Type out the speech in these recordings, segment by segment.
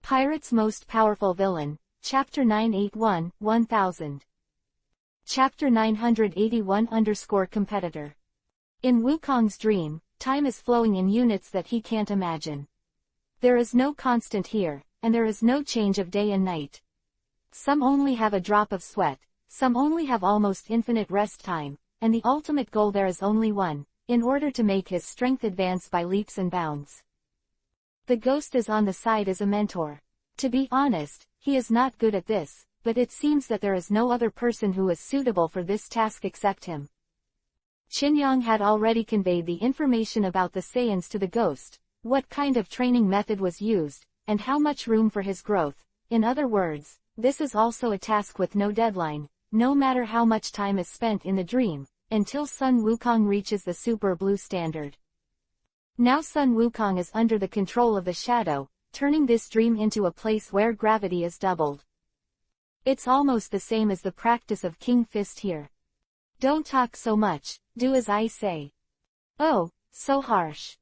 Pirate's Most Powerful Villain, Chapter 981-1000. Chapter 981-Competitor. In Wukong's dream, time is flowing in units that he can't imagine. There is no constant here, and there is no change of day and night. Some only have a drop of sweat, some only have almost infinite rest time, and the ultimate goal there is only one, in order to make his strength advance by leaps and bounds. The ghost is on the side as a mentor. To be honest, he is not good at this, but it seems that there is no other person who is suitable for this task except him. Qinyang had already conveyed the information about the Saiyans to the ghost, what kind of training method was used, and how much room for his growth. In other words, this is also a task with no deadline, no matter how much time is spent in the dream, until Sun Wukong reaches the Super Blue standard. Now Sun Wukong is under the control of the shadow, turning this dream into a place where gravity is doubled. It's almost the same as the practice of King Fist here. Don't talk so much, do as I say. Oh, so harsh.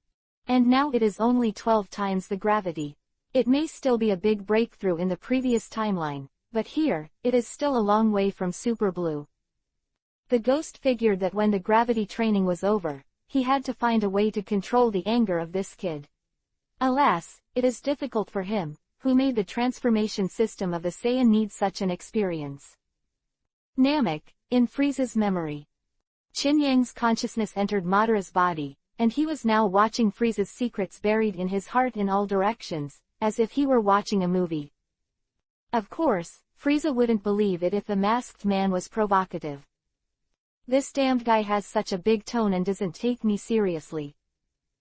And now it is only 12 times the gravity. It may still be a big breakthrough in the previous timeline, but here, it is still a long way from Super Blue. The ghost figured that when the gravity training was over, he had to find a way to control the anger of this kid. Alas, it is difficult for him, who made the transformation system of the Saiyan need such an experience. Namek, in Frieza's memory. Qinyang's consciousness entered Madara's body, and he was now watching Frieza's secrets buried in his heart in all directions, as if he were watching a movie. Of course, Frieza wouldn't believe it if the masked man was provocative. This damned guy has such a big tone and doesn't take me seriously.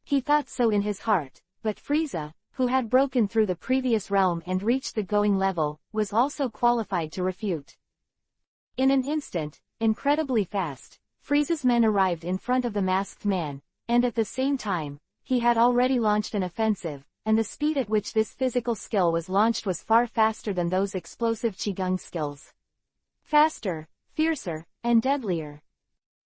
He thought so in his heart, but Frieza, who had broken through the previous realm and reached the going level, was also qualified to refute. In an instant, incredibly fast, Frieza's men arrived in front of the masked man, and at the same time, he had already launched an offensive, and the speed at which this physical skill was launched was far faster than those explosive Qigong skills. Faster, fiercer, and deadlier.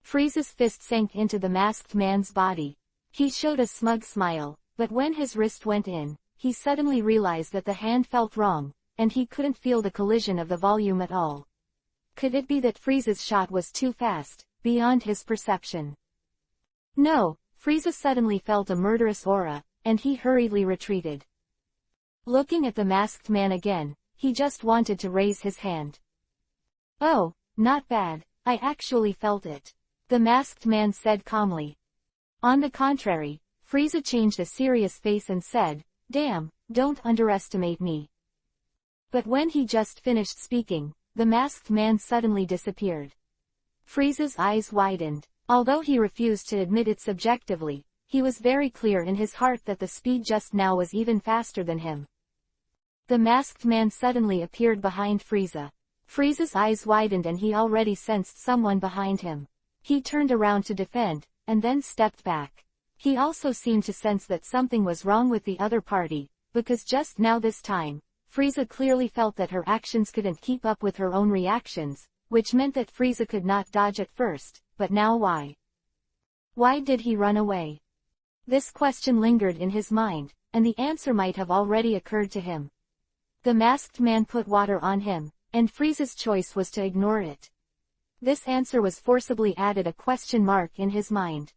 Frieza's fist sank into the masked man's body. He showed a smug smile, but when his wrist went in, he suddenly realized that the hand felt wrong, and he couldn't feel the collision of the volume at all. Could it be that Frieza's shot was too fast, beyond his perception? No, Frieza suddenly felt a murderous aura, and he hurriedly retreated. Looking at the masked man again, he just wanted to raise his hand. Oh, not bad, I actually felt it. The masked man said calmly. On the contrary, Frieza changed a serious face and said, "Damn, don't underestimate me." But when he just finished speaking, the masked man suddenly disappeared. Frieza's eyes widened. Although he refused to admit it subjectively, he was very clear in his heart that the speed just now was even faster than him. The masked man suddenly appeared behind Frieza. Frieza's eyes widened and he already sensed someone behind him. He turned around to defend, and then stepped back. He also seemed to sense that something was wrong with the other party, because just now this time, Frieza clearly felt that her actions couldn't keep up with her own reactions, which meant that Frieza could not dodge at first, but now why? Why did he run away? This question lingered in his mind, and the answer might have already occurred to him. The masked man put water on him, and Frieza's choice was to ignore it. This answer was forcibly added a question mark in his mind.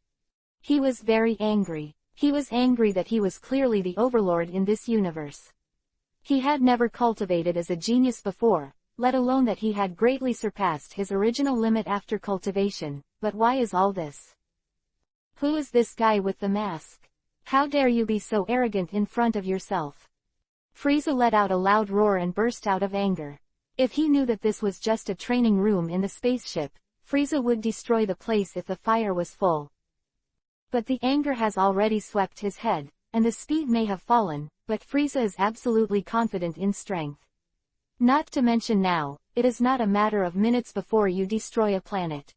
He was very angry. He was angry that he was clearly the overlord in this universe. He had never cultivated as a genius before, let alone that he had greatly surpassed his original limit after cultivation, but why is all this? Who is this guy with the mask? How dare you be so arrogant in front of yourself? Frieza let out a loud roar and burst out of anger. If he knew that this was just a training room in the spaceship, Frieza would destroy the place if the fire was full. But the anger has already swept his head, and the speed may have fallen, but Frieza is absolutely confident in strength. Not to mention now, it is not a matter of minutes before you destroy a planet.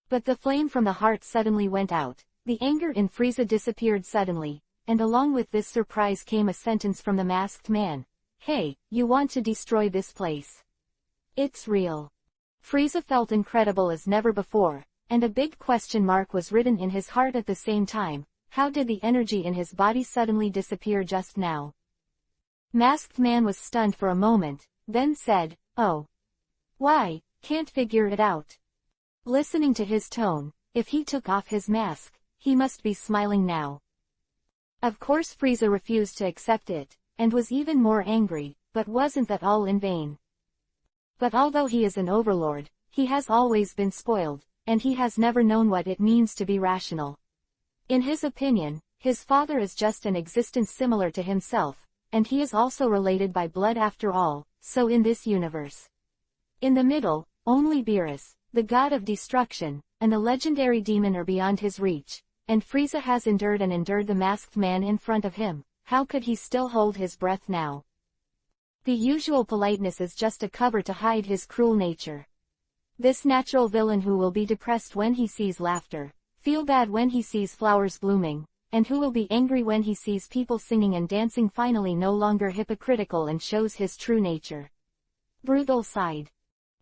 But the flame from the heart suddenly went out, the anger in Frieza disappeared suddenly, and along with this surprise came a sentence from the masked man. Hey, you want to destroy this place? It's real. Frieza felt incredible as never before, and a big question mark was written in his heart at the same time. How did the energy in his body suddenly disappear just now? Masked Man was stunned for a moment, then said, "Oh. Why, can't figure it out." Listening to his tone, if he took off his mask, he must be smiling now. Of course Frieza refused to accept it, and was even more angry, but wasn't that all in vain? But although he is an overlord, he has always been spoiled, and he has never known what it means to be rational. In his opinion, his father is just an existence similar to himself, and he is also related by blood after all, so in this universe. In the middle, only Beerus, the god of destruction, and the legendary demon are beyond his reach, and Frieza has endured the masked man in front of him. How could he still hold his breath now? The usual politeness is just a cover to hide his cruel nature. This natural villain who will be depressed when he sees laughter, feel bad when he sees flowers blooming, and who will be angry when he sees people singing and dancing finally no longer hypocritical and shows his true nature. Brutal sighed.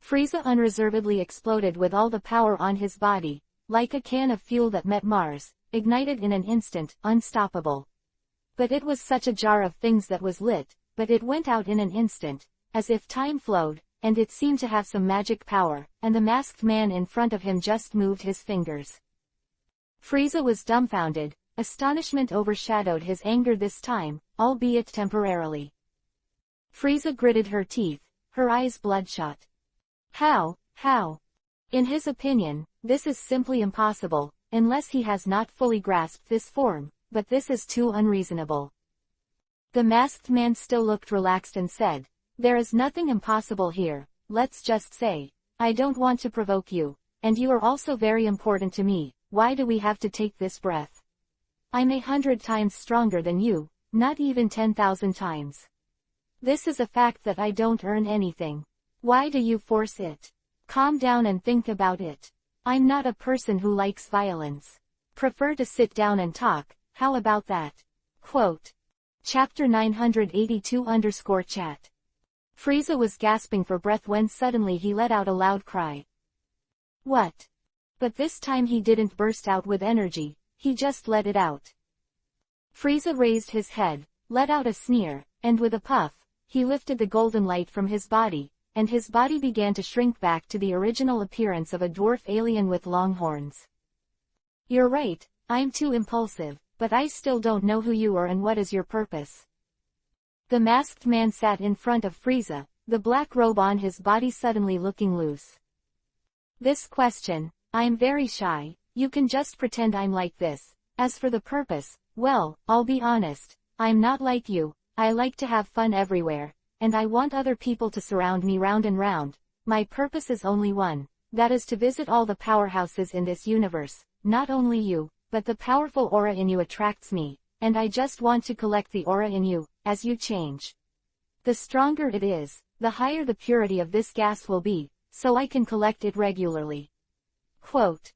Frieza unreservedly exploded with all the power on his body, like a can of fuel that met Mars, ignited in an instant, unstoppable. But it was such a jar of things that was lit, but it went out in an instant, as if time flowed, and it seemed to have some magic power, and the masked man in front of him just moved his fingers. Frieza was dumbfounded, astonishment overshadowed his anger this time, albeit temporarily. Frieza gritted her teeth, her eyes bloodshot. How? In his opinion, this is simply impossible, unless he has not fully grasped this form, but this is too unreasonable. The masked man still looked relaxed and said, "There is nothing impossible here, let's just say, I don't want to provoke you, and you are also very important to me. Why do we have to take this breath? I'm 100 times stronger than you, not even 10,000 times. This is a fact that I don't earn anything. Why do you force it? Calm down and think about it. I'm not a person who likes violence. Prefer to sit down and talk, how about that?" Quote. Chapter 982-chat. Frieza was gasping for breath when suddenly he let out a loud cry. What? But this time he didn't burst out with energy, he just let it out. Frieza raised his head, let out a sneer, and with a puff, he lifted the golden light from his body, and his body began to shrink back to the original appearance of a dwarf alien with long horns. "You're right, I'm too impulsive, but I still don't know who you are and what is your purpose." The masked man sat in front of Frieza, the black robe on his body suddenly looking loose. "This question, I'm very shy, you can just pretend I'm like this. As for the purpose, well, I'll be honest, I'm not like you, I like to have fun everywhere, and I want other people to surround me round and round. My purpose is only one, that is to visit all the powerhouses in this universe. Not only you, but the powerful aura in you attracts me, and I just want to collect the aura in you, as you change. The stronger it is, the higher the purity of this gas will be, so I can collect it regularly." Quote.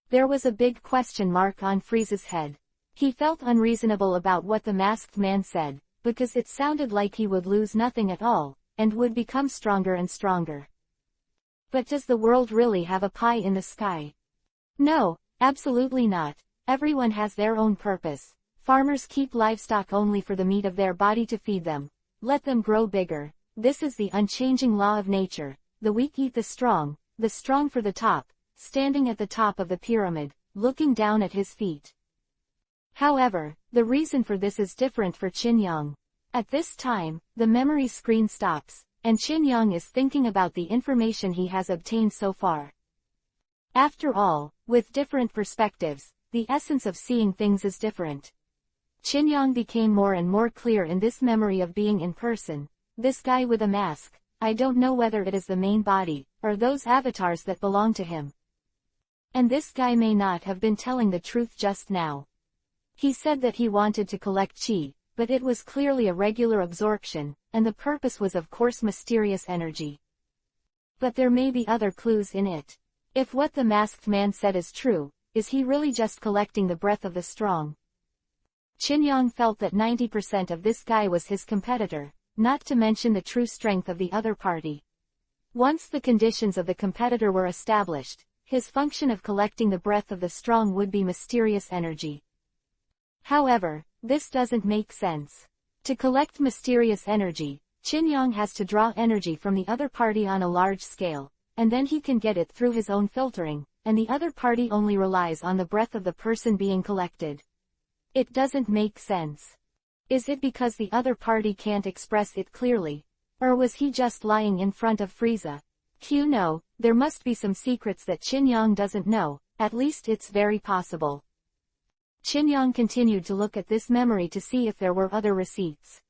There was a big question mark on Frieza's head. He felt unreasonable about what the masked man said, because it sounded like he would lose nothing at all, and would become stronger and stronger. But does the world really have a pie in the sky? No, absolutely not. Everyone has their own purpose. Farmers keep livestock only for the meat of their body to feed them. Let them grow bigger. This is the unchanging law of nature. The weak eat the strong for the top, standing at the top of the pyramid, looking down at his feet. However, the reason for this is different for Qin Yang. At this time, the memory screen stops, and Qin Yang is thinking about the information he has obtained so far. After all, with different perspectives, the essence of seeing things is different. Qin Yang became more and more clear in this memory of being in person. This guy with a mask, I don't know whether it is the main body, or those avatars that belong to him. And this guy may not have been telling the truth just now. He said that he wanted to collect chi, but it was clearly a regular absorption, and the purpose was of course mysterious energy. But there may be other clues in it. If what the masked man said is true, is he really just collecting the breath of the strong? Qin Yang felt that 90% of this guy was his competitor, not to mention the true strength of the other party. Once the conditions of the competitor were established, his function of collecting the breath of the strong would be mysterious energy. However, this doesn't make sense. To collect mysterious energy, Qin has to draw energy from the other party on a large scale, and then he can get it through his own filtering, and the other party only relies on the breath of the person being collected. It doesn't make sense. Is it because the other party can't express it clearly? Or was he just lying in front of Frieza? No, there must be some secrets that Qin doesn't know, at least it's very possible. Qin continued to look at this memory to see if there were other receipts.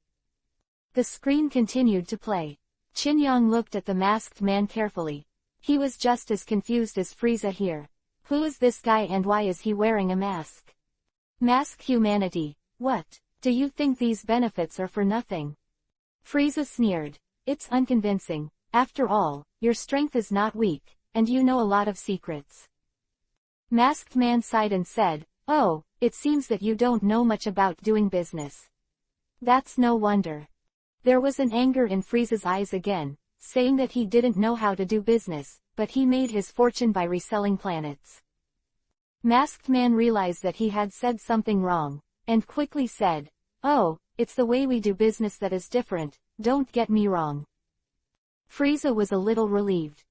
The screen continued to play. Qin looked at the masked man carefully. He was just as confused as Frieza here. Who is this guy and why is he wearing a mask? Mask humanity. What? Do you think these benefits are for nothing? Frieza sneered. It's unconvincing. After all, your strength is not weak, and you know a lot of secrets. Masked man sighed and said, "Oh, it seems that you don't know much about doing business." That's no wonder. There was an anger in Frieza's eyes again, saying that he didn't know how to do business, but he made his fortune by reselling planets. Masked man realized that he had said something wrong, and quickly said, "Oh, it's the way we do business that is different, don't get me wrong." Frieza was a little relieved.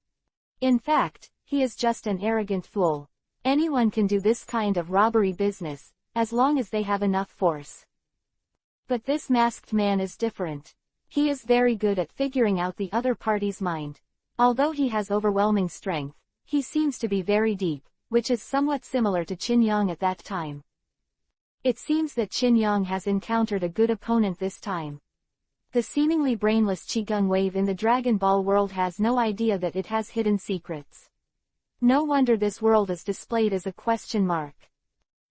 In fact, he is just an arrogant fool. Anyone can do this kind of robbery business, as long as they have enough force. But this masked man is different. He is very good at figuring out the other party's mind. Although he has overwhelming strength, he seems to be very deep, which is somewhat similar to Qin at that time. It seems that Qin has encountered a good opponent this time. The seemingly brainless Qigong wave in the Dragon Ball world has no idea that it has hidden secrets. No wonder this world is displayed as a question mark.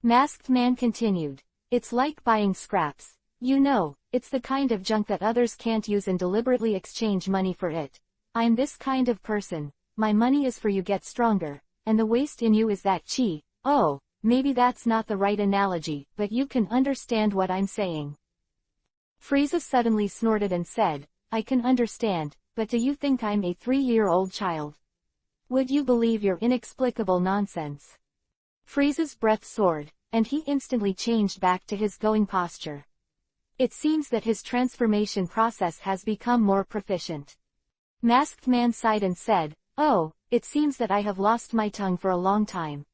Masked man continued. It's like buying scraps. You know, it's the kind of junk that others can't use and deliberately exchange money for it. I'm this kind of person. My money is for you get stronger, and the waste in you is that chi. Oh, maybe that's not the right analogy, but you can understand what I'm saying. Frieza suddenly snorted and said, I can understand, but do you think I'm a 3-year-old child? Would you believe your inexplicable nonsense? Frieza's breath soared, and he instantly changed back to his going posture. It seems that his transformation process has become more proficient. Masked man sighed and said, Oh, it seems that I have lost my tongue for a long time.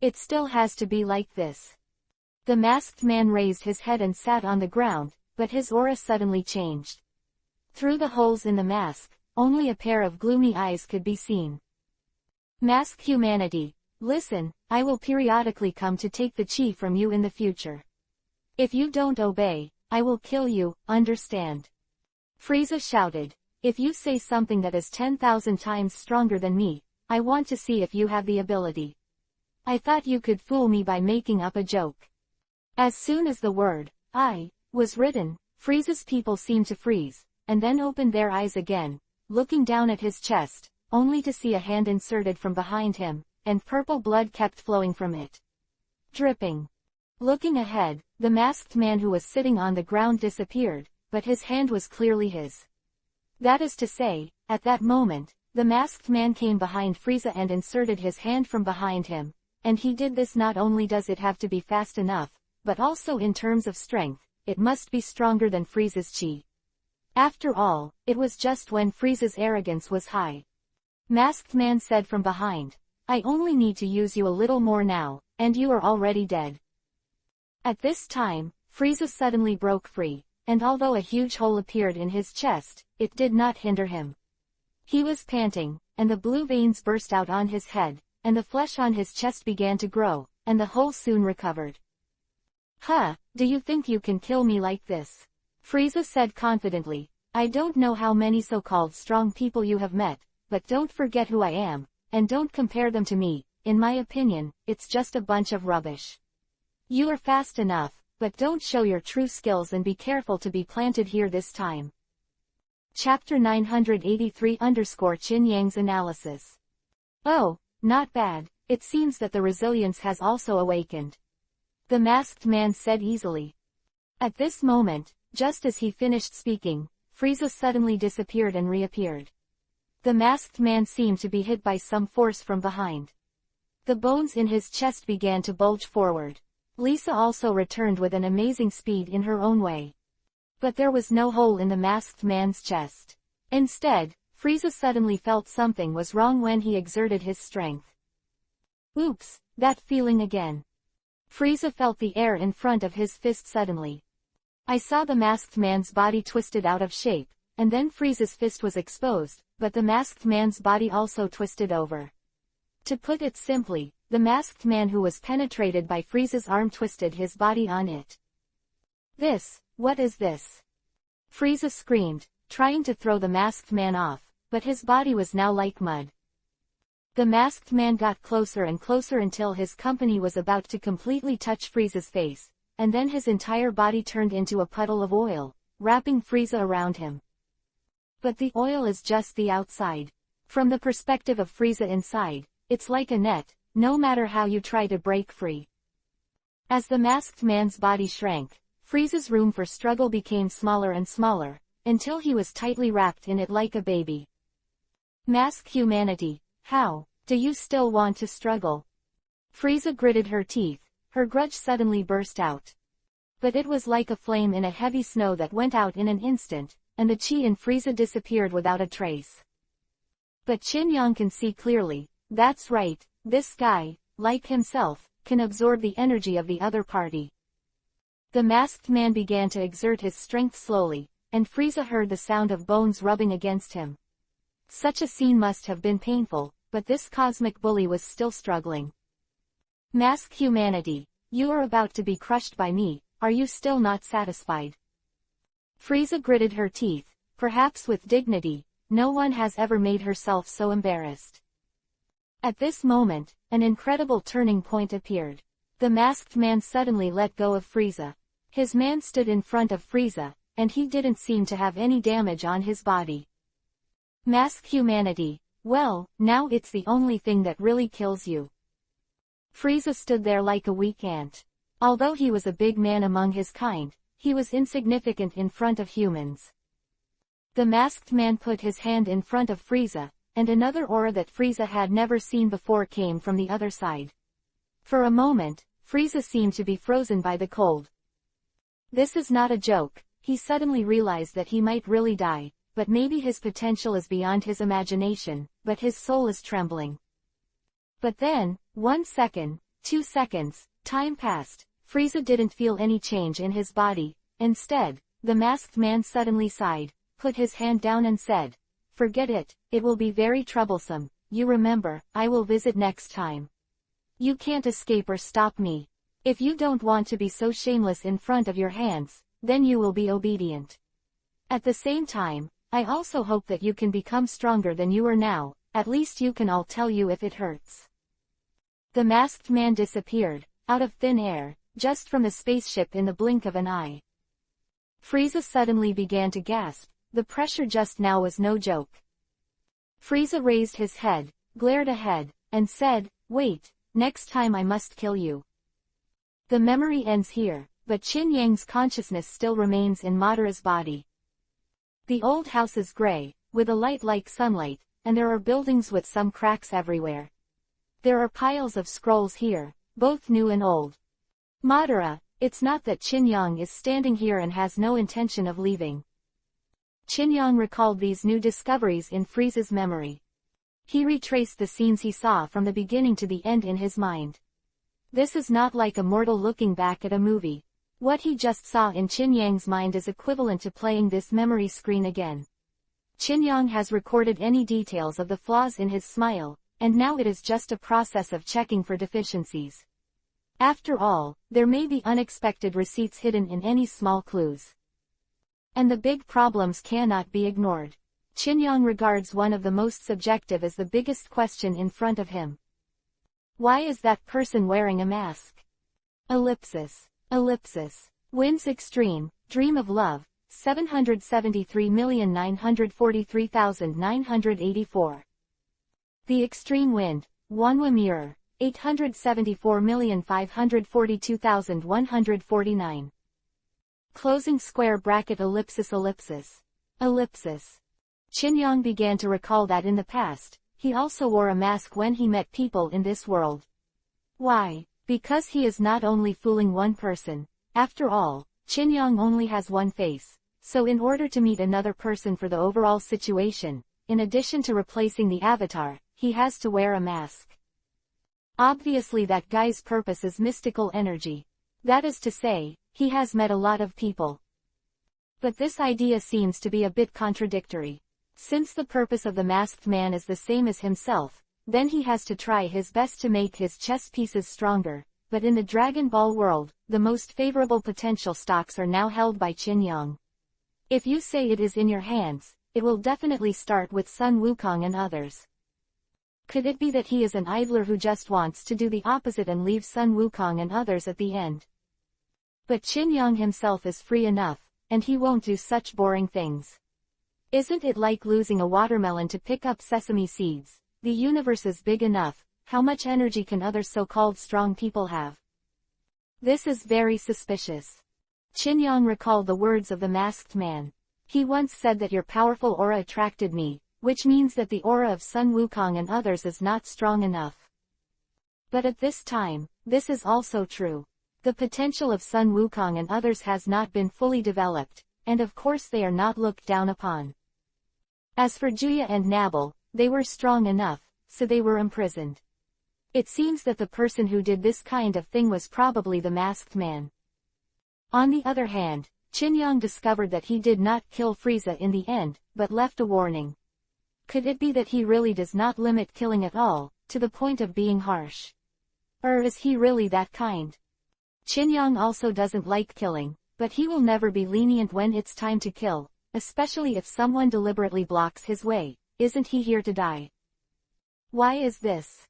It still has to be like this. The masked man raised his head and sat on the ground, but his aura suddenly changed. Through the holes in the mask, only a pair of gloomy eyes could be seen. Mask humanity, listen, I will periodically come to take the chi from you in the future. If you don't obey, I will kill you, understand? Frieza shouted, if you say something that is 10,000 times stronger than me, I want to see if you have the ability. I thought you could fool me by making up a joke. As soon as the word, I, was written, Frieza's people seemed to freeze, and then opened their eyes again, looking down at his chest, only to see a hand inserted from behind him, and purple blood kept flowing from it. Dripping. Looking ahead, the masked man who was sitting on the ground disappeared, but his hand was clearly his. That is to say, at that moment, the masked man came behind Frieza and inserted his hand from behind him, and he did this. Not only does it have to be fast enough, but also in terms of strength, it must be stronger than Frieza's chi. After all, it was just when Frieza's arrogance was high. Masked man said from behind, I only need to use you a little more now, and you are already dead. At this time, Frieza suddenly broke free, and although a huge hole appeared in his chest, it did not hinder him. He was panting, and the blue veins burst out on his head, and the flesh on his chest began to grow, and the hole soon recovered. Huh, do you think you can kill me like this? Frieza said confidently, I don't know how many so-called strong people you have met, but don't forget who I am, and don't compare them to me. In my opinion, it's just a bunch of rubbish. You are fast enough, but don't show your true skills and be careful to be planted here this time. Chapter 983_Qin Yang's analysis. Oh, not bad, it seems that the resilience has also awakened. The masked man said easily. At this moment, just as he finished speaking, Frieza suddenly disappeared and reappeared. The masked man seemed to be hit by some force from behind. The bones in his chest began to bulge forward. Lisa also returned with an amazing speed in her own way. But there was no hole in the masked man's chest. Instead, Frieza suddenly felt something was wrong when he exerted his strength. Oops, that feeling again. Frieza felt the air in front of his fist suddenly. I saw the masked man's body twisted out of shape, and then Frieza's fist was exposed, but the masked man's body also twisted over. To put it simply, the masked man who was penetrated by Frieza's arm twisted his body on it. What is this? Frieza screamed, trying to throw the masked man off, but his body was now like mud. The masked man got closer and closer until his company was about to completely touch Frieza's face, and then his entire body turned into a puddle of oil, wrapping Frieza around him. But the oil is just the outside. From the perspective of Frieza inside, it's like a net, no matter how you try to break free. As the masked man's body shrank, Frieza's room for struggle became smaller and smaller, until he was tightly wrapped in it like a baby. Mask humanity, how do you still want to struggle? Frieza gritted her teeth, her grudge suddenly burst out. But it was like a flame in a heavy snow that went out in an instant, and the chi in Frieza disappeared without a trace. But Qin Yang can see clearly, that's right, this guy, like himself, can absorb the energy of the other party. The masked man began to exert his strength slowly, and Frieza heard the sound of bones rubbing against him. Such a scene must have been painful, but this cosmic bully was still struggling. Mask humanity, you are about to be crushed by me, are you still not satisfied? Frieza gritted her teeth, perhaps with dignity, no one has ever made herself so embarrassed. At this moment, an incredible turning point appeared. The masked man suddenly let go of Frieza. His man stood in front of Frieza, and he didn't seem to have any damage on his body. Mask humanity, well, now it's the only thing that really kills you. Frieza stood there like a weak ant. Although he was a big man among his kind, he was insignificant in front of humans. The masked man put his hand in front of Frieza, and another aura that Frieza had never seen before came from the other side. For a moment, Frieza seemed to be frozen by the cold. This is not a joke, he suddenly realized that he might really die, but maybe his potential is beyond his imagination, but his soul is trembling. But then, 1 second, 2 seconds, time passed, Frieza didn't feel any change in his body. Instead, the masked man suddenly sighed, put his hand down and said, forget it, it will be very troublesome, you remember, I will visit next time. You can't escape or stop me. If you don't want to be so shameless in front of your hands, then you will be obedient. At the same time, I also hope that you can become stronger than you are now, at least you can all tell you if it hurts. The masked man disappeared, out of thin air, just from the spaceship in the blink of an eye. Frieza suddenly began to gasp, the pressure just now was no joke. Frieza raised his head, glared ahead, and said, wait, next time I must kill you. The memory ends here, but Qin Yang's consciousness still remains in Madara's body. The old house is gray, with a light like sunlight, and there are buildings with some cracks everywhere. There are piles of scrolls here, both new and old. Madara, it's not that Qin Yang is standing here and has no intention of leaving. Qin Yang recalled these new discoveries in Frieza's memory. He retraced the scenes he saw from the beginning to the end in his mind. This is not like a mortal looking back at a movie. What he just saw in Qin Yang's mind is equivalent to playing this memory screen again. Qin Yang has recorded any details of the flaws in his smile, and now it is just a process of checking for deficiencies. After all, there may be unexpected receipts hidden in any small clues. And the big problems cannot be ignored. Qin Yang regards one of the most subjective as the biggest question in front of him. Why is that person wearing a mask? Ellipsis. Winds extreme, dream of love, 773,943,984. The extreme wind, Wanhua mirror, 874,542,149. Closing square bracket ellipsis. Qin Yang began to recall that in the past, he also wore a mask when he met people in this world. Why? Because he is not only fooling one person. After all, Qin Yang only has one face, so in order to meet another person for the overall situation, in addition to replacing the avatar, he has to wear a mask. Obviously that guy's purpose is mystical energy. That is to say, he has met a lot of people. But this idea seems to be a bit contradictory. Since the purpose of the masked man is the same as himself, then he has to try his best to make his chess pieces stronger, but in the Dragon Ball world, the most favorable potential stocks are now held by Qin Yang. If you say it is in your hands, it will definitely start with Sun Wukong and others. Could it be that he is an idler who just wants to do the opposite and leave Sun Wukong and others at the end? But Qin Yang himself is free enough, and he won't do such boring things. Isn't it like losing a watermelon to pick up sesame seeds? The universe is big enough, how much energy can other so-called strong people have? This is very suspicious. Qin Yang recalled the words of the masked man. He once said that your powerful aura attracted me, which means that the aura of Sun Wukong and others is not strong enough. But at this time, this is also true. The potential of Sun Wukong and others has not been fully developed, and of course they are not looked down upon. As for Juya and Nabal, they were strong enough, so they were imprisoned. It seems that the person who did this kind of thing was probably the masked man. On the other hand, Qin Yang discovered that he did not kill Frieza in the end, but left a warning. Could it be that he really does not limit killing at all, to the point of being harsh? Or is he really that kind? Qin Yang also doesn't like killing, but he will never be lenient when it's time to kill, especially if someone deliberately blocks his way. Isn't he here to die? Why is this?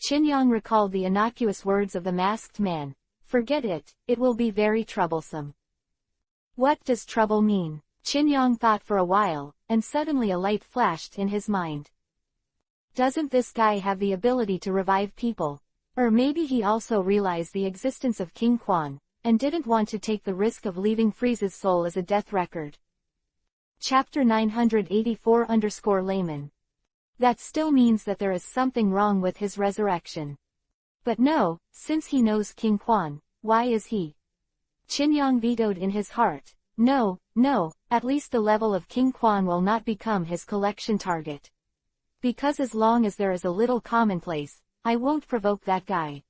Qin Yang recalled the innocuous words of the masked man. Forget it, it will be very troublesome. What does trouble mean? Qin Yang thought for a while, and suddenly a light flashed in his mind. Doesn't this guy have the ability to revive people? Or maybe he also realized the existence of King Quan, and didn't want to take the risk of leaving Frieza's soul as a death record. Chapter 984-Layman. That still means that there is something wrong with his resurrection. But no, since he knows King Quan, why is he? Qin Yang vetoed in his heart. No, at least the level of King Quan will not become his collection target. Because as long as there is a little commonplace, I won't provoke that guy.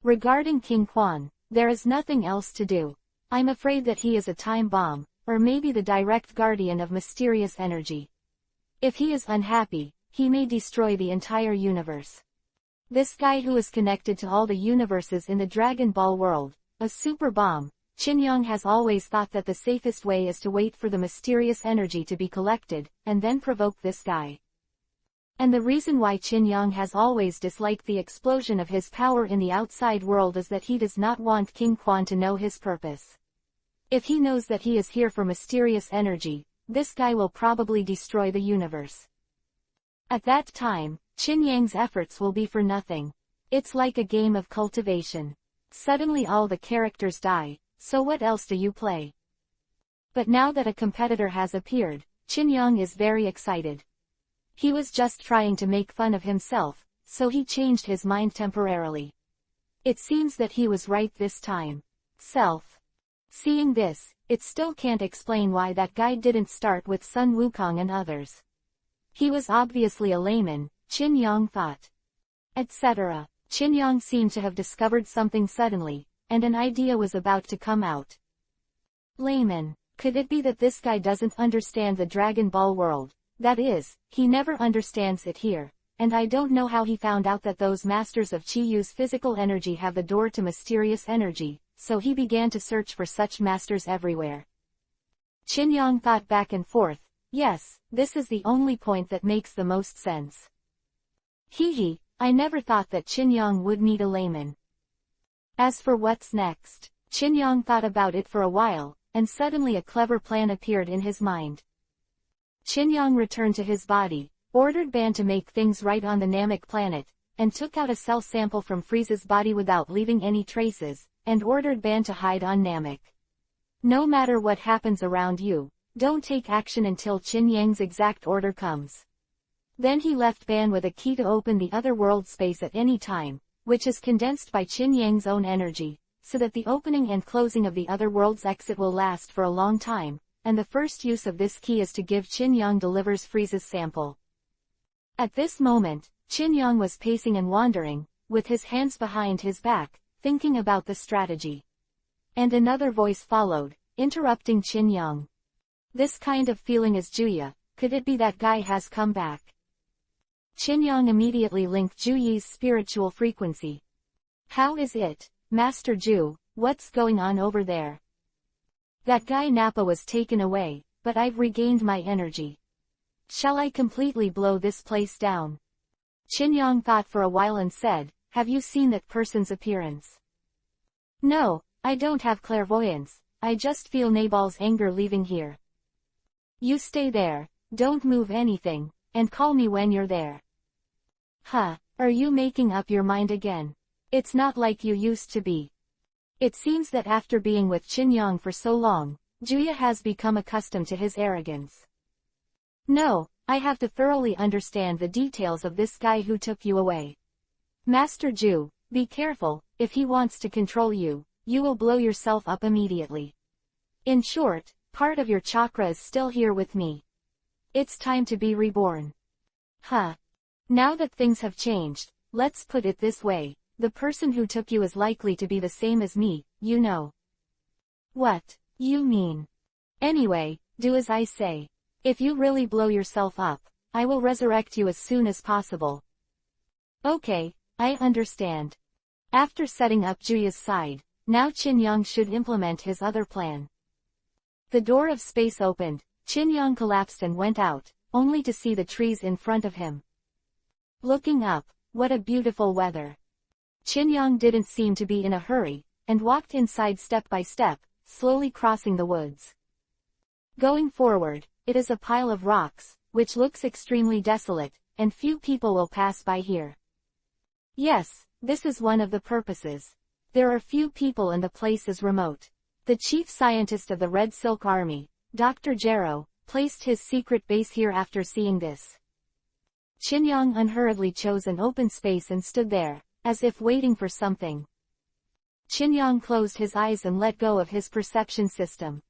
Regarding King Quan, there is nothing else to do. I'm afraid that he is a time bomb, or maybe the direct guardian of mysterious energy. If he is unhappy, he may destroy the entire universe. This guy who is connected to all the universes in the Dragon Ball world, a super bomb. Qin Yang has always thought that the safest way is to wait for the mysterious energy to be collected, and then provoke this guy. And the reason why Qin Yang has always disliked the explosion of his power in the outside world is that he does not want King Quan to know his purpose. If he knows that he is here for mysterious energy, this guy will probably destroy the universe. At that time, Qin Yang's efforts will be for nothing. It's like a game of cultivation. Suddenly all the characters die, so what else do you play? But now that a competitor has appeared, Qin Yang is very excited. He was just trying to make fun of himself, so he changed his mind temporarily. It seems that he was right this time. Seeing this, it still can't explain why that guy didn't start with Sun Wukong and others. He was obviously a layman, Qin Yang thought. Etc. Qin Yang seemed to have discovered something suddenly, and an idea was about to come out. Layman. Could it be that this guy doesn't understand the Dragon Ball world? That is, he never understands it here, and I don't know how he found out that those masters of Qi use physical energy have the door to mysterious energy, so he began to search for such masters everywhere. Qin Yang thought back and forth. Yes, this is the only point that makes the most sense. I never thought that Qin Yang would need a layman. As for what's next, Qin Yang thought about it for a while, and suddenly a clever plan appeared in his mind. Qin Yang returned to his body, ordered Ban to make things right on the Namek planet, and took out a cell sample from Frieza's body without leaving any traces, and ordered Ban to hide on Namek. No matter what happens around you, don't take action until Qin Yang's exact order comes. Then he left Ban with a key to open the other world space at any time, which is condensed by Qin Yang's own energy, so that the opening and closing of the other world's exit will last for a long time, and the first use of this key is to give Qin Yang delivers Freeze's sample. At this moment, Qin Yang was pacing and wandering, with his hands behind his back, thinking about the strategy. And another voice followed, interrupting Qin Yang. This kind of feeling is Juya, could it be that guy has come back? Qin Yang immediately linked Juyi's spiritual frequency. How is it, Master Ju, what's going on over there? That guy Nappa was taken away, but I've regained my energy. Shall I completely blow this place down? Qin Yang thought for a while and said, have you seen that person's appearance? No, I don't have clairvoyance, I just feel Nabal's anger leaving here. You stay there, don't move anything, and call me when you're there. Huh, are you making up your mind again? It's not like you used to be. It seems that after being with Qin Yang for so long, Juya has become accustomed to his arrogance. No, I have to thoroughly understand the details of this guy who took you away. Master Ju, be careful, if he wants to control you, you will blow yourself up immediately. In short, part of your chakra is still here with me. It's time to be reborn. Huh. Now that things have changed, let's put it this way, the person who took you is likely to be the same as me, you know. What, you mean? Anyway, do as I say. If you really blow yourself up, I will resurrect you as soon as possible. Okay, I understand. After setting up Juya's side, now Qin Yang should implement his other plan. The door of space opened, Qin Yang collapsed and went out, only to see the trees in front of him. Looking up, what a beautiful weather. Qin Yang didn't seem to be in a hurry, and walked inside step by step, slowly crossing the woods. Going forward, it is a pile of rocks, which looks extremely desolate, and few people will pass by here. Yes, this is one of the purposes. There are few people and the place is remote. The chief scientist of the Red Silk Army, Dr. Jero, placed his secret base here after seeing this. Qin Yang unhurriedly chose an open space and stood there, as if waiting for something. Qin Yang closed his eyes and let go of his perception system.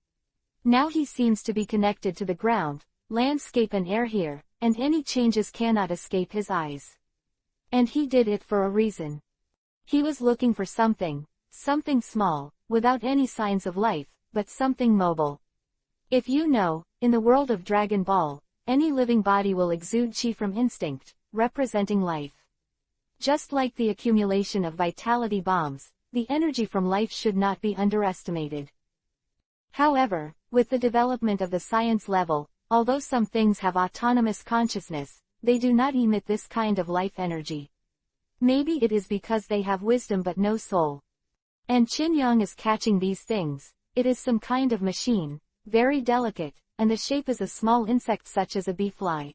Now he seems to be connected to the ground, landscape and air here, and any changes cannot escape his eyes. And he did it for a reason. He was looking for something small, without any signs of life, but something mobile. If you know, in the world of Dragon Ball, any living body will exude chi from instinct, representing life. Just like the accumulation of vitality bombs, the energy from life should not be underestimated. However, with the development of the science level, although some things have autonomous consciousness, they do not emit this kind of life energy. Maybe it is because they have wisdom but no soul. And Qin Yang is catching these things. It is some kind of machine, very delicate, and the shape is a small insect such as a bee fly.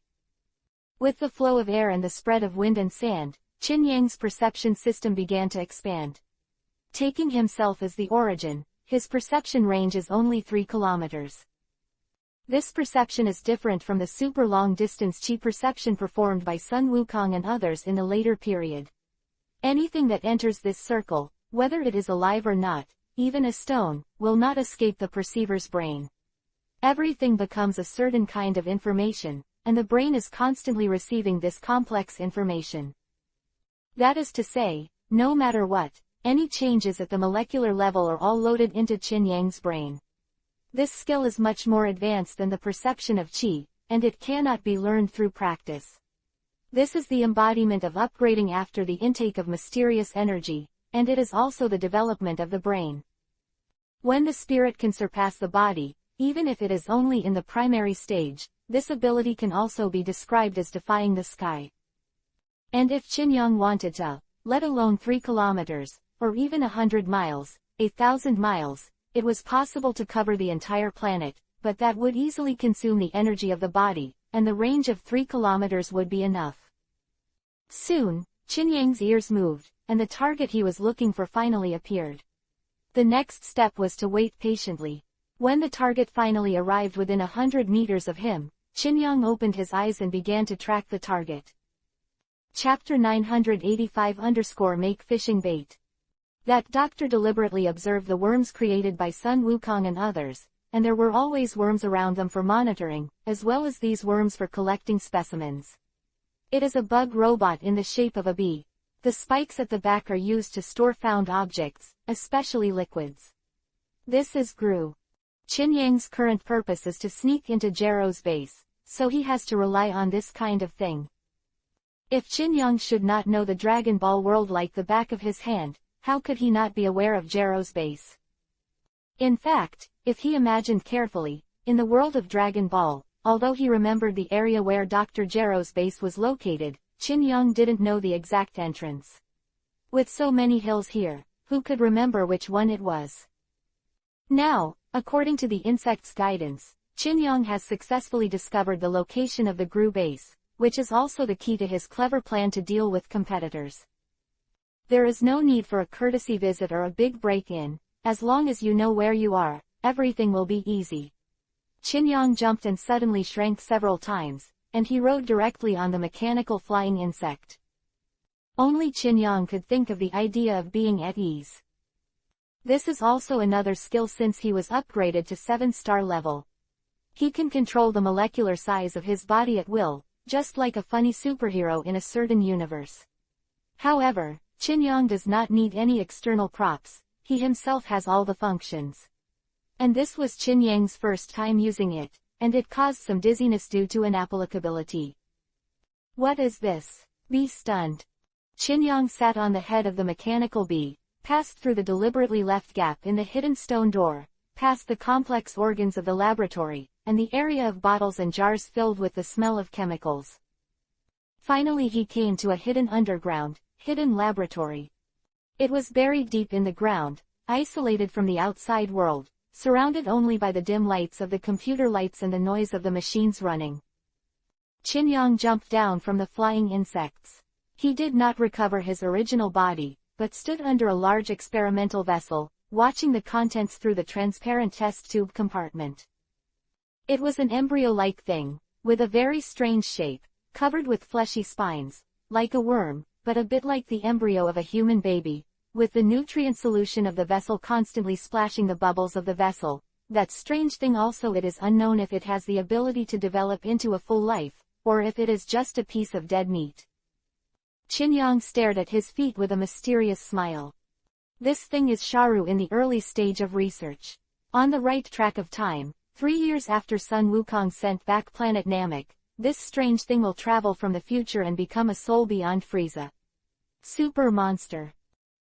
With the flow of air and the spread of wind and sand, Qin Yang's perception system began to expand. Taking himself as the origin, his perception range is only 3 kilometers. This perception is different from the super long-distance chi perception performed by Sun Wukong and others in the later period. Anything that enters this circle, whether it is alive or not, even a stone, will not escape the perceiver's brain. Everything becomes a certain kind of information, and the brain is constantly receiving this complex information. That is to say, no matter what, any changes at the molecular level are all loaded into Qin Yang's brain. This skill is much more advanced than the perception of qi, and it cannot be learned through practice. This is the embodiment of upgrading after the intake of mysterious energy, and it is also the development of the brain. When the spirit can surpass the body, even if it is only in the primary stage, this ability can also be described as defying the sky. And if Qin Yang wanted to, let alone 3 kilometers, or even 100 miles, 1,000 miles, it was possible to cover the entire planet, but that would easily consume the energy of the body, and the range of 3 kilometers would be enough. Soon, Qin Yang's ears moved, and the target he was looking for finally appeared. The next step was to wait patiently. When the target finally arrived within 100 meters of him, Qin Yang opened his eyes and began to track the target. Chapter-985-Make Fishing Bait. That doctor deliberately observed the worms created by Sun Wukong and others, and there were always worms around them for monitoring, as well as these worms for collecting specimens. It is a bug robot in the shape of a bee. The spikes at the back are used to store found objects, especially liquids. This is Gru. Qin Yang's current purpose is to sneak into Jero's base, so he has to rely on this kind of thing. If Qin Yang should not know the Dragon Ball world like the back of his hand, how could he not be aware of Jero's base? In fact, if he imagined carefully, in the world of Dragon Ball, although he remembered the area where Dr. Jero's base was located, Qin Yang didn't know the exact entrance. With so many hills here, who could remember which one it was? Now, according to the insect's guidance, Qin Yang has successfully discovered the location of the Gru base, which is also the key to his clever plan to deal with competitors. There is no need for a courtesy visit or a big break-in. As long as you know where you are, everything will be easy. Qin Yang jumped and suddenly shrank several times, and he rode directly on the mechanical flying insect. Only Qin Yang could think of the idea of being at ease. This is also another skill since he was upgraded to 7-star level. He can control the molecular size of his body at will, just like a funny superhero in a certain universe. However, Qin Yang does not need any external props, he himself has all the functions. And this was Qin Yang's first time using it, and it caused some dizziness due to inapplicability. What is this? Bee stunned. Qin Yang sat on the head of the mechanical bee, passed through the deliberately left gap in the hidden stone door, past the complex organs of the laboratory, and the area of bottles and jars filled with the smell of chemicals. Finally he came to a hidden laboratory. It was buried deep in the ground, isolated from the outside world, surrounded only by the dim lights of the computer lights and the noise of the machines running. Qin Yang jumped down from the flying insects. He did not recover his original body, but stood under a large experimental vessel, watching the contents through the transparent test tube compartment. It was an embryo-like thing, with a very strange shape, covered with fleshy spines, like a worm, but a bit like the embryo of a human baby, with the nutrient solution of the vessel constantly splashing the bubbles of the vessel. That strange thing also, it is unknown if it has the ability to develop into a full life, or if it is just a piece of dead meat. Qin Yang stared at his feet with a mysterious smile. This thing is Sharu in the early stage of research. On the right track of time, 3 years after Sun Wukong sent back planet Namek, this strange thing will travel from the future and become a soul beyond Frieza. Super monster.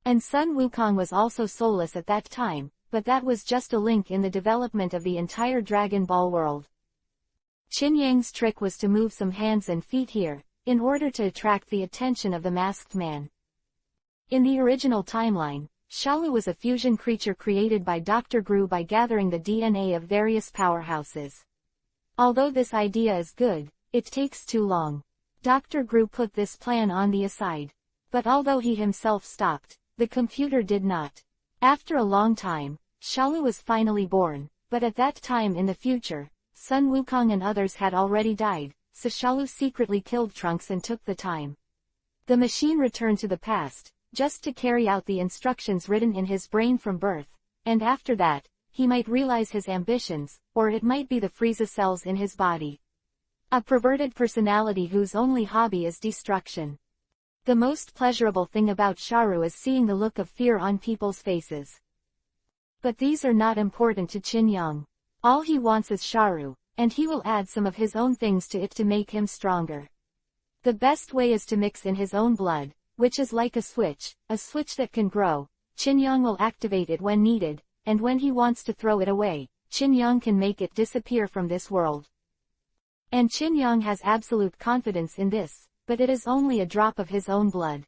And Sun Wukong was also soulless at that time, but that was just a link in the development of the entire Dragon Ball world. Qin Yang's trick was to move some hands and feet here, in order to attract the attention of the masked man. In the original timeline, Shalu was a fusion creature created by Dr. Gru by gathering the DNA of various powerhouses. Although this idea is good, it takes too long. Dr. Gru put this plan on the aside. But although he himself stopped, the computer did not. After a long time, Shalu was finally born, but at that time in the future, Sun Wukong and others had already died, so Shalu secretly killed Trunks and took the time. The machine returned to the past, just to carry out the instructions written in his brain from birth, and after that, he might realize his ambitions, or it might be the Frieza cells in his body. A perverted personality whose only hobby is destruction. The most pleasurable thing about Sharu is seeing the look of fear on people's faces. But these are not important to Qin Yang. All he wants is Sharu, and he will add some of his own things to it to make him stronger. The best way is to mix in his own blood, which is like a switch that can grow. Qin Yang will activate it when needed, and when he wants to throw it away, Qin Yang can make it disappear from this world. And Qin Yang has absolute confidence in this, but it is only a drop of his own blood.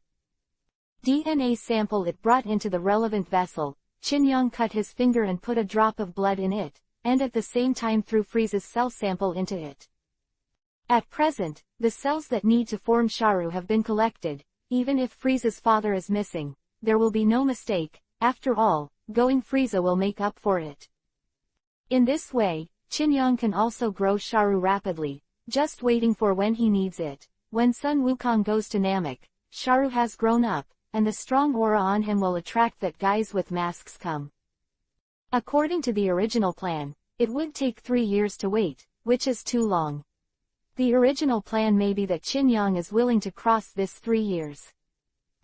DNA sample it brought into the relevant vessel, Qin Yang cut his finger and put a drop of blood in it, and at the same time threw Frieza's cell sample into it. At present, the cells that need to form Sharu have been collected. Even if Frieza's father is missing, there will be no mistake. After all, going Frieza will make up for it. In this way, Qin Yang can also grow Sharu rapidly, just waiting for when he needs it. When Sun Wukong goes to Namek, Sharu has grown up, and the strong aura on him will attract that guys with masks come. According to the original plan, it would take 3 years to wait, which is too long. The original plan may be that Qin Yang is willing to cross this 3 years.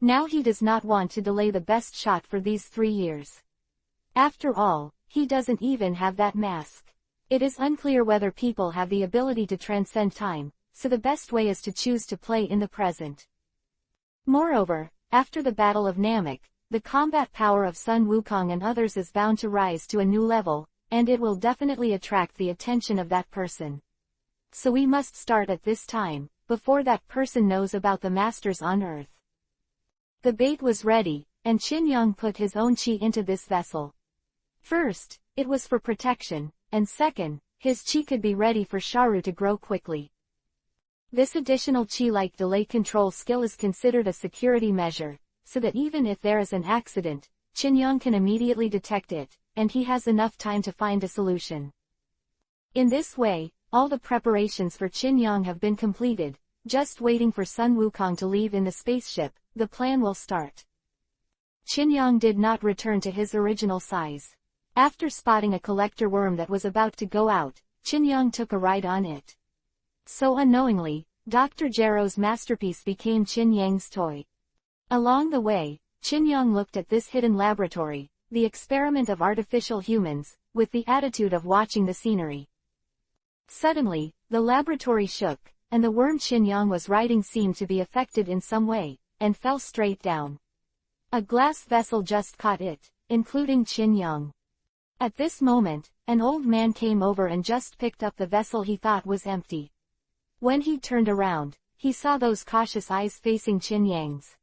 Now he does not want to delay the best shot for these 3 years. After all, he doesn't even have that mask. It is unclear whether people have the ability to transcend time, so the best way is to choose to play in the present. Moreover, after the Battle of Namek, the combat power of Sun Wukong and others is bound to rise to a new level, and it will definitely attract the attention of that person. So we must start at this time, before that person knows about the masters on Earth. The bait was ready, and Qin Yang put his own qi into this vessel. First, it was for protection, and second, his qi could be ready for Sharu to grow quickly. This additional qi-like delay control skill is considered a security measure, so that even if there is an accident, Qin Yang can immediately detect it, and he has enough time to find a solution. In this way, all the preparations for Qin Yang have been completed, just waiting for Sun Wukong to leave in the spaceship. The plan will start. Qin Yang did not return to his original size. After spotting a collector worm that was about to go out, Qin Yang took a ride on it. So unknowingly, Dr. Gero's masterpiece became Qin Yang's toy. Along the way, Qin Yang looked at this hidden laboratory, the experiment of artificial humans, with the attitude of watching the scenery. Suddenly, the laboratory shook, and the worm Qin Yang was riding seemed to be affected in some way, and fell straight down. A glass vessel just caught it, including Qin Yang. At this moment, an old man came over and just picked up the vessel he thought was empty. When he turned around, he saw those cautious eyes facing Qin Yang's.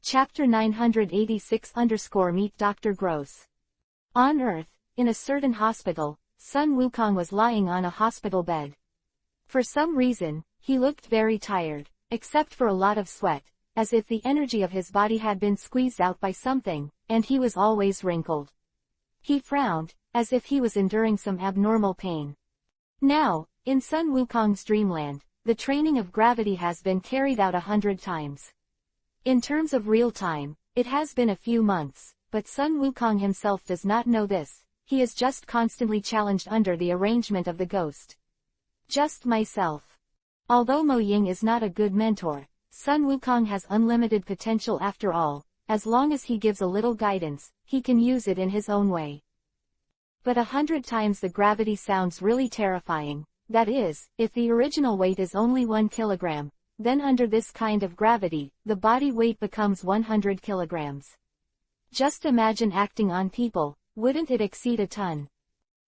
Chapter 986 / Meet Dr. Gross. On Earth, in a certain hospital, Sun Wukong was lying on a hospital bed. For some reason, he looked very tired, except for a lot of sweat, as if the energy of his body had been squeezed out by something, and he was always wrinkled. He frowned, as if he was enduring some abnormal pain. Now, in Sun Wukong's dreamland, the training of gravity has been carried out 100 times. In terms of real time, it has been a few months, but Sun Wukong himself does not know this. He is just constantly challenged under the arrangement of the ghost. Just myself. Although Mo Ying is not a good mentor, Sun Wukong has unlimited potential after all. As long as he gives a little guidance, he can use it in his own way. But 100 times the gravity sounds really terrifying. That is, if the original weight is only 1 kilogram, then under this kind of gravity, the body weight becomes 100 kilograms. Just imagine acting on people, wouldn't it exceed a ton?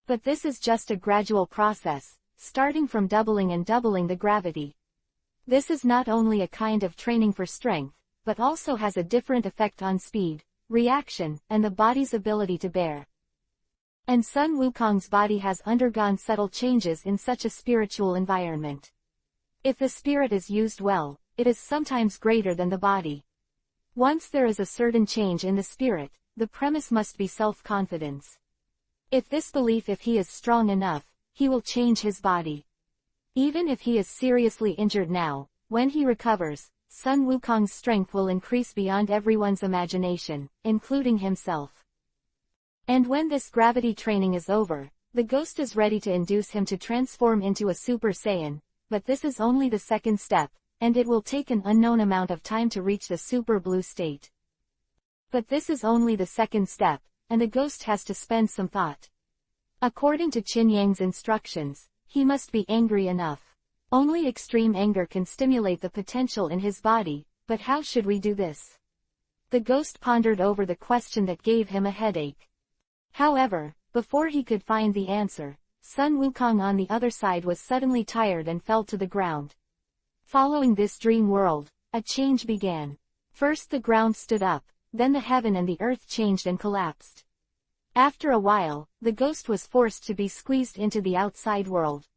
But this is just a gradual process, starting from doubling and doubling the gravity. This is not only a kind of training for strength, but also has a different effect on speed, reaction, and the body's ability to bear. And Sun Wukong's body has undergone subtle changes in such a spiritual environment. If the spirit is used well, it is sometimes greater than the body. Once there is a certain change in the spirit, the premise must be self-confidence. If he is strong enough, he will change his body. Even if he is seriously injured now, when he recovers, Sun Wukong's strength will increase beyond everyone's imagination, including himself. And when this gravity training is over, the ghost is ready to induce him to transform into a Super Saiyan, but this is only the second step, and it will take an unknown amount of time to reach the Super Blue state. But this is only the second step, and the ghost has to spend some thought. According to Qin Yang's instructions, he must be angry enough. Only extreme anger can stimulate the potential in his body, but how should we do this? The ghost pondered over the question that gave him a headache. However, before he could find the answer, Sun Wukong on the other side was suddenly tired and fell to the ground. Following this dream world, a change began. First the ground stood up, then the heaven and the earth changed and collapsed. After a while, the ghost was forced to be squeezed into the outside world.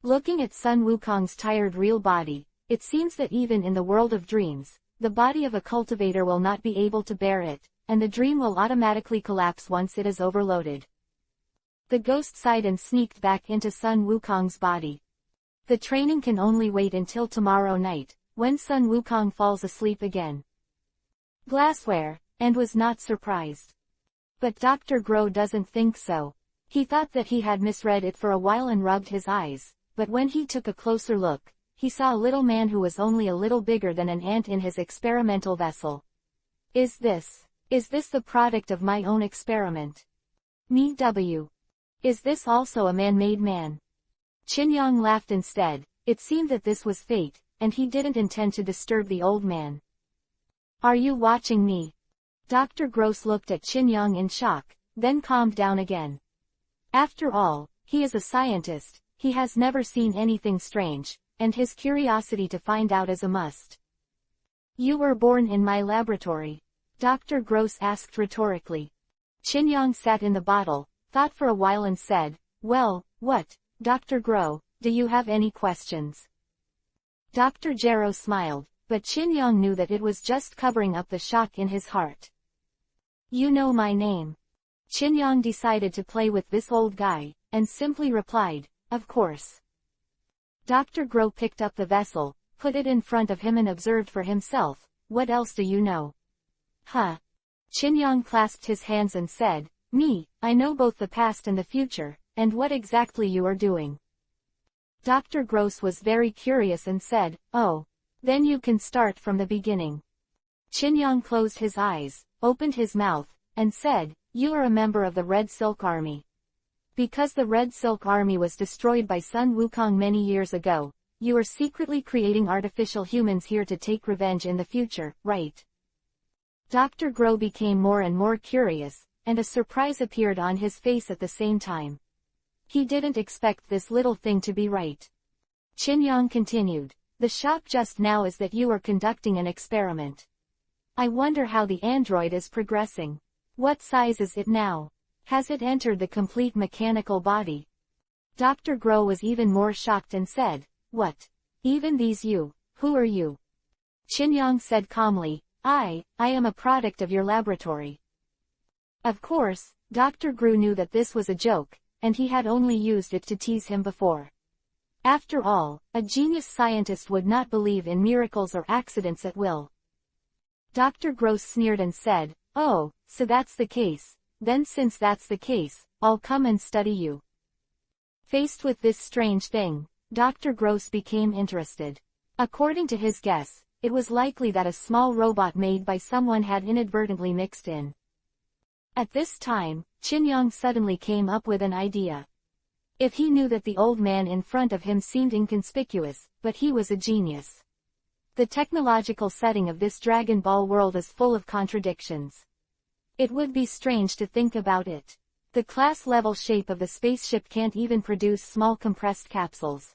Looking at Sun Wukong's tired real body, it seems that even in the world of dreams, the body of a cultivator will not be able to bear it, and the dream will automatically collapse once it is overloaded. The ghost sighed and sneaked back into Sun Wukong's body. The training can only wait until tomorrow night, when Sun Wukong falls asleep again. Glassware, and was not surprised. But Dr. Grow doesn't think so. He thought that he had misread it for a while and rubbed his eyes, but when he took a closer look, he saw a little man who was only a little bigger than an ant in his experimental vessel. Is this the product of my own experiment? Me W. Is this also a man-made man? Qin laughed instead. It seemed that this was fate, and he didn't intend to disturb the old man. Are you watching me? Dr. Gross looked at Qin in shock, then calmed down again. After all, he is a scientist, he has never seen anything strange, and his curiosity to find out is a must. You were born in my laboratory? Dr. Gross asked rhetorically. Qin sat in the bottle, thought for a while and said, well, what, Dr. Grow, do you have any questions? Dr. Gero smiled, but Qin knew that it was just covering up the shock in his heart. You know my name. Qin decided to play with this old guy, and simply replied, of course. Dr. Grow picked up the vessel, put it in front of him and observed for himself, what else do you know? Huh. Qin clasped his hands and said, me, I know both the past and the future, and what exactly you are doing. Dr. Gross was very curious and said, oh. Then you can start from the beginning. Qin closed his eyes, opened his mouth, and said, you are a member of the Red Silk Army. Because the Red Silk Army was destroyed by Sun Wukong many years ago, you are secretly creating artificial humans here to take revenge in the future, right? Dr. Grow became more and more curious, and a surprise appeared on his face at the same time. He didn't expect this little thing to be right. Qin continued, the shock just now is that you are conducting an experiment. I wonder how the android is progressing. What size is it now? Has it entered the complete mechanical body? Dr. Grow was even more shocked and said, what? Even these you, who are you? Qin said calmly, I am a product of your laboratory. Of course, Dr. Grow knew that this was a joke, and he had only used it to tease him before. After all, a genius scientist would not believe in miracles or accidents at will. Dr. Gross sneered and said, oh, so that's the case. Then since that's the case, I'll come and study you. Faced with this strange thing, Dr. Gross became interested. According to his guess, it was likely that a small robot made by someone had inadvertently mixed in. At this time, Qin suddenly came up with an idea. If he knew that the old man in front of him seemed inconspicuous, but he was a genius. The technological setting of this Dragon Ball world is full of contradictions. It would be strange to think about it. The class-level shape of the spaceship can't even produce small compressed capsules.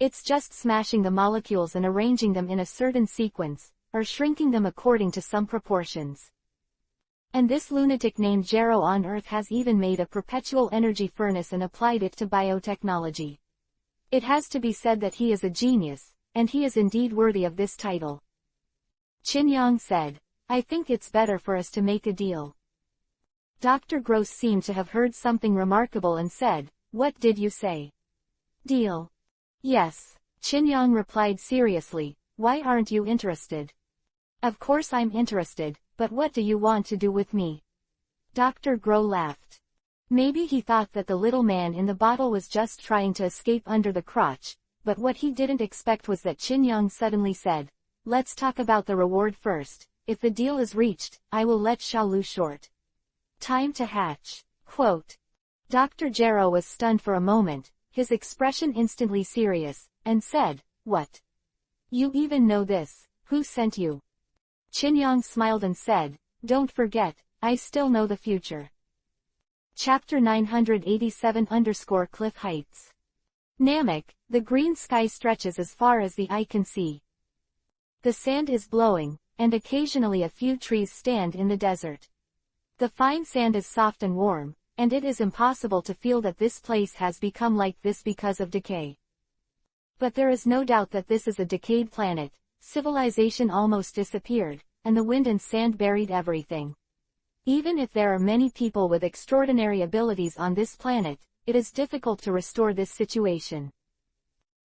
It's just smashing the molecules and arranging them in a certain sequence, or shrinking them according to some proportions. And this lunatic named Jero on Earth has even made a perpetual energy furnace and applied it to biotechnology. It has to be said that he is a genius, and he is indeed worthy of this title. Qin said, I think it's better for us to make a deal. Dr. Gross seemed to have heard something remarkable and said, what did you say? Deal. Yes, Qin replied seriously, why aren't you interested? Of course I'm interested, but what do you want to do with me? Dr. Grow laughed. Maybe he thought that the little man in the bottle was just trying to escape under the crotch, but what he didn't expect was that Qin suddenly said, let's talk about the reward first. If the deal is reached, I will let Shaolu short. Time to hatch. Quote. Dr. Jero was stunned for a moment, his expression instantly serious, and said, what? You even know this, who sent you? Qin smiled and said, don't forget, I still know the future. Chapter 987-Cliff Heights. Namek, the green sky stretches as far as the eye can see. The sand is blowing, and occasionally a few trees stand in the desert. The fine sand is soft and warm, and it is impossible to feel that this place has become like this because of decay. But there is no doubt that this is a decayed planet. Civilization almost disappeared, and the wind and sand buried everything. Even if there are many people with extraordinary abilities on this planet, it is difficult to restore this situation.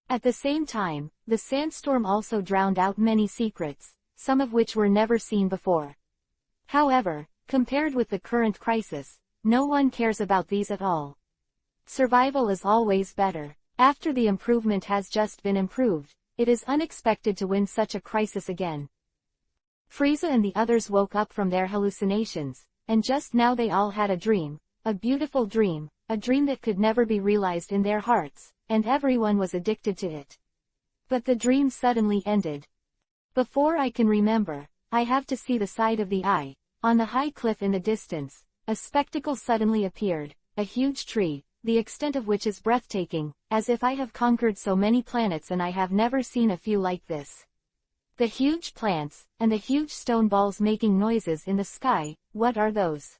At the same time, the sandstorm also drowned out many secrets, some of which were never seen before. However, compared with the current crisis, no one cares about these at all. Survival is always better. After the improvement has just been improved, it is unexpected to win such a crisis again. Frieza and the others woke up from their hallucinations, and just now they all had a dream, a beautiful dream, a dream that could never be realized in their hearts, and everyone was addicted to it. But the dream suddenly ended. Before I can remember, I have to see the side of the eye. On the high cliff in the distance, a spectacle suddenly appeared, a huge tree, the extent of which is breathtaking, as if I have conquered so many planets and I have never seen a few like this. The huge plants, and the huge stone balls making noises in the sky, what are those?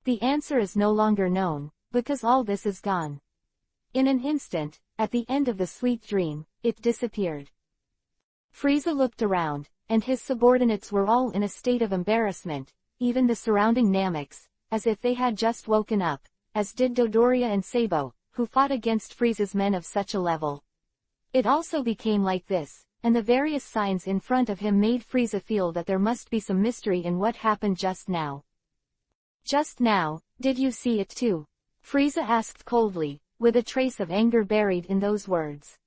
The answer is no longer known, because all this is gone. In an instant, at the end of the sweet dream, it disappeared. Frieza looked around, and his subordinates were all in a state of embarrassment, even the surrounding Nameks, as if they had just woken up, as did Dodoria and Sabo, who fought against Frieza's men of such a level. It also became like this, and the various signs in front of him made Frieza feel that there must be some mystery in what happened just now. Just now, did you see it too? Frieza asked coldly, with a trace of anger buried in those words.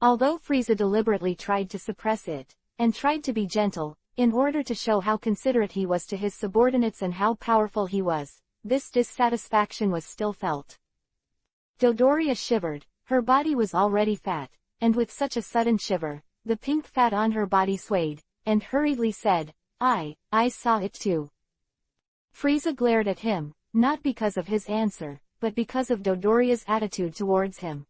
Although Frieza deliberately tried to suppress it, and tried to be gentle, in order to show how considerate he was to his subordinates and how powerful he was, this dissatisfaction was still felt. Dodoria shivered, her body was already fat, and with such a sudden shiver, the pink fat on her body swayed, and hurriedly said, I saw it too. Frieza glared at him, not because of his answer, but because of Dodoria's attitude towards him.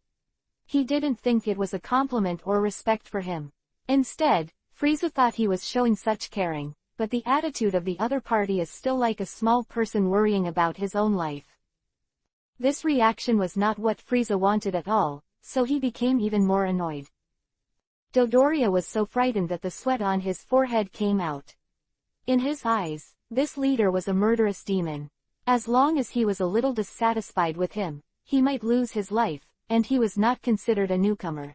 He didn't think it was a compliment or respect for him. Instead, Frieza thought he was showing such caring, but the attitude of the other party is still like a small person worrying about his own life. This reaction was not what Frieza wanted at all, so he became even more annoyed. Dodoria was so frightened that the sweat on his forehead came out. In his eyes, this leader was a murderous demon. As long as he was a little dissatisfied with him, he might lose his life, and he was not considered a newcomer.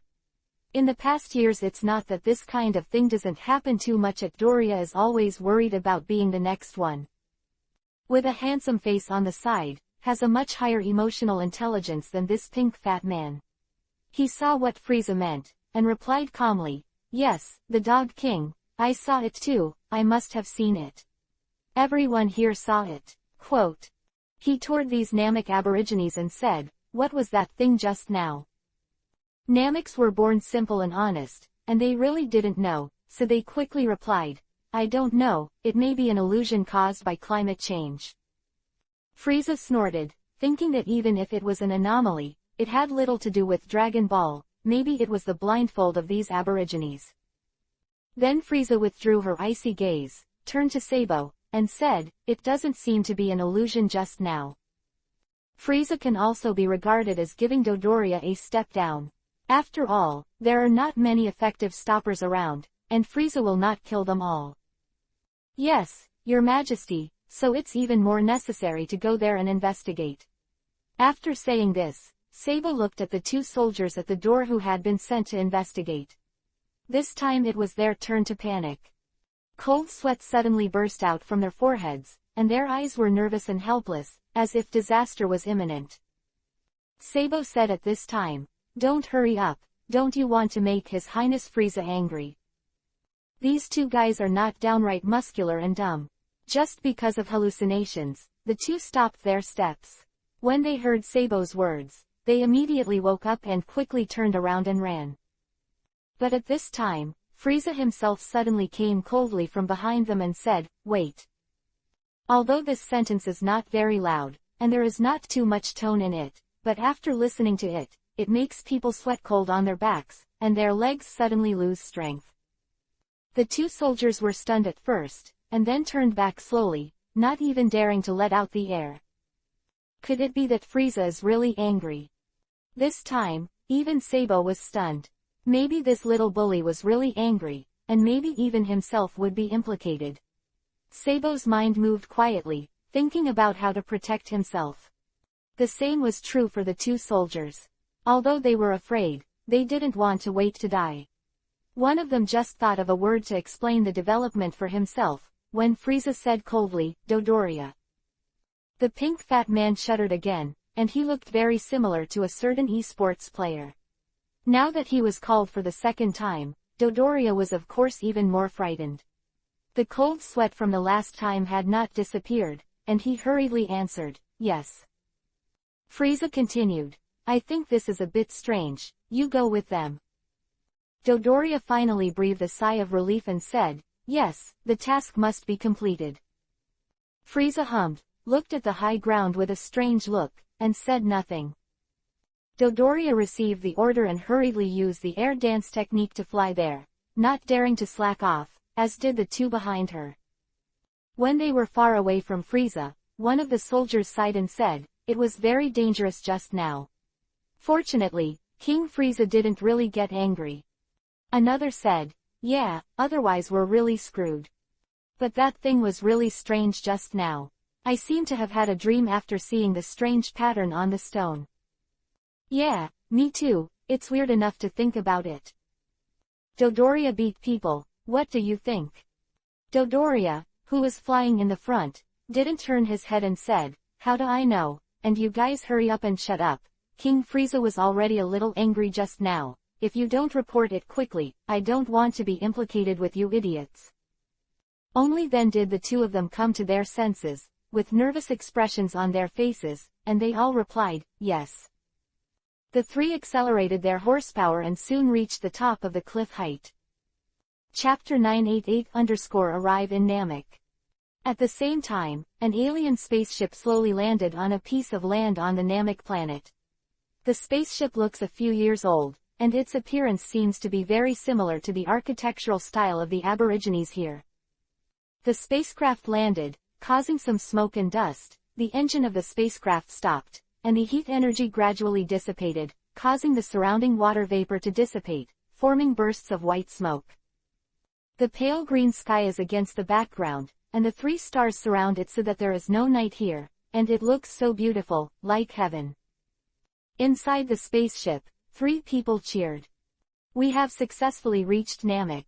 In the past years it's not that this kind of thing doesn't happen too much at Doria is always worried about being the next one. With a handsome face on the side, has a much higher emotional intelligence than this pink fat man. He saw what Frieza meant, and replied calmly, yes, the Dog King, I saw it too, I must have seen it. Everyone here saw it. Quote. He toward these Namek aborigines and said, what was that thing just now? Nameks were born simple and honest, and they really didn't know, so they quickly replied, I don't know, it may be an illusion caused by climate change. Frieza snorted, thinking that even if it was an anomaly, it had little to do with Dragon Ball, maybe it was the blindfold of these aborigines. Then Frieza withdrew her icy gaze, turned to Sabo, and said, it doesn't seem to be an illusion just now. Frieza can also be regarded as giving Dodoria a step down. After all, there are not many effective stoppers around, and Frieza will not kill them all. Yes, Your Majesty, so it's even more necessary to go there and investigate. After saying this, Sabo looked at the two soldiers at the door who had been sent to investigate. This time it was their turn to panic. Cold sweat suddenly burst out from their foreheads, and their eyes were nervous and helpless, as if disaster was imminent. Sabo said at this time, don't hurry up, don't you want to make His Highness Frieza angry? These two guys are not downright muscular and dumb. Just because of hallucinations, the two stopped their steps. When they heard Sabo's words, they immediately woke up and quickly turned around and ran. But at this time, Frieza himself suddenly came coldly from behind them and said, wait. Although this sentence is not very loud, and there is not too much tone in it, but after listening to it, it makes people sweat cold on their backs, and their legs suddenly lose strength. The two soldiers were stunned at first, and then turned back slowly, not even daring to let out the air. Could it be that Frieza is really angry? This time, even Sabo was stunned. Maybe this little bully was really angry, and maybe even himself would be implicated. Sabo's mind moved quietly, thinking about how to protect himself. The same was true for the two soldiers. Although they were afraid, they didn't want to wait to die. One of them just thought of a word to explain the development for himself, when Frieza said coldly, Dodoria. The pink fat man shuddered again, and he looked very similar to a certain esports player. Now that he was called for the second time, Dodoria was of course even more frightened. The cold sweat from the last time had not disappeared, and he hurriedly answered, yes. Frieza continued, I think this is a bit strange, you go with them. Dodoria finally breathed a sigh of relief and said, yes, the task must be completed. Frieza hummed, looked at the high ground with a strange look, and said nothing. Dodoria received the order and hurriedly used the air dance technique to fly there, not daring to slack off, as did the two behind her. When they were far away from Frieza, one of the soldiers sighed and said, it was very dangerous just now. Fortunately, King Frieza didn't really get angry. Another said, yeah, otherwise we're really screwed. But that thing was really strange just now. I seem to have had a dream after seeing the strange pattern on the stone. Yeah, me too, it's weird enough to think about it. Dodoria beat people, what do you think? Dodoria, who was flying in the front, didn't turn his head and said, how do I know, and you guys hurry up and shut up. King Frieza was already a little angry just now, if you don't report it quickly, I don't want to be implicated with you idiots. Only then did the two of them come to their senses, with nervous expressions on their faces, and they all replied, yes. The three accelerated their horsepower and soon reached the top of the cliff height. Chapter 981-arrive in Namek. At the same time, an alien spaceship slowly landed on a piece of land on the Namek planet. The spaceship looks a few years old, and its appearance seems to be very similar to the architectural style of the Aborigines here. The spacecraft landed, causing some smoke and dust, the engine of the spacecraft stopped, and the heat energy gradually dissipated, causing the surrounding water vapor to dissipate, forming bursts of white smoke. The pale green sky is against the background, and the 3 stars surround it so that there is no night here, and it looks so beautiful, like heaven. Inside the spaceship, 3 people cheered. We have successfully reached Namek.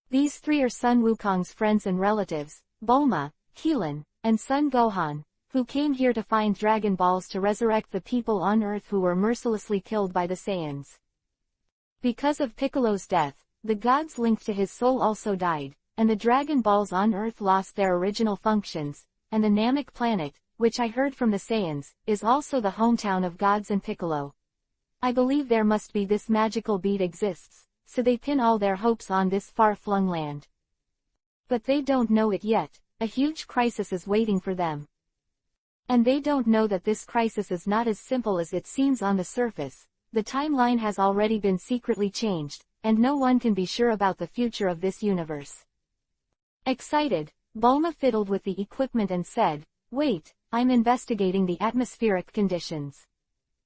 These 3 are Sun Wukong's friends and relatives, Bulma, Keelan, and Son Gohan, who came here to find Dragon Balls to resurrect the people on Earth who were mercilessly killed by the Saiyans. Because of Piccolo's death, the gods linked to his soul also died, and the Dragon Balls on Earth lost their original functions, and the Namek planet, which I heard from the Saiyans, is also the hometown of gods and Piccolo. I believe there must be this magical bead exists, so they pin all their hopes on this far-flung land. But they don't know it yet, a huge crisis is waiting for them. And they don't know that this crisis is not as simple as it seems on the surface. The timeline has already been secretly changed, and no one can be sure about the future of this universe. Excited, Bulma fiddled with the equipment and said, wait, I'm investigating the atmospheric conditions.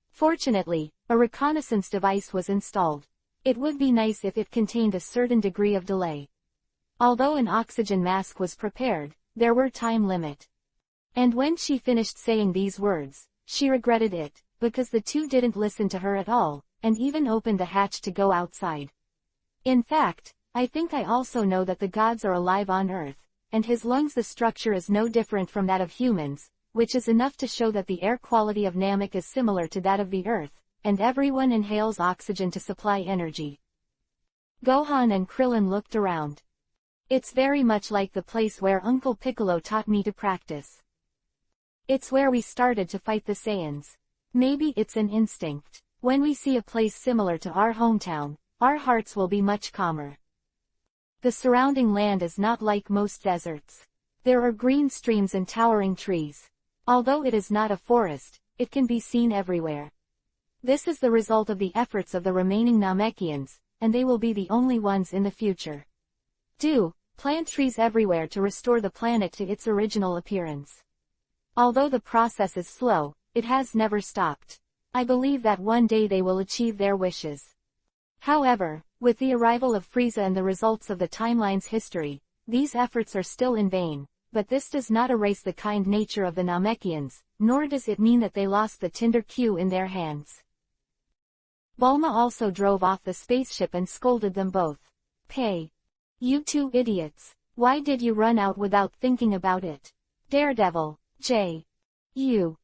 Fortunately, a reconnaissance device was installed. It would be nice if it contained a certain degree of delay. Although an oxygen mask was prepared, there were time limit. And when she finished saying these words, she regretted it, because the two didn't listen to her at all, and even opened the hatch to go outside. In fact, I think I also know that the gods are alive on Earth, and his lungs the structure is no different from that of humans, which is enough to show that the air quality of Namek is similar to that of the Earth, and everyone inhales oxygen to supply energy. Gohan and Krillin looked around. It's very much like the place where Uncle Piccolo taught me to practice. It's where we started to fight the Saiyans. Maybe it's an instinct. When we see a place similar to our hometown, our hearts will be much calmer. The surrounding land is not like most deserts. There are green streams and towering trees. Although it is not a forest, it can be seen everywhere. This is the result of the efforts of the remaining Namekians, and they will be the only ones in the future. Plant trees everywhere to restore the planet to its original appearance. Although the process is slow, it has never stopped. I believe that one day they will achieve their wishes. However, with the arrival of Frieza and the results of the timeline's history, these efforts are still in vain, but this does not erase the kind nature of the Namekians, nor does it mean that they lost the Tinder Q in their hands. Bulma also drove off the spaceship and scolded them both. Hey! You two idiots! Why did you run out without thinking about it? Daredevil! You!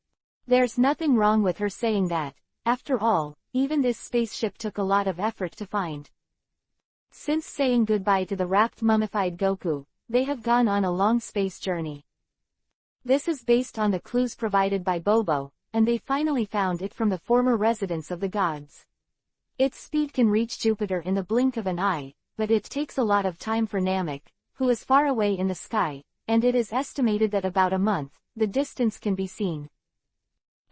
There's nothing wrong with her saying that. After all, even this spaceship took a lot of effort to find. Since saying goodbye to the wrapped mummified Goku, they have gone on a long space journey. This is based on the clues provided by Bobo, and they finally found it from the former residence of the gods. Its speed can reach Jupiter in the blink of an eye, but it takes a lot of time for Namek, who is far away in the sky, and it is estimated that about a month, the distance can be seen.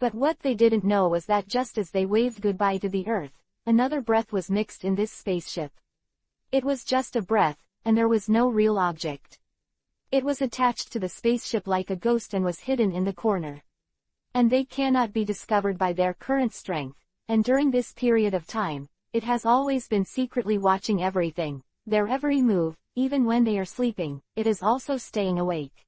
But what they didn't know was that just as they waved goodbye to the Earth, another breath was mixed in this spaceship. It was just a breath, and there was no real object. It was attached to the spaceship like a ghost and was hidden in the corner. And they cannot be discovered by their current strength, and during this period of time, it has always been secretly watching everything, their every move, even when they are sleeping, it is also staying awake.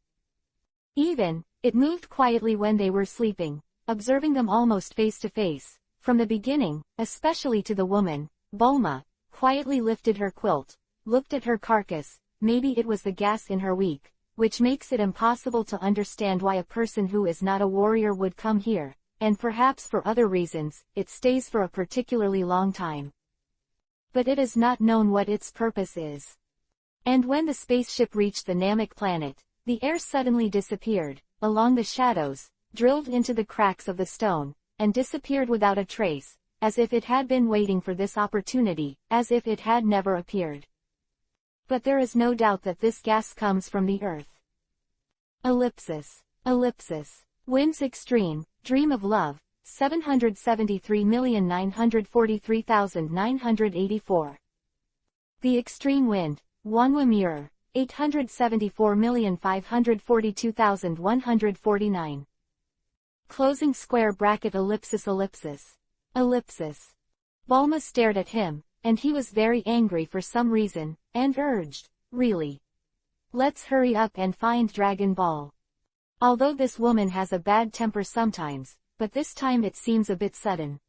It moved quietly when they were sleeping, observing them almost face to face. From the beginning, especially to the woman, Bulma, quietly lifted her quilt, looked at her carcass, maybe it was the gas in her wake, which makes it impossible to understand why a person who is not a warrior would come here, and perhaps for other reasons, it stays for a particularly long time. But it is not known what its purpose is. And when the spaceship reached the Namek planet, the air suddenly disappeared, along the shadows, drilled into the cracks of the stone, and disappeared without a trace, as if it had been waiting for this opportunity, as if it had never appeared. But there is no doubt that this gas comes from the Earth. Ellipsis. Winds extreme, dream of love, 773,943,984. The extreme wind, Wanwa mirror, 874,542,149. Closing square bracket ellipsis. Bulma stared at him, and he was very angry for some reason, and urged, really? Let's hurry up and find Dragon Ball. Although this woman has a bad temper sometimes, but this time it seems a bit sudden.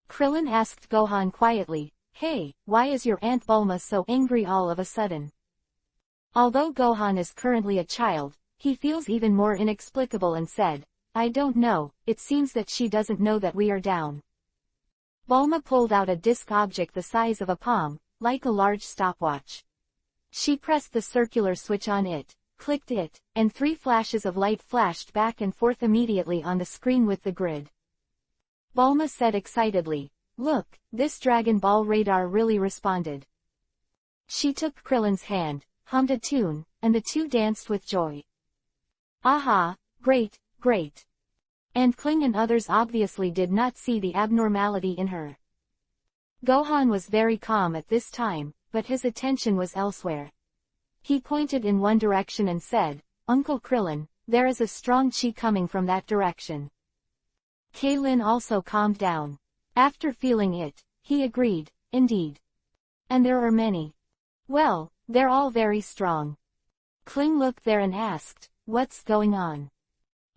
Krillin asked Gohan quietly, hey, why is your Aunt Bulma so angry all of a sudden? Although Gohan is currently a child, he feels even more inexplicable and said, I don't know, it seems that she doesn't know that we are down. Bulma pulled out a disc object the size of a palm, like a large stopwatch. She pressed the circular switch on it, clicked it, and 3 flashes of light flashed back and forth immediately on the screen with the grid. Bulma said excitedly, look, this Dragon Ball radar really responded. She took Krillin's hand, hummed a tune, and the two danced with joy. Aha, great. And Kling and others obviously did not see the abnormality in her. Gohan was very calm at this time, but his attention was elsewhere. He pointed in one direction and said, Uncle Krillin, there is a strong chi coming from that direction. Kaylin also calmed down. After feeling it, he agreed, indeed. And there are many. Well, they're all very strong. Kling looked there and asked, what's going on?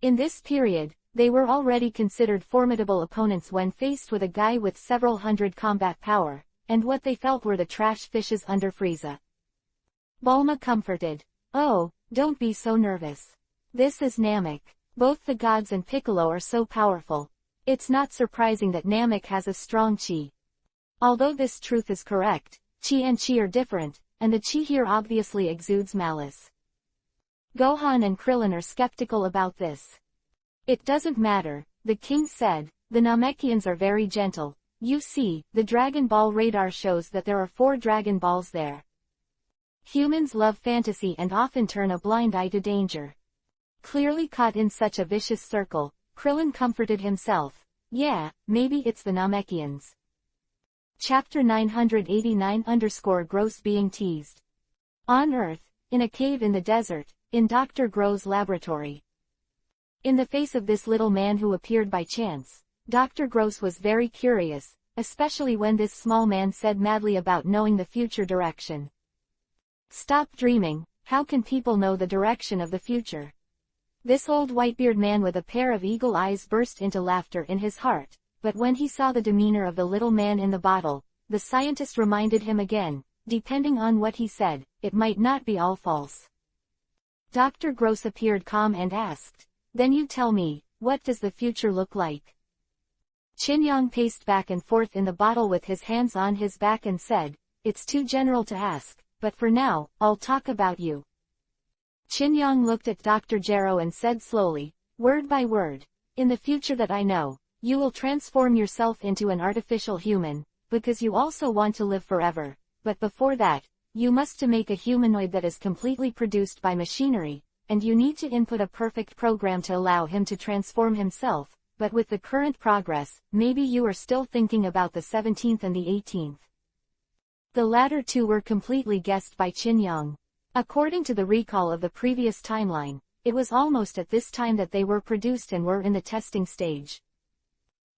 In this period, they were already considered formidable opponents when faced with a guy with several hundred combat power, and what they felt were the trash fishes under Frieza. Bulma comforted. Oh, don't be so nervous. This is Namek. Both the gods and Piccolo are so powerful. It's not surprising that Namek has a strong chi. Although this truth is correct, chi and chi are different, and the chi here obviously exudes malice. Gohan and Krillin are skeptical about this. It doesn't matter, the king said, the Namekians are very gentle. You see, the Dragon Ball radar shows that there are 4 Dragon Balls there. Humans love fantasy and often turn a blind eye to danger. Clearly caught in such a vicious circle, Krillin comforted himself. Yeah, maybe it's the Namekians. Chapter 989 _ being teased. On Earth, in a cave in the desert, in Dr. Gro's laboratory. In the face of this little man who appeared by chance, Dr. Gross was very curious, especially when this small man said madly about knowing the future direction. Stop dreaming, how can people know the direction of the future? This old whitebeard man with a pair of eagle eyes burst into laughter in his heart, but when he saw the demeanor of the little man in the bottle, the scientist reminded him again, depending on what he said, it might not be all false. Dr. Gross appeared calm and asked, then you tell me, what does the future look like? Qin Yang paced back and forth in the bottle with his hands on his back and said, it's too general to ask, but for now, I'll talk about you. Qin Yang looked at Dr. Gero and said slowly, word by word, in the future that I know, you will transform yourself into an artificial human, because you also want to live forever, but before that, you must to make a humanoid that is completely produced by machinery, and you need to input a perfect program to allow him to transform himself, but with the current progress, maybe you are still thinking about the 17th and the 18th. The latter two were completely guessed by Qin Yang. According to the recall of the previous timeline, it was almost at this time that they were produced and were in the testing stage.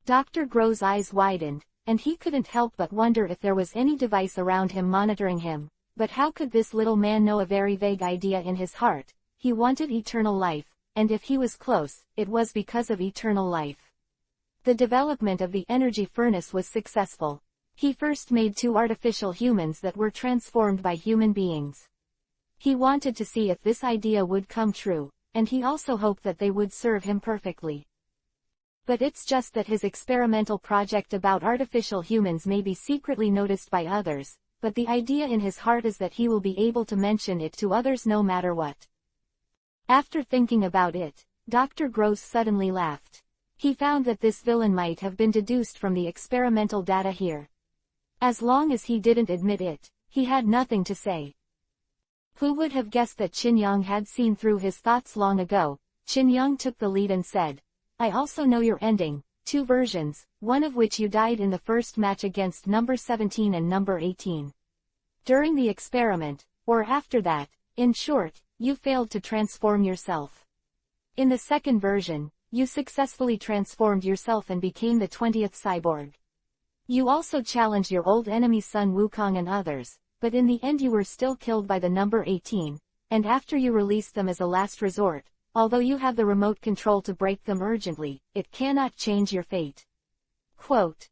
Dr. Gro's eyes widened, and he couldn't help but wonder if there was any device around him monitoring him, but how could this little man know a very vague idea in his heart? He wanted eternal life, and if he was close, it was because of eternal life. The development of the energy furnace was successful. He first made 2 artificial humans that were transformed by human beings. He wanted to see if this idea would come true, and he also hoped that they would serve him perfectly. But it's just that his experimental project about artificial humans may be secretly noticed by others, but the idea in his heart is that he will be able to mention it to others no matter what. After thinking about it, Dr. Gross suddenly laughed. He found that this villain might have been deduced from the experimental data here. As long as he didn't admit it, he had nothing to say. Who would have guessed that Qin Yang had seen through his thoughts long ago? Qin Yang took the lead and said, I also know your ending, 2 versions, one of which you died in the first match against number 17 and number 18. During the experiment, or after that, in short, you failed to transform yourself. In the second version, you successfully transformed yourself and became the 20th cyborg. You also challenged your old enemy Sun Wukong and others, but in the end you were still killed by the number 18, and after you released them as a last resort, although you have the remote control to break them urgently, it cannot change your fate. Quote.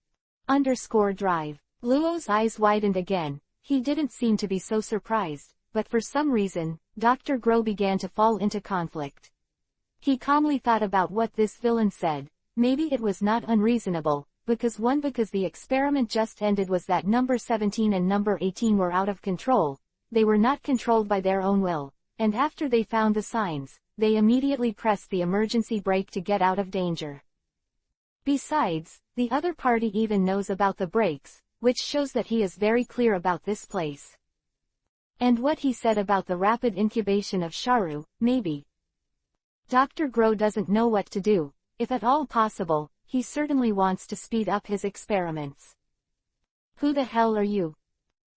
Drive. Luo's eyes widened again. He didn't seem to be so surprised, but for some reason, Dr. Gro began to fall into conflict. He calmly thought about what this villain said. Maybe it was not unreasonable, because the experiment just ended was that number 17 and number 18 were out of control, they were not controlled by their own will, and after they found the signs, they immediately pressed the emergency brake to get out of danger. Besides, the other party even knows about the brakes, which shows that he is very clear about this place. And what he said about the rapid incubation of Sharu, maybe. Dr. Gro doesn't know what to do. If at all possible, he certainly wants to speed up his experiments. Who the hell are you?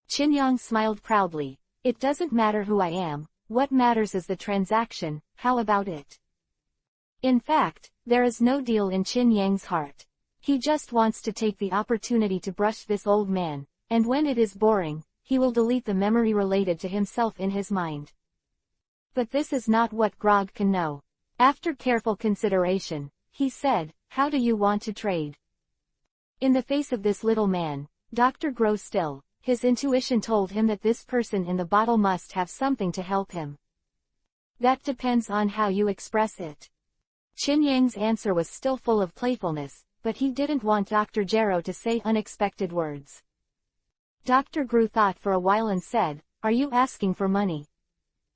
Qin Yang smiled proudly. It doesn't matter who I am, what matters is the transaction, how about it? In fact, there is no deal in Qin Yang's heart. He just wants to take the opportunity to brush this old man, and when it is boring, he will delete the memory related to himself in his mind. But this is not what Grog can know. After careful consideration, he said, how do you want to trade? In the face of this little man, Dr. Gro still, his intuition told him that this person in the bottle must have something to help him. That depends on how you express it. Qin Yang's answer was still full of playfulness, but he didn't want Dr. Gero to say unexpected words. Dr. Gru thought for a while and said, are you asking for money?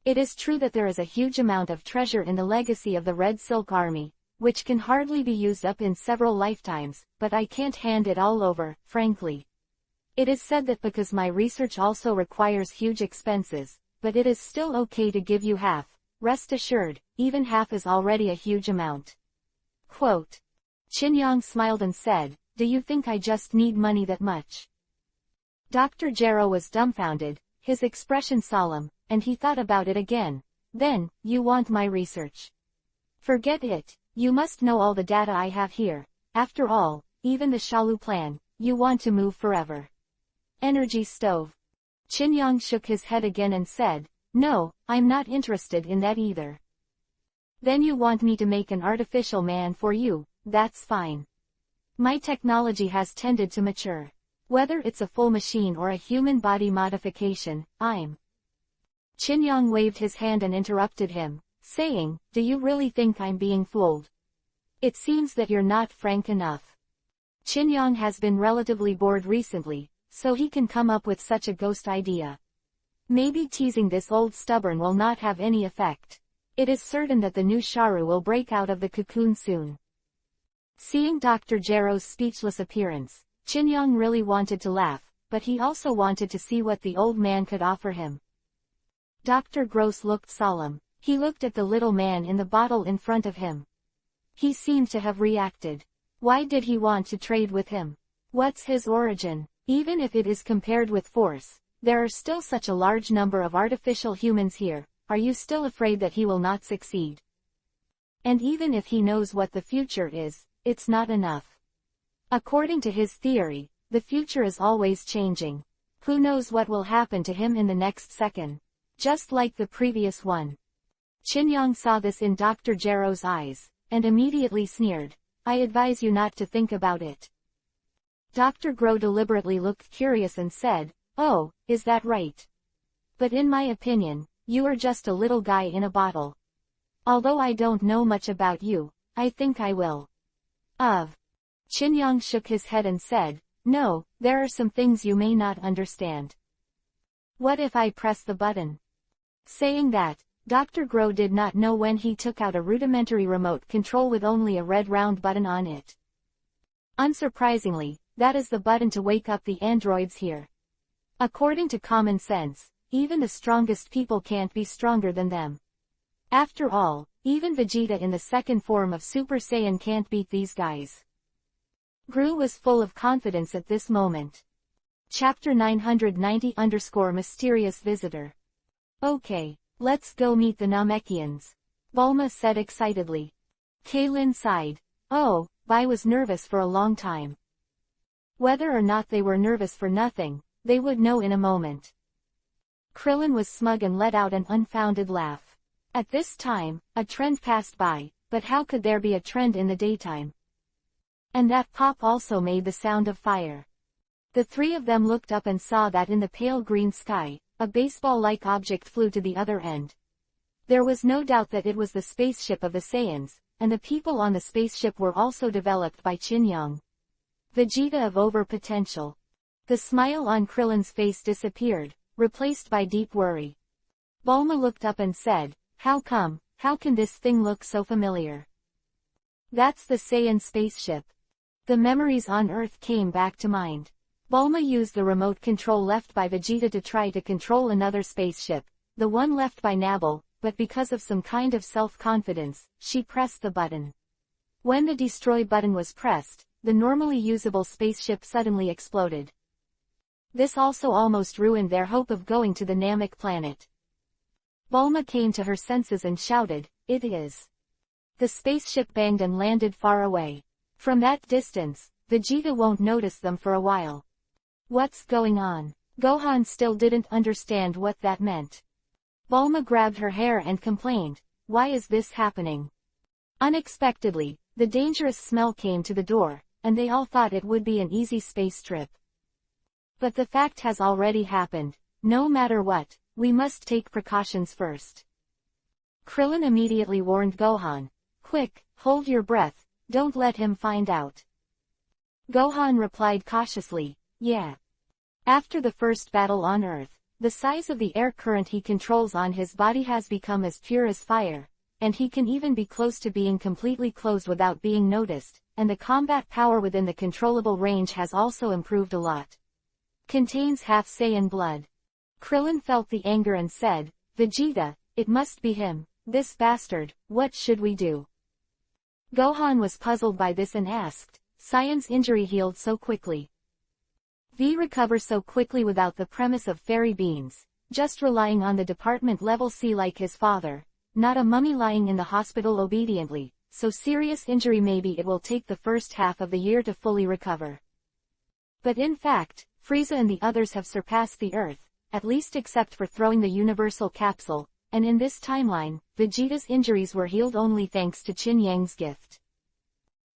It is true that there is a huge amount of treasure in the legacy of the Red Silk Army, which can hardly be used up in several lifetimes, but I can't hand it all over, frankly. It is said that because my research also requires huge expenses, but it is still okay to give you half. Rest assured, even half is already a huge amount. Quote. Qin Yang smiled and said, do you think I just need money that much? Dr. Gero was dumbfounded, his expression solemn, and he thought about it again. Then, you want my research? Forget it, you must know all the data I have here. After all, even the Shalu plan, you want to move forever. Energy stove. Qin Yang shook his head again and said, no, I'm not interested in that either. Then you want me to make an artificial man for you, that's fine. My technology has tended to mature. Whether it's a full machine or a human body modification, I'm. Qin Yang waved his hand and interrupted him, saying, do you really think I'm being fooled? It seems that you're not frank enough. Chin-Yong has been relatively bored recently, so he can come up with such a ghost idea. Maybe teasing this old stubborn will not have any effect. It is certain that the new Sharu will break out of the cocoon soon. Seeing Dr. Jero's speechless appearance, Chin-Yong really wanted to laugh, but he also wanted to see what the old man could offer him. Dr. Gross looked solemn. He looked at the little man in the bottle in front of him. He seemed to have reacted. Why did he want to trade with him? What's his origin? Even if it is compared with force, there are still such a large number of artificial humans here. Are you still afraid that he will not succeed? And even if he knows what the future is, it's not enough. According to his theory, the future is always changing. Who knows what will happen to him in the next second? Just like the previous one. Chin-Yong saw this in Dr. Jero's eyes, and immediately sneered. I advise you not to think about it. Dr. Gro deliberately looked curious and said, Oh, is that right? But in my opinion, you are just a little guy in a bottle. Although I don't know much about you, I think I will. Chin-Yong shook his head and said, No, there are some things you may not understand. What if I press the button? Saying that, Dr. Gro did not know when he took out a rudimentary remote control with only a red round button on it. Unsurprisingly, that is the button to wake up the androids here. According to common sense, even the strongest people can't be stronger than them. After all, even Vegeta in the second form of Super Saiyan can't beat these guys. Gru was full of confidence at this moment. Chapter 990-Mysterious Visitor. Okay, let's go meet the Namekians, Bulma said excitedly. Kaylin sighed. Oh, Bai was nervous for a long time. Whether or not they were nervous for nothing, they would know in a moment. Krillin was smug and let out an unfounded laugh. At this time, a trend passed by, but how could there be a trend in the daytime? And that pop also made the sound of fire. The three of them looked up and saw that in the pale green sky, a baseball-like object flew to the other end. There was no doubt that it was the spaceship of the Saiyans, and the people on the spaceship were also developed by Chin-Yong. Vegeta of over-potential. The smile on Krillin's face disappeared, replaced by deep worry. Bulma looked up and said, How come? How can this thing look so familiar? That's the Saiyan spaceship. The memories on Earth came back to mind. Bulma used the remote control left by Vegeta to try to control another spaceship, the one left by Nabil, but because of some kind of self-confidence, she pressed the button. When the destroy button was pressed, the normally usable spaceship suddenly exploded. This also almost ruined their hope of going to the Namek planet. Bulma came to her senses and shouted, It is. The spaceship banged and landed far away. From that distance, Vegeta won't notice them for a while. What's going on? Gohan still didn't understand what that meant. Bulma grabbed her hair and complained, Why is this happening? Unexpectedly, the dangerous smell came to the door, and they all thought it would be an easy space trip. But the fact has already happened. No matter what, we must take precautions first. Krillin immediately warned Gohan, Quick, hold your breath, don't let him find out. Gohan replied cautiously, Yeah. After the first battle on Earth, the size of the air current he controls on his body has become as pure as fire, and he can even be close to being completely closed without being noticed, and the combat power within the controllable range has also improved a lot. Contains half Saiyan blood. Krillin felt the anger and said, Vegeta, it must be him, this bastard, what should we do? Gohan was puzzled by this and asked, Saiyan's injury healed so quickly. V recover so quickly without the premise of fairy beans, just relying on the department level C like his father, not a mummy lying in the hospital obediently, so serious injury maybe it will take the first half of the year to fully recover. But in fact, Frieza and the others have surpassed the Earth, at least except for throwing the universal capsule, and in this timeline, Vegeta's injuries were healed only thanks to Chin-Yang's gift.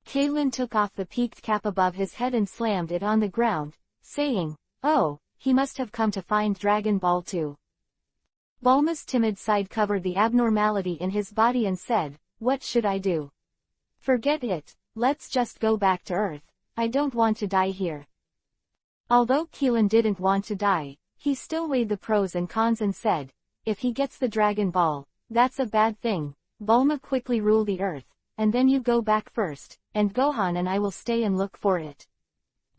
Kaylin took off the peaked cap above his head and slammed it on the ground, saying, Oh, he must have come to find Dragon Ball too. Bulma's timid side covered the abnormality in his body and said, What should I do? Forget it, let's just go back to Earth, I don't want to die here. Although Keelan didn't want to die, he still weighed the pros and cons and said, if he gets the Dragon Ball, that's a bad thing. Bulma quickly rule the Earth, and then you go back first, and Gohan and I will stay and look for it.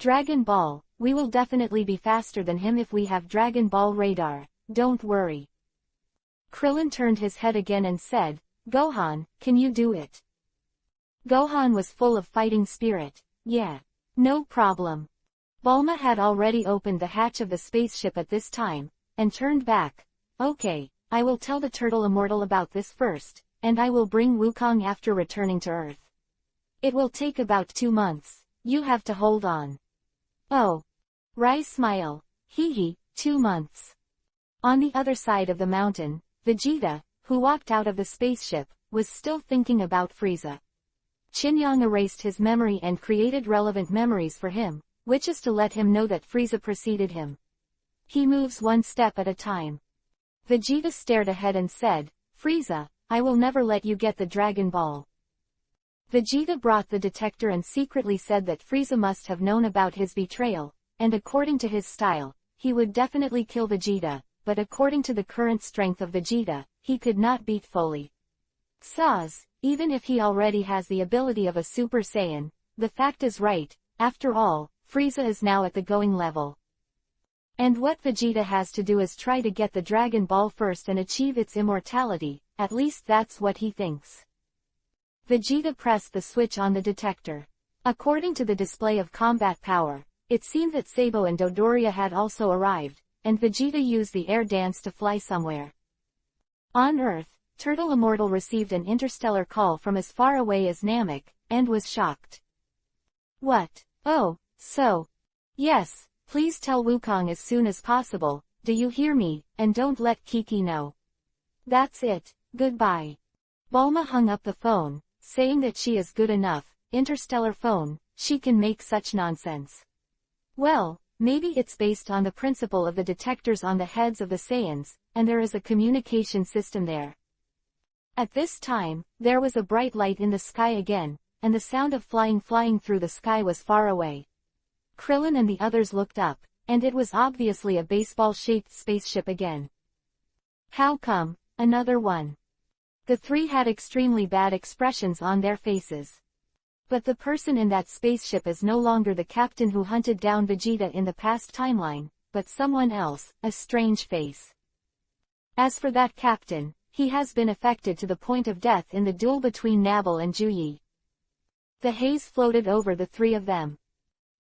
Dragon Ball, we will definitely be faster than him if we have Dragon Ball radar, don't worry. Krillin turned his head again and said, Gohan, can you do it? Gohan was full of fighting spirit. Yeah. No problem. Bulma had already opened the hatch of the spaceship at this time, and turned back. Okay, I will tell the Turtle Immortal about this first, and I will bring Wukong after returning to Earth. It will take about 2 months, you have to hold on. Oh. Rai smile. Hee hee, 2 months. On the other side of the mountain, Vegeta, who walked out of the spaceship, was still thinking about Frieza. Qinyang erased his memory and created relevant memories for him, which is to let him know that Frieza preceded him. He moves one step at a time. Vegeta stared ahead and said, Frieza, I will never let you get the Dragon Ball. Vegeta brought the detector and secretly said that Frieza must have known about his betrayal, and according to his style, he would definitely kill Vegeta, but according to the current strength of Vegeta, he could not beat fully. Saz, even if he already has the ability of a Super Saiyan, the fact is right, after all, Frieza is now at the going level. And what Vegeta has to do is try to get the Dragon Ball first and achieve its immortality, at least that's what he thinks. Vegeta pressed the switch on the detector. According to the display of combat power, it seemed that Sabo and Dodoria had also arrived, and Vegeta used the air dance to fly somewhere. On Earth, Turtle Immortal received an interstellar call from as far away as Namek, and was shocked. What? Oh, so. Yes, please tell Wukong as soon as possible, do you hear me, and don't let Kiki know. That's it, goodbye. Bulma hung up the phone, saying that she is good enough, interstellar phone, she can make such nonsense. Well, maybe it's based on the principle of the detectors on the heads of the Saiyans, and there is a communication system there. At this time, there was a bright light in the sky again, and the sound of flying through the sky was far away. Krillin and the others looked up, and it was obviously a baseball-shaped spaceship again. How come, another one? The three had extremely bad expressions on their faces. But the person in that spaceship is no longer the captain who hunted down Vegeta in the past timeline, but someone else, a strange face. As for that captain, he has been affected to the point of death in the duel between Nabil and Juyi. The haze floated over the three of them.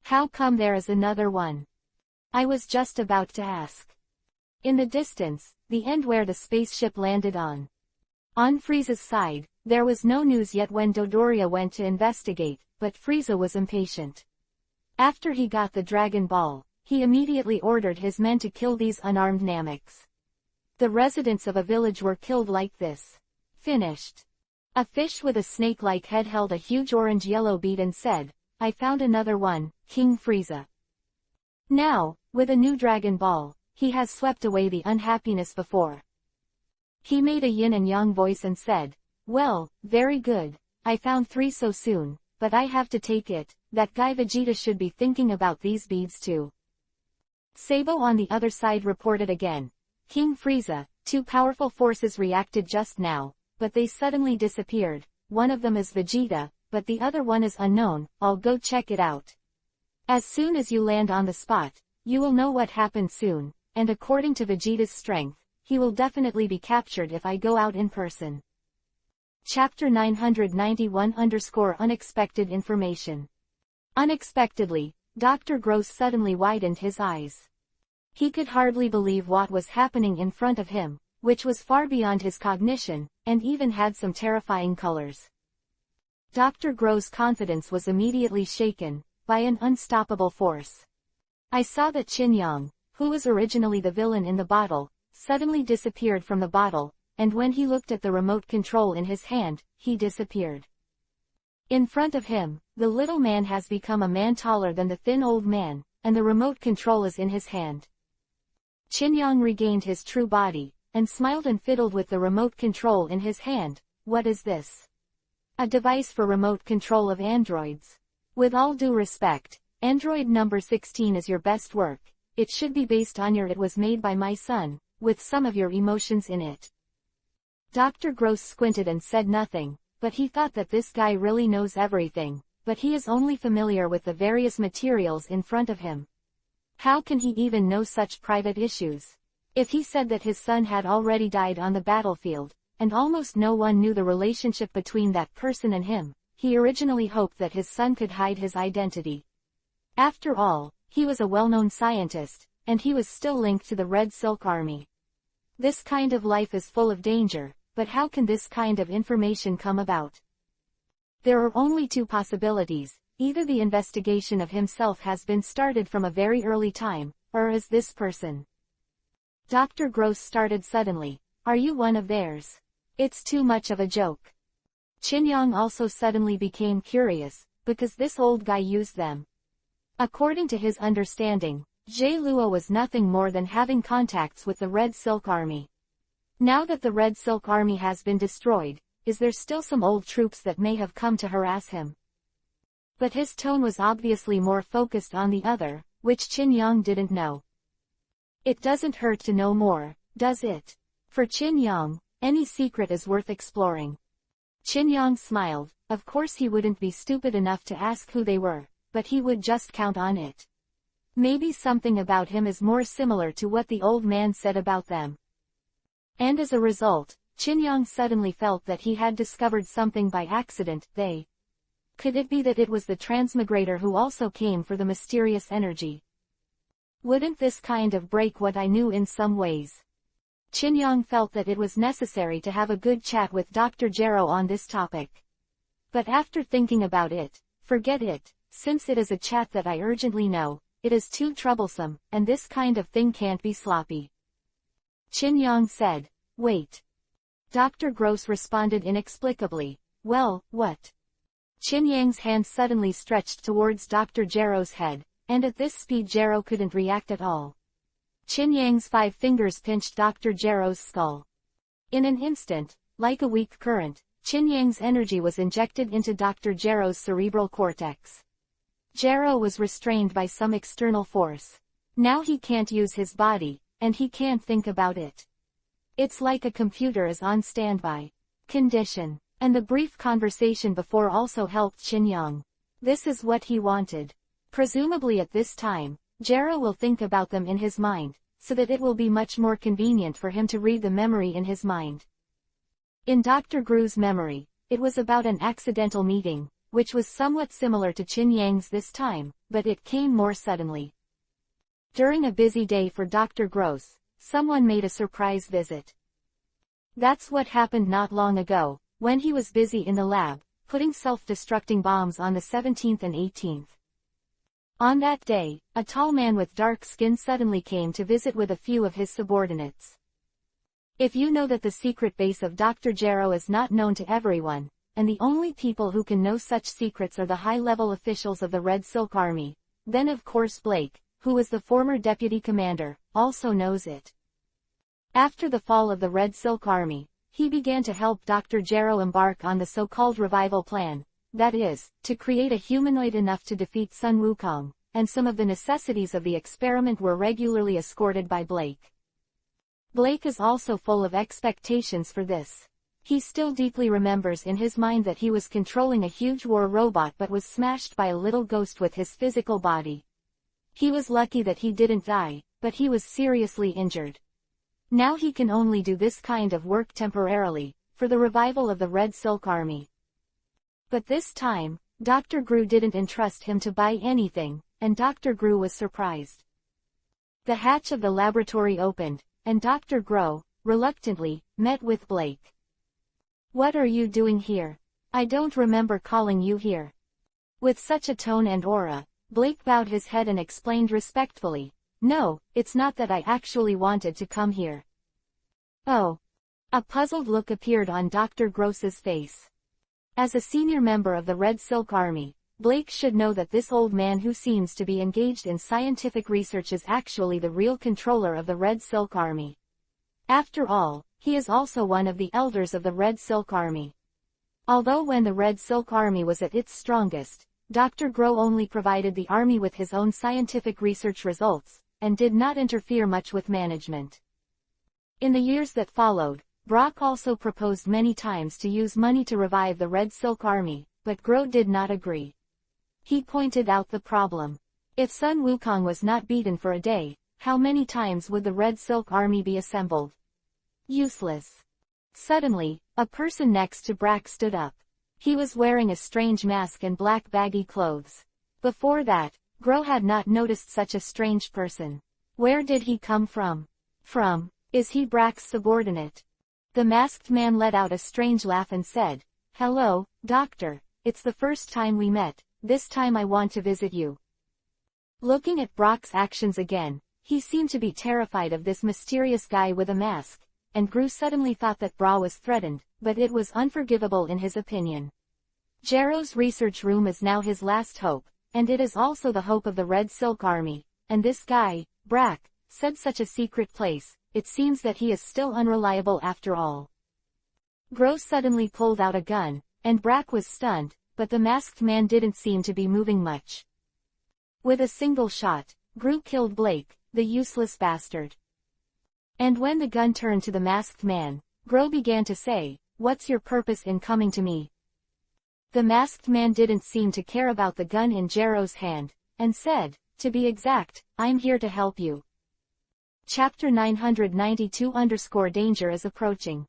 How come there is another one? I was just about to ask. In the distance, the end where the spaceship landed on. On Frieza's side, there was no news yet when Dodoria went to investigate, but Frieza was impatient. After he got the Dragon Ball, he immediately ordered his men to kill these unarmed Nameks. The residents of a village were killed like this. Finished. A fish with a snake-like head held a huge orange-yellow bead and said, I found another one, King Frieza. Now, with a new Dragon Ball, he has swept away the unhappiness before. He made a yin and yang voice and said, well, very good, I found 3 so soon, but I have to take it, that guy Vegeta should be thinking about these beads too. Sabo on the other side reported again. King Frieza, 2 powerful forces reacted just now, but they suddenly disappeared. One of them is Vegeta, but the other one is unknown, I'll go check it out. As soon as you land on the spot, you will know what happened soon, and according to Vegeta's strength, he will definitely be captured if I go out in person. Chapter 991-Unexpected Information. Unexpectedly, Dr. Gross suddenly widened his eyes. He could hardly believe what was happening in front of him, which was far beyond his cognition, and even had some terrifying colors. Dr. Gross' confidence was immediately shaken, by an unstoppable force. I saw that Qinyang, who was originally the villain in the bottle, suddenly disappeared from the bottle, and when he looked at the remote control in his hand, he disappeared. In front of him, the little man has become a man taller than the thin old man, and the remote control is in his hand. Qinyang regained his true body, and smiled and fiddled with the remote control in his hand. What is this? A device for remote control of androids. With all due respect, Android number 16 is your best work. It should be based on your "it was made by my son," with some of your emotions in it. Dr. Gross squinted and said nothing, but he thought that this guy really knows everything, but he is only familiar with the various materials in front of him. How can he even know such private issues? If he said that his son had already died on the battlefield, and almost no one knew the relationship between that person and him, he originally hoped that his son could hide his identity. After all, he was a well-known scientist, and he was still linked to the Red Silk Army. This kind of life is full of danger, but how can this kind of information come about? There are only two possibilities: either the investigation of himself has been started from a very early time, or is this person. Dr. Gross started suddenly. Are you one of theirs? It's too much of a joke. Chin Yang also suddenly became curious, because this old guy used them. According to his understanding, Jie Luo was nothing more than having contacts with the Red Silk Army. Now that the Red Silk Army has been destroyed, is there still some old troops that may have come to harass him? But his tone was obviously more focused on the other, which Chin Yang didn't know. It doesn't hurt to know more, does it? For Chin Yang, any secret is worth exploring. Chin Yang smiled. Of course he wouldn't be stupid enough to ask who they were, but he would just count on it. Maybe something about him is more similar to what the old man said about them. And as a result, Chin Yang suddenly felt that he had discovered something by accident. Could it be that it was the transmigrator who also came for the mysterious energy? Wouldn't this kind of break what I knew in some ways? Chin Yang felt that it was necessary to have a good chat with Dr. Jero on this topic. But after thinking about it, forget it, since it is a chat that I urgently know, it is too troublesome, and this kind of thing can't be sloppy. Chin Yang said. Wait. Dr. Gross responded inexplicably. Well, what? Chin Yang's hand suddenly stretched towards Dr. Jero's head, and at this speed Jero couldn't react at all. Chin Yang's 5 fingers pinched Dr. Jero's skull. In an instant, like a weak current, Chin Yang's energy was injected into Dr. Jero's cerebral cortex. Jero was restrained by some external force. Now he can't use his body, and he can't think about it. It's like a computer is on standby condition, and the brief conversation before also helped Chin Yang. This is what he wanted. Presumably at this time, Jero will think about them in his mind, so that it will be much more convenient for him to read the memory in his mind. In Dr. Gru's memory, it was about an accidental meeting, which was somewhat similar to Chin Yang's this time, but it came more suddenly. During a busy day for Dr. Gross, someone made a surprise visit. That's what happened not long ago, when he was busy in the lab, putting self-destructing bombs on the 17th and 18th. On that day, a tall man with dark skin suddenly came to visit with a few of his subordinates. If you know that the secret base of Dr. Jero is not known to everyone, and the only people who can know such secrets are the high-level officials of the Red Silk Army, then of course Blake, who was the former deputy commander, also knows it. After the fall of the Red Silk Army, he began to help Dr. Jero embark on the so-called revival plan, that is, to create a humanoid enough to defeat Sun Wukong, and some of the necessities of the experiment were regularly escorted by Blake. Blake is also full of expectations for this. He still deeply remembers in his mind that he was controlling a huge war robot but was smashed by a little ghost with his physical body. He was lucky that he didn't die, but he was seriously injured. Now he can only do this kind of work temporarily, for the revival of the Red Silk Army. But this time, Dr. Gru didn't entrust him to buy anything, and Dr. Gru was surprised. The hatch of the laboratory opened, and Dr. Gru, reluctantly, met with Blake. What are you doing here? I don't remember calling you here. With such a tone and aura, Blake bowed his head and explained respectfully, No, it's not that I actually wanted to come here. Oh. A puzzled look appeared on Dr. Gross's face. As a senior member of the Red Silk Army, Blake should know that this old man who seems to be engaged in scientific research is actually the real controller of the Red Silk Army. After all, he is also one of the elders of the Red Silk Army. Although when the Red Silk Army was at its strongest, Dr. Groh only provided the army with his own scientific research results, and did not interfere much with management. In the years that followed, Brock also proposed many times to use money to revive the Red Silk Army, but Groh did not agree. He pointed out the problem. If Sun Wukong was not beaten for a day, how many times would the Red Silk Army be assembled? Useless. Suddenly, a person next to Brack stood up. He was wearing a strange mask and black baggy clothes. Before that, Groh had not noticed such a strange person. Where did he come from? Is he Brack's subordinate? The masked man let out a strange laugh and said, "Hello, Doctor, it's the first time we met, this time I want to visit you." Looking at Brock's actions again, he seemed to be terrified of this mysterious guy with a mask, and Groh suddenly thought that Bra was threatened, but it was unforgivable in his opinion. Jarrow's research room is now his last hope, and it is also the hope of the Red Silk Army, and this guy, Brack, said such a secret place, it seems that he is still unreliable after all. Groh suddenly pulled out a gun, and Brack was stunned, but the masked man didn't seem to be moving much. With a single shot, Groh killed Blake, the useless bastard. And when the gun turned to the masked man, Groh began to say, "What's your purpose in coming to me?" The masked man didn't seem to care about the gun in Jarrow's hand, and said, "To be exact, I'm here to help you." Chapter 992-Danger is approaching.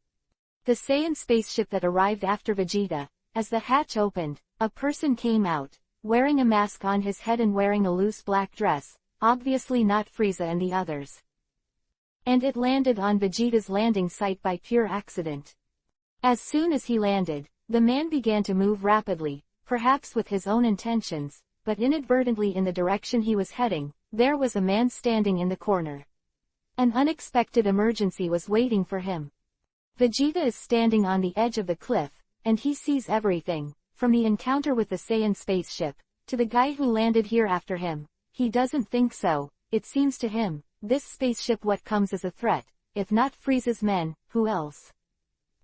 The Saiyan spaceship that arrived after Vegeta. As the hatch opened, a person came out, wearing a mask on his head and wearing a loose black dress, obviously not Frieza and the others. And it landed on Vegeta's landing site by pure accident. As soon as he landed, the man began to move rapidly, perhaps with his own intentions, but inadvertently in the direction he was heading. There was a man standing in the corner. An unexpected emergency was waiting for him. Vegeta is standing on the edge of the cliff, and he sees everything, from the encounter with the Saiyan spaceship, to the guy who landed here after him. He doesn't think so, it seems to him, this spaceship what comes as a threat, if not Frieza's men, who else?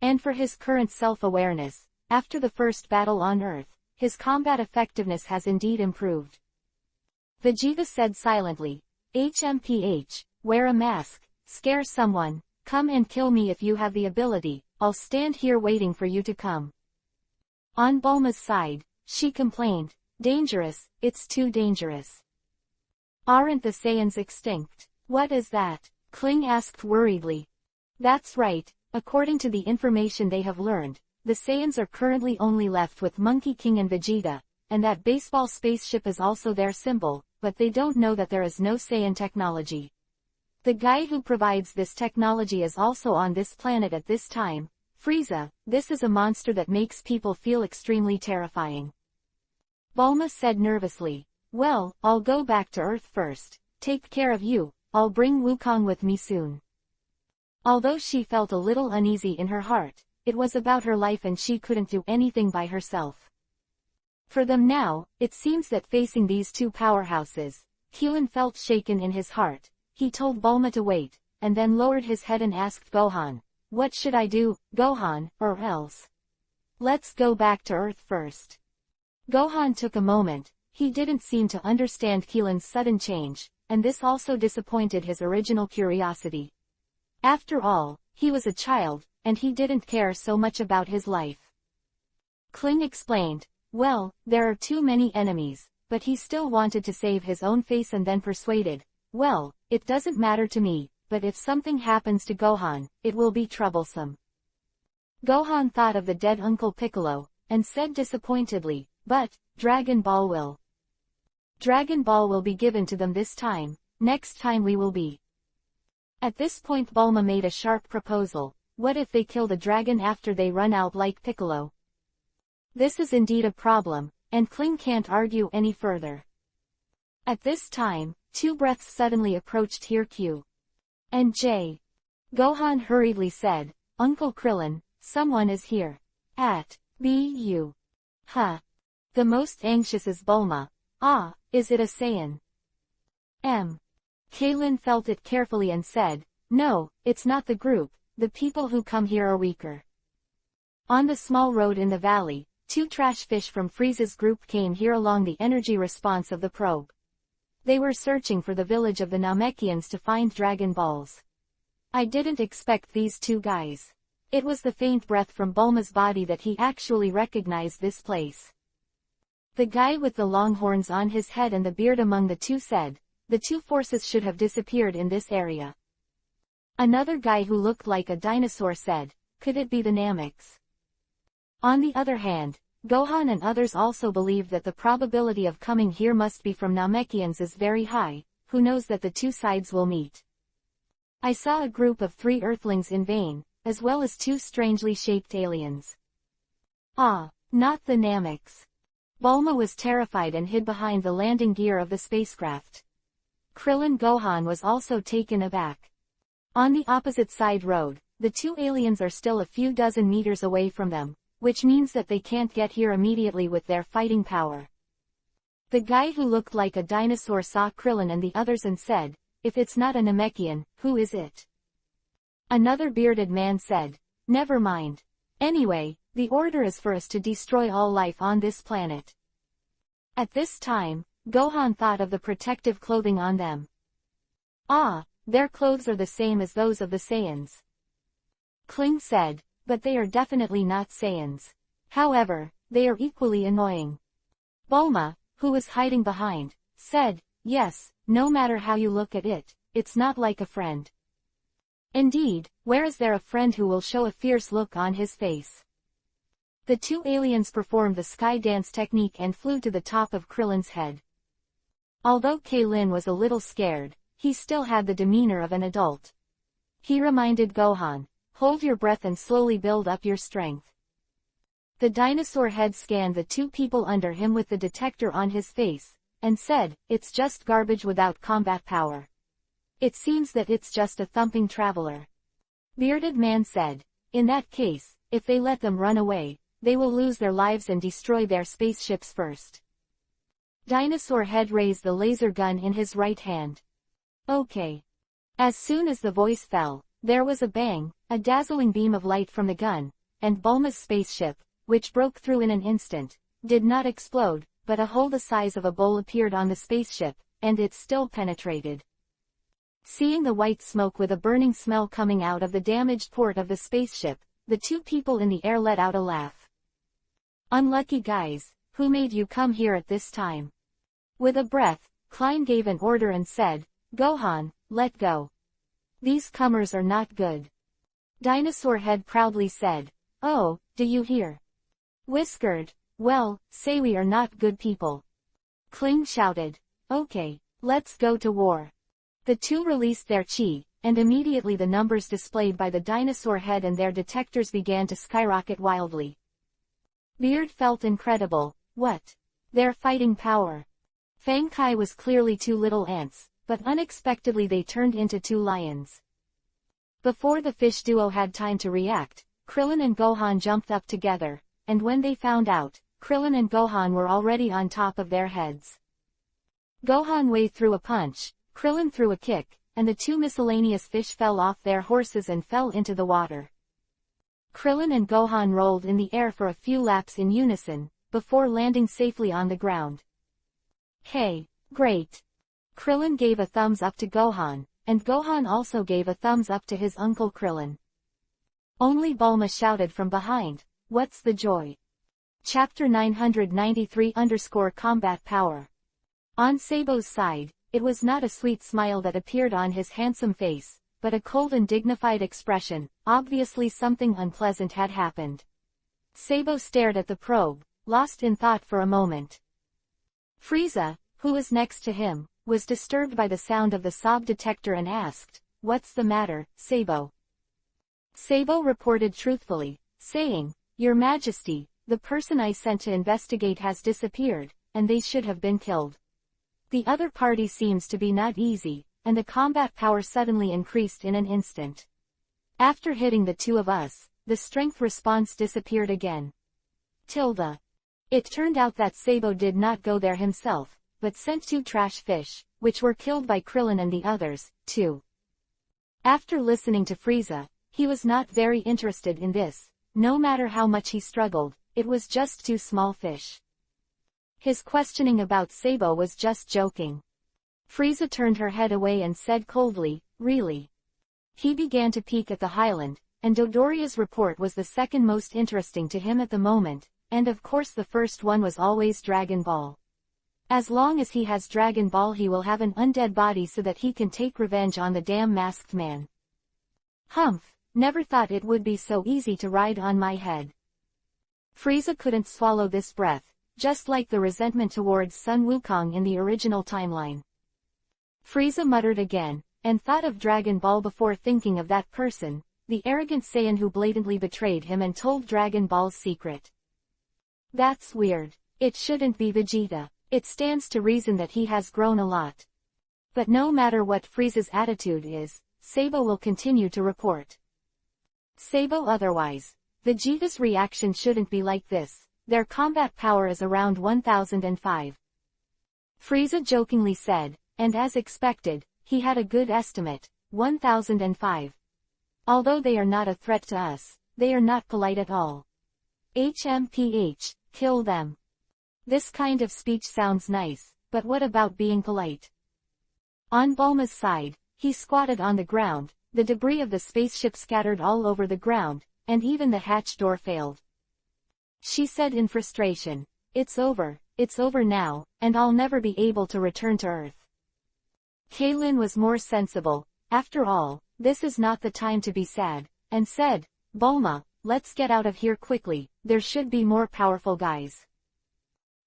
And for his current self-awareness, after the first battle on Earth, his combat effectiveness has indeed improved. Vegeta said silently, "HMPH, wear a mask, scare someone, come and kill me if you have the ability, I'll stand here waiting for you to come." On Bulma's side, she complained, "Dangerous, it's too dangerous. Aren't the Saiyans extinct?" "What is that?" Kling asked worriedly. "That's right, according to the information they have learned, the Saiyans are currently only left with Monkey King and Vegeta, and that baseball spaceship is also their symbol, but they don't know that there is no Saiyan technology. The guy who provides this technology is also on this planet at this time, Frieza. This is a monster that makes people feel extremely terrifying." Bulma said nervously, "Well, I'll go back to Earth first, take care of you, I'll bring Wukong with me soon." Although she felt a little uneasy in her heart, it was about her life and she couldn't do anything by herself. For them now, it seems that facing these two powerhouses, Qin felt shaken in his heart. He told Bulma to wait, and then lowered his head and asked Gohan, "What should I do, Gohan, or else? Let's go back to Earth first." Gohan took a moment. He didn't seem to understand Qilin's sudden change, and this also disappointed his original curiosity. After all, he was a child, and he didn't care so much about his life. Kling explained, "Well, there are too many enemies," but he still wanted to save his own face and then persuaded, "Well, it doesn't matter to me, but if something happens to Gohan, it will be troublesome." Gohan thought of the dead Uncle Piccolo, and said disappointedly, "But, Dragon Ball will be given to them this time, next time we will be." At this point Bulma made a sharp proposal, "What if they kill the dragon after they run out like Piccolo?" This is indeed a problem, and Kling can't argue any further. At this time, two breaths suddenly approached here Q and J. Gohan hurriedly said, "Uncle Krillin, someone is here. At BU. Huh. The most anxious is Bulma. Ah, is it a Saiyan?" Kaylin felt it carefully and said, "No, it's not the group, the people who come here are weaker." On the small road in the valley, 2 trash fish from Frieza's group came here along the energy response of the probe. They were searching for the village of the Namekians to find Dragon Balls. I didn't expect these 2 guys. It was the faint breath from Bulma's body that he actually recognized this place. The guy with the long horns on his head and the beard among the 2 said, the 2 forces should have disappeared in this area. Another guy who looked like a dinosaur said, could it be the Nameks? On the other hand, Gohan and others also believed that the probability of coming here must be from Namekians is very high, who knows that the 2 sides will meet. I saw a group of 3 Earthlings in vain, as well as 2 strangely shaped aliens. Ah, not the Nameks. Bulma was terrified and hid behind the landing gear of the spacecraft. Krillin Gohan was also taken aback. On the opposite side road, the 2 aliens are still a few dozen meters away from them, which means that they can't get here immediately with their fighting power. The guy who looked like a dinosaur saw Krillin and the others and said, if it's not a Namekian, who is it? Another bearded man said, never mind. Anyway, the order is for us to destroy all life on this planet. At this time, Gohan thought of the protective clothing on them. Ah, their clothes are the same as those of the Saiyans. Kling said, but they are definitely not Saiyans. However, they are equally annoying. Bulma, who was hiding behind, said, yes, no matter how you look at it, it's not like a friend. Indeed, where is there a friend who will show a fierce look on his face? The 2 aliens performed the sky dance technique and flew to the top of Krillin's head. Although Kaylin was a little scared, he still had the demeanor of an adult. He reminded Gohan, hold your breath and slowly build up your strength. The dinosaur head scanned the 2 people under him with the detector on his face, and said, it's just garbage without combat power. It seems that it's just a thumping traveler. Bearded man said, in that case, if they let them run away, they will lose their lives and destroy their spaceships first. Dinosaur head raised the laser gun in his right hand. Okay. As soon as the voice fell, there was a bang, a dazzling beam of light from the gun, and Bulma's spaceship, which broke through in an instant, did not explode, but a hole the size of a bowl appeared on the spaceship, and it still penetrated. Seeing the white smoke with a burning smell coming out of the damaged port of the spaceship, the 2 people in the air let out a laugh. Unlucky guys, who made you come here at this time? With a breath, Klein gave an order and said, Gohan, let go. These comers are not good. Dinosaur Head proudly said, oh, do you hear? Whiskered, well, say we are not good people. Kling shouted, okay, let's go to war. The 2 released their chi, and immediately the numbers displayed by the dinosaur head and their detectors began to skyrocket wildly. Beard felt incredible. What? Their fighting power. Fang Kai was clearly 2 little ants, but unexpectedly they turned into 2 lions. Before the fish duo had time to react, Krillin and Gohan jumped up together, and when they found out, Krillin and Gohan were already on top of their heads. Gohan Wei threw a punch, Krillin threw a kick, and the 2 miscellaneous fish fell off their horses and fell into the water. Krillin and Gohan rolled in the air for a few laps in unison, before landing safely on the ground. Hey, great! Krillin gave a thumbs up to Gohan, and Gohan also gave a thumbs up to his uncle Krillin. Only Bulma shouted from behind, what's the joy? Chapter 993-Combat Power. On Sabo's side, it was not a sweet smile that appeared on his handsome face, but a cold and dignified expression. Obviously something unpleasant had happened. Sabo stared at the probe, lost in thought for a moment. Frieza, who was next to him, was disturbed by the sound of the sob detector and asked, what's the matter, Sabo? Sabo reported truthfully, saying, Your Majesty, the person I sent to investigate has disappeared, and they should have been killed. The other party seems to be not easy, and the combat power suddenly increased in an instant. After hitting the 2 of us, the strength response disappeared again. It turned out that Sabo did not go there himself, but sent 2 trash fish, which were killed by Krillin and the others, too. After listening to Frieza, he was not very interested in this, no matter how much he struggled, it was just too small fish. His questioning about Sabo was just joking. Frieza turned her head away and said coldly, really? He began to peek at the Highland, and Dodoria's report was the second most interesting to him at the moment, and of course the first one was always Dragon Ball. As long as he has Dragon Ball he will have an undead body so that he can take revenge on the damn masked man. Humph, never thought it would be so easy to ride on my head. Frieza couldn't swallow this breath, just like the resentment towards Sun Wukong in the original timeline. Frieza muttered again, and thought of Dragon Ball before thinking of that person, the arrogant Saiyan who blatantly betrayed him and told Dragon Ball's secret. That's weird. It shouldn't be Vegeta. It stands to reason that he has grown a lot. But no matter what Frieza's attitude is, Sabo will continue to report. Sabo otherwise. Vegeta's reaction shouldn't be like this. Their combat power is around 1005. Frieza jokingly said, and as expected, he had a good estimate, 1005. Although they are not a threat to us, they are not polite at all. HMPH, kill them. This kind of speech sounds nice, but what about being polite? On Bulma's side, he squatted on the ground, the debris of the spaceship scattered all over the ground, and even the hatch door failed. She said in frustration, it's over now, and I'll never be able to return to Earth. Kaylin was more sensible. After all, this is not the time to be sad, and said, Bulma, let's get out of here quickly, there should be more powerful guys.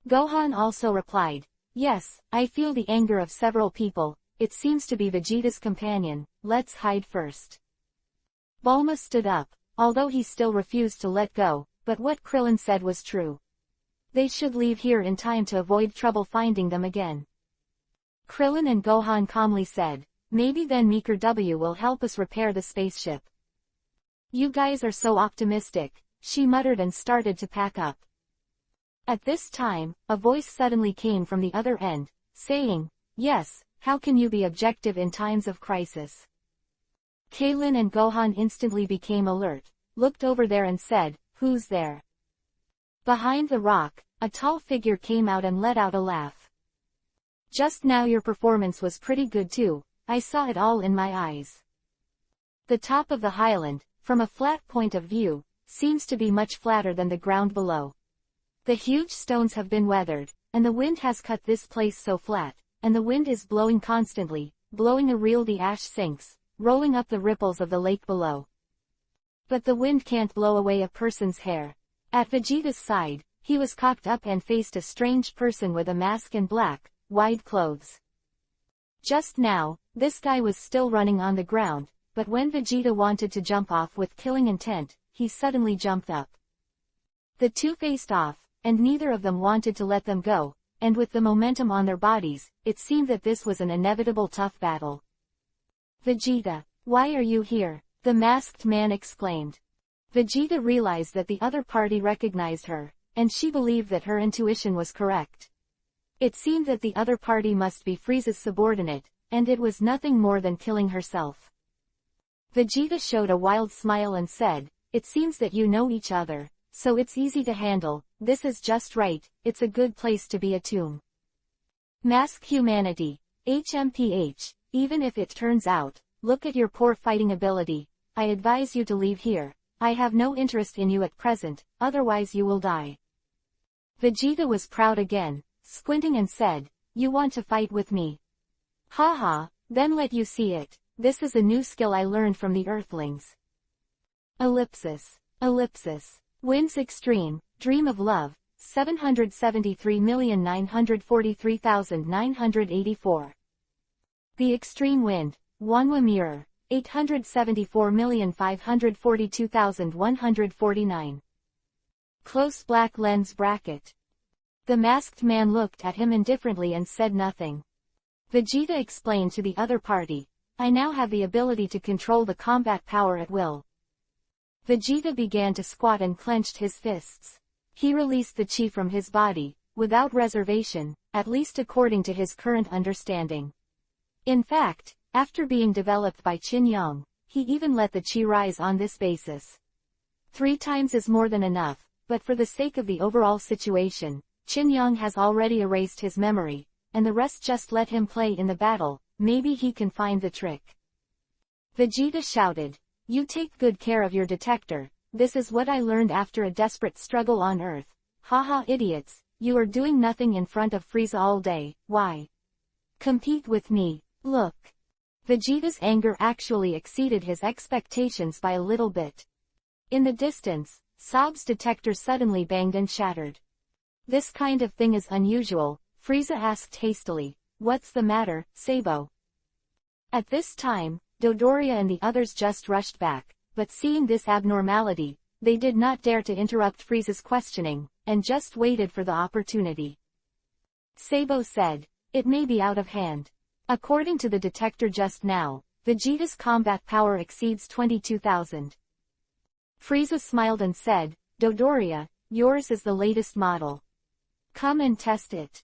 Gohan also replied, yes, I feel the anger of several people, it seems to be Vegeta's companion, let's hide first. Bulma stood up, although he still refused to let go, but what Krillin said was true. They should leave here in time to avoid trouble finding them again. Krillin and Gohan calmly said, maybe then Meeker W will help us repair the spaceship. You guys are so optimistic, she muttered and started to pack up. At this time, a voice suddenly came from the other end, saying, yes, how can you be objective in times of crisis? Kaylin and Gohan instantly became alert, looked over there and said, who's there? Behind the rock, a tall figure came out and let out a laugh. Just now your performance was pretty good too, I saw it all in my eyes. The top of the highland, from a flat point of view, seems to be much flatter than the ground below. The huge stones have been weathered, and the wind has cut this place so flat, and the wind is blowing constantly, blowing a reel the ash sinks, rolling up the ripples of the lake below. But the wind can't blow away a person's hair. At Vegeta's side, he was cocked up and faced a strange person with a mask and black, wide clothes. Just now, this guy was still running on the ground, but when Vegeta wanted to jump off with killing intent, he suddenly jumped up. The two faced off, and neither of them wanted to let them go, and with the momentum on their bodies, it seemed that this was an inevitable tough battle. Vegeta, why are you here? The masked man exclaimed. Vegeta realized that the other party recognized her, and she believed that her intuition was correct. It seemed that the other party must be Frieza's subordinate, and it was nothing more than killing herself. Vegeta showed a wild smile and said, it seems that you know each other, so it's easy to handle, this is just right, it's a good place to be a tomb. Mask humanity, HMPH, even if it turns out, look at your poor fighting ability, I advise you to leave here, I have no interest in you at present, otherwise you will die. Vegeta was proud again, squinting and said, you want to fight with me? Haha, then let you see it, this is a new skill I learned from the Earthlings. Ellipsis. Winds extreme, dream of love, 773,943,984. The extreme wind, Wanwa mirror, 874,542,149. Close black lens bracket. The masked man looked at him indifferently and said nothing. Vegeta explained to the other party, I now have the ability to control the combat power at will. Vegeta began to squat and clenched his fists. He released the chi from his body, without reservation, at least according to his current understanding. In fact, after being developed by Qin Yang, he even let the chi rise on this basis. 3 times is more than enough, but for the sake of the overall situation, Qin has already erased his memory, and the rest just let him play in the battle, maybe he can find the trick. Vegeta shouted. You take good care of your detector, this is what I learned after a desperate struggle on Earth. Haha idiots, you are doing nothing in front of Frieza all day, why? Compete with me, look. Vegeta's anger actually exceeded his expectations by a little bit. In the distance, Sob's detector suddenly banged and shattered. This kind of thing is unusual, Frieza asked hastily. What's the matter, Sabo? At this time, Dodoria and the others just rushed back, but seeing this abnormality, they did not dare to interrupt Frieza's questioning, and just waited for the opportunity. Sabo said, it may be out of hand. According to the detector just now, Vegeta's combat power exceeds 22,000. Frieza smiled and said, Dodoria, yours is the latest model. Come and test it.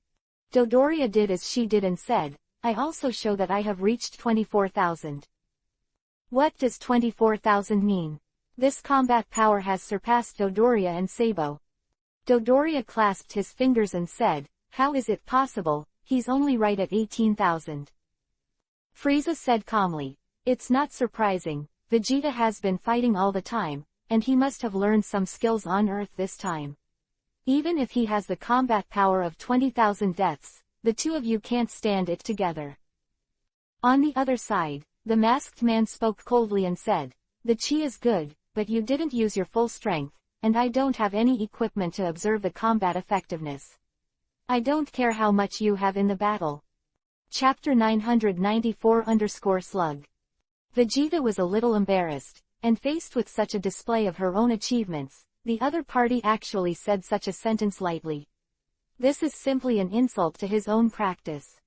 Dodoria did as she did and said, I also show that I have reached 24,000. What does 24,000 mean? This combat power has surpassed Dodoria and Sabo. Dodoria clasped his fingers and said, how is it possible, he's only right at 18,000. Frieza said calmly, it's not surprising, Vegeta has been fighting all the time, and he must have learned some skills on Earth this time. Even if he has the combat power of 20,000 deaths, the two of you can't stand it together. On the other side, the masked man spoke coldly and said, the chi is good, but you didn't use your full strength, and I don't have any equipment to observe the combat effectiveness. I don't care how much you have in the battle. Chapter 994-Slug. Vegeta was a little embarrassed, and faced with such a display of her own achievements, the other party actually said such a sentence lightly. This is simply an insult to his own practice.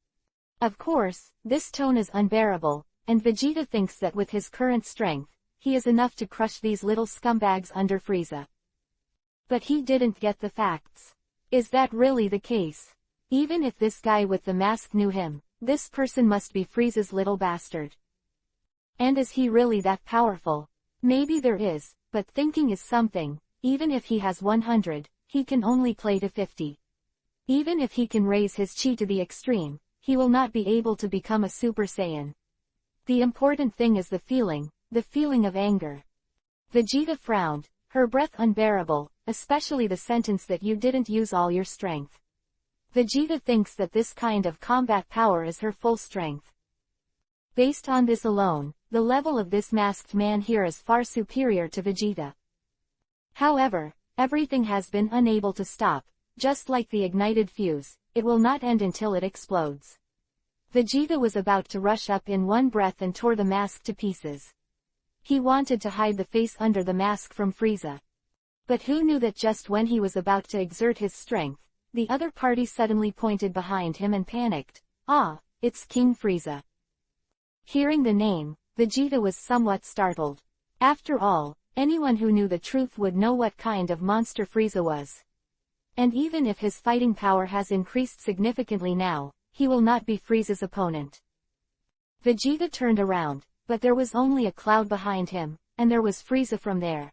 Of course, this tone is unbearable, and Vegeta thinks that with his current strength, he is enough to crush these little scumbags under Frieza. But he didn't get the facts. Is that really the case? Even if this guy with the mask knew him, this person must be Frieza's little bastard. And is he really that powerful? Maybe there is, but thinking is something. Even if he has 100, he can only play to 50. Even if he can raise his chi to the extreme, he will not be able to become a Super Saiyan. The important thing is the feeling of anger. Vegeta frowned, her breath unbearable, especially the sentence that you didn't use all your strength. Vegeta thinks that this kind of combat power is her full strength. Based on this alone, the level of this masked man here is far superior to Vegeta. However, everything has been unable to stop, just like the ignited fuse, it will not end until it explodes. Vegeta was about to rush up in one breath and tore the mask to pieces. He wanted to hide the face under the mask from Frieza. But who knew that just when he was about to exert his strength, the other party suddenly pointed behind him and panicked. Ah, it's King Frieza. Hearing the name, Vegeta was somewhat startled. After all, anyone who knew the truth would know what kind of monster Frieza was. And even if his fighting power has increased significantly now, he will not be Frieza's opponent. Vegeta turned around, but there was only a cloud behind him, and there was Frieza from there.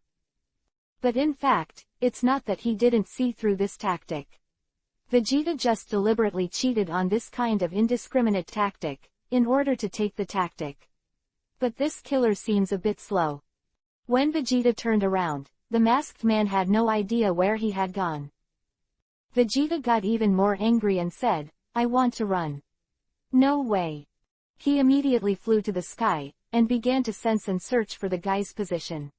But in fact, it's not that he didn't see through this tactic. Vegeta just deliberately cheated on this kind of indiscriminate tactic, in order to take the tactic. But this killer seems a bit slow. When Vegeta turned around, the masked man had no idea where he had gone. Vegeta got even more angry and said, I want to run. No way. He immediately flew to the sky, and began to sense and search for the guy's position.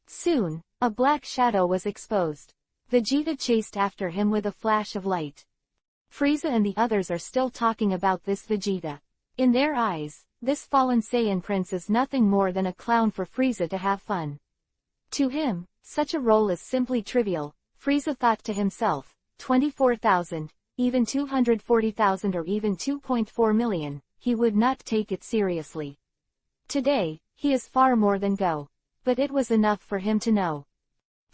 Soon, a black shadow was exposed. Vegeta chased after him with a flash of light. Frieza and the others are still talking about this Vegeta. In their eyes, this fallen Saiyan prince is nothing more than a clown for Frieza to have fun. To him, such a role is simply trivial. Frieza thought to himself, 24,000, even 240,000 or even 2.4 million, he would not take it seriously. Today, he is far more than Go. But it was enough for him to know.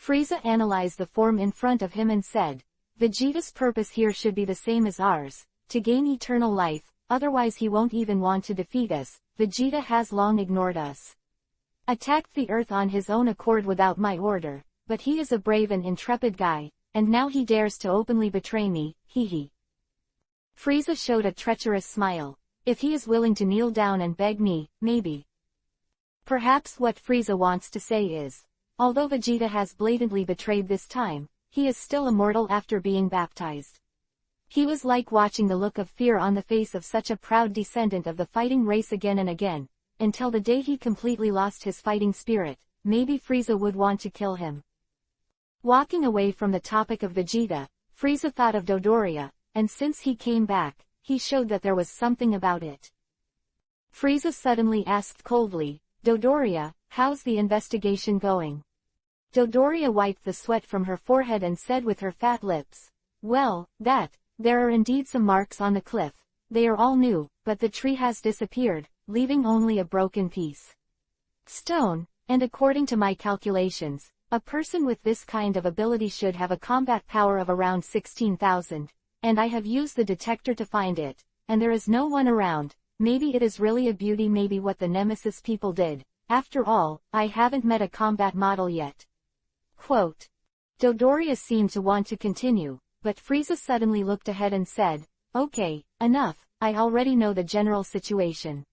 Frieza analyzed the form in front of him and said, Vegeta's purpose here should be the same as ours, to gain eternal life, otherwise he won't even want to defeat us. Vegeta has long ignored us. Attacked the Earth on his own accord without my order, but he is a brave and intrepid guy, and now he dares to openly betray me, hee. Frieza showed a treacherous smile. If he is willing to kneel down and beg me, maybe. Perhaps what Frieza wants to say is, although Vegeta has blatantly betrayed this time, he is still immortal after being baptized. He was like watching the look of fear on the face of such a proud descendant of the fighting race again and again, until the day he completely lost his fighting spirit. Maybe Frieza would want to kill him. Walking away from the topic of Vegeta, Frieza thought of Dodoria, and since he came back, he showed that there was something about it. Frieza suddenly asked coldly, Dodoria, how's the investigation going? Dodoria wiped the sweat from her forehead and said with her fat lips, well, there are indeed some marks on the cliff. They are all new, but the tree has disappeared, leaving only a broken piece. Stone, and according to my calculations, a person with this kind of ability should have a combat power of around 16,000, and I have used the detector to find it, and there is no one around. Maybe it is really a beauty, maybe what the Nemesis people did. After all, I haven't met a combat model yet. Quote. Dodoria seemed to want to continue, but Frieza suddenly looked ahead and said, okay, enough, I already know the general situation.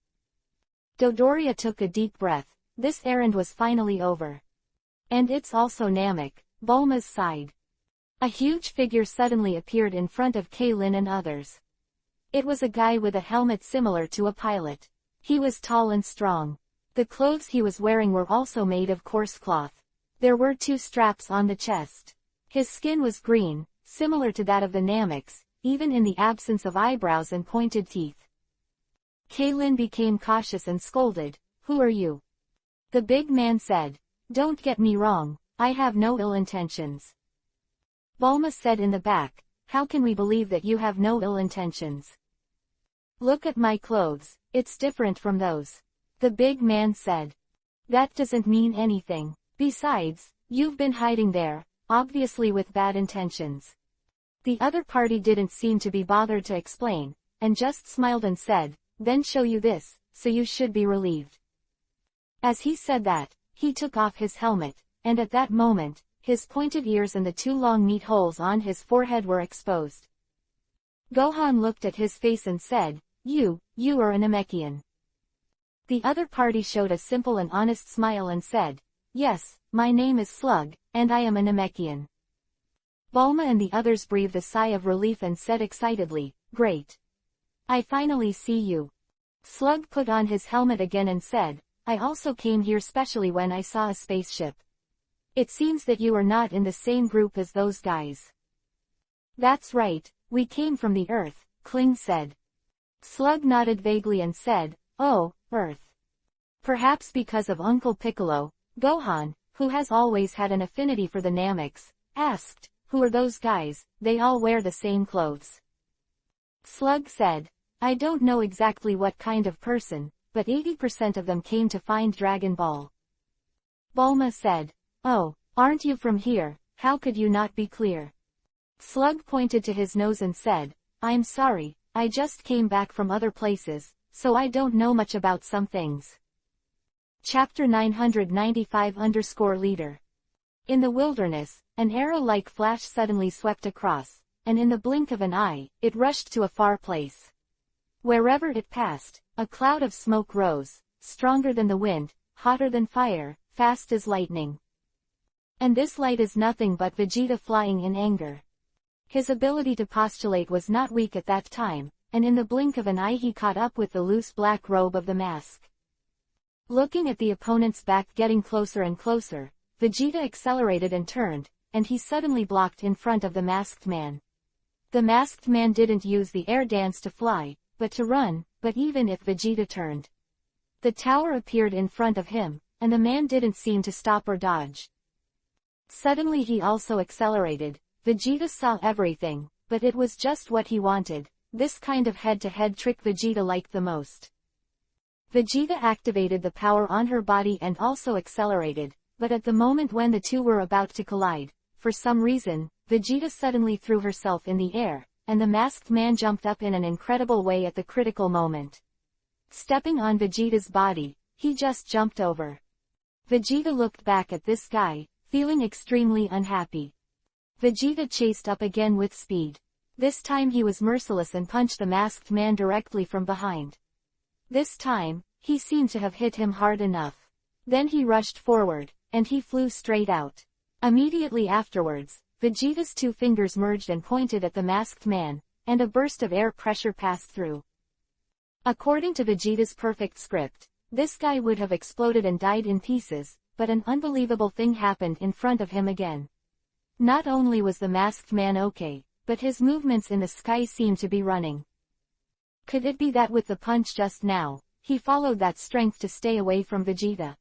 Dodoria took a deep breath. This errand was finally over. And it's also Namek, Bulma's side. A huge figure suddenly appeared in front of Kaylin and others. It was a guy with a helmet similar to a pilot. He was tall and strong. The clothes he was wearing were also made of coarse cloth. There were 2 straps on the chest. His skin was green, similar to that of the Nameks, even in the absence of eyebrows and pointed teeth. Kaylin became cautious and scolded, who are you? The big man said, don't get me wrong, I have no ill intentions. Bulma said in the back, how can we believe that you have no ill intentions? Look at my clothes, it's different from those. The big man said. That doesn't mean anything. Besides, you've been hiding there, obviously with bad intentions. The other party didn't seem to be bothered to explain, and just smiled and said, then show you this, so you should be relieved. As he said that, he took off his helmet, and at that moment, his pointed ears and the 2 long meat holes on his forehead were exposed. Gohan looked at his face and said, you are a Namekian. The other party showed a simple and honest smile and said, yes, my name is Slug, and I am a Namekian. Bulma and the others breathed a sigh of relief and said excitedly, great. I finally see you. Slug put on his helmet again and said, I also came here specially when I saw a spaceship. It seems that you are not in the same group as those guys. That's right, we came from the Earth, Kling said. Slug nodded vaguely and said, oh, Earth. Perhaps because of Uncle Piccolo. Gohan, who has always had an affinity for the Nameks, asked, who are those guys? They all wear the same clothes. Slug said, I don't know exactly what kind of person, but 80% of them came to find Dragon Ball. Bulma said, oh, aren't you from here? How could you not be clear? Slug pointed to his nose and said, I'm sorry, I just came back from other places, so I don't know much about some things. Chapter 995-Leader. In the wilderness, an arrow-like flash suddenly swept across, and in the blink of an eye, it rushed to a far place. Wherever it passed, a cloud of smoke rose, stronger than the wind, hotter than fire, fast as lightning. And this light is nothing but Vegeta flying in anger. His ability to postulate was not weak at that time, and in the blink of an eye he caught up with the loose black robe of the mask. Looking at the opponent's back getting closer and closer, Vegeta accelerated and turned, and he suddenly blocked in front of the masked man. The masked man didn't use the air dance to fly, but to run, but even if Vegeta turned, the tower appeared in front of him, and the man didn't seem to stop or dodge. Suddenly he also accelerated. Vegeta saw everything, but it was just what he wanted. This kind of head-to-head trick Vegeta liked the most. Vegeta activated the power on her body and also accelerated, but at the moment when the two were about to collide, for some reason, Vegeta suddenly threw herself in the air, and the masked man jumped up in an incredible way at the critical moment. Stepping on Vegeta's body, he just jumped over. Vegeta looked back at this guy, feeling extremely unhappy. Vegeta chased up again with speed. This time he was merciless and punched the masked man directly from behind. This time, he seemed to have hit him hard enough. Then he rushed forward, and he flew straight out. Immediately afterwards, Vegeta's two fingers merged and pointed at the masked man, and a burst of air pressure passed through. According to Vegeta's perfect script, this guy would have exploded and died in pieces, but an unbelievable thing happened in front of him again. Not only was the masked man okay, but his movements in the sky seemed to be running. Could it be that with the punch just now, he followed that strength to stay away from Vegeta?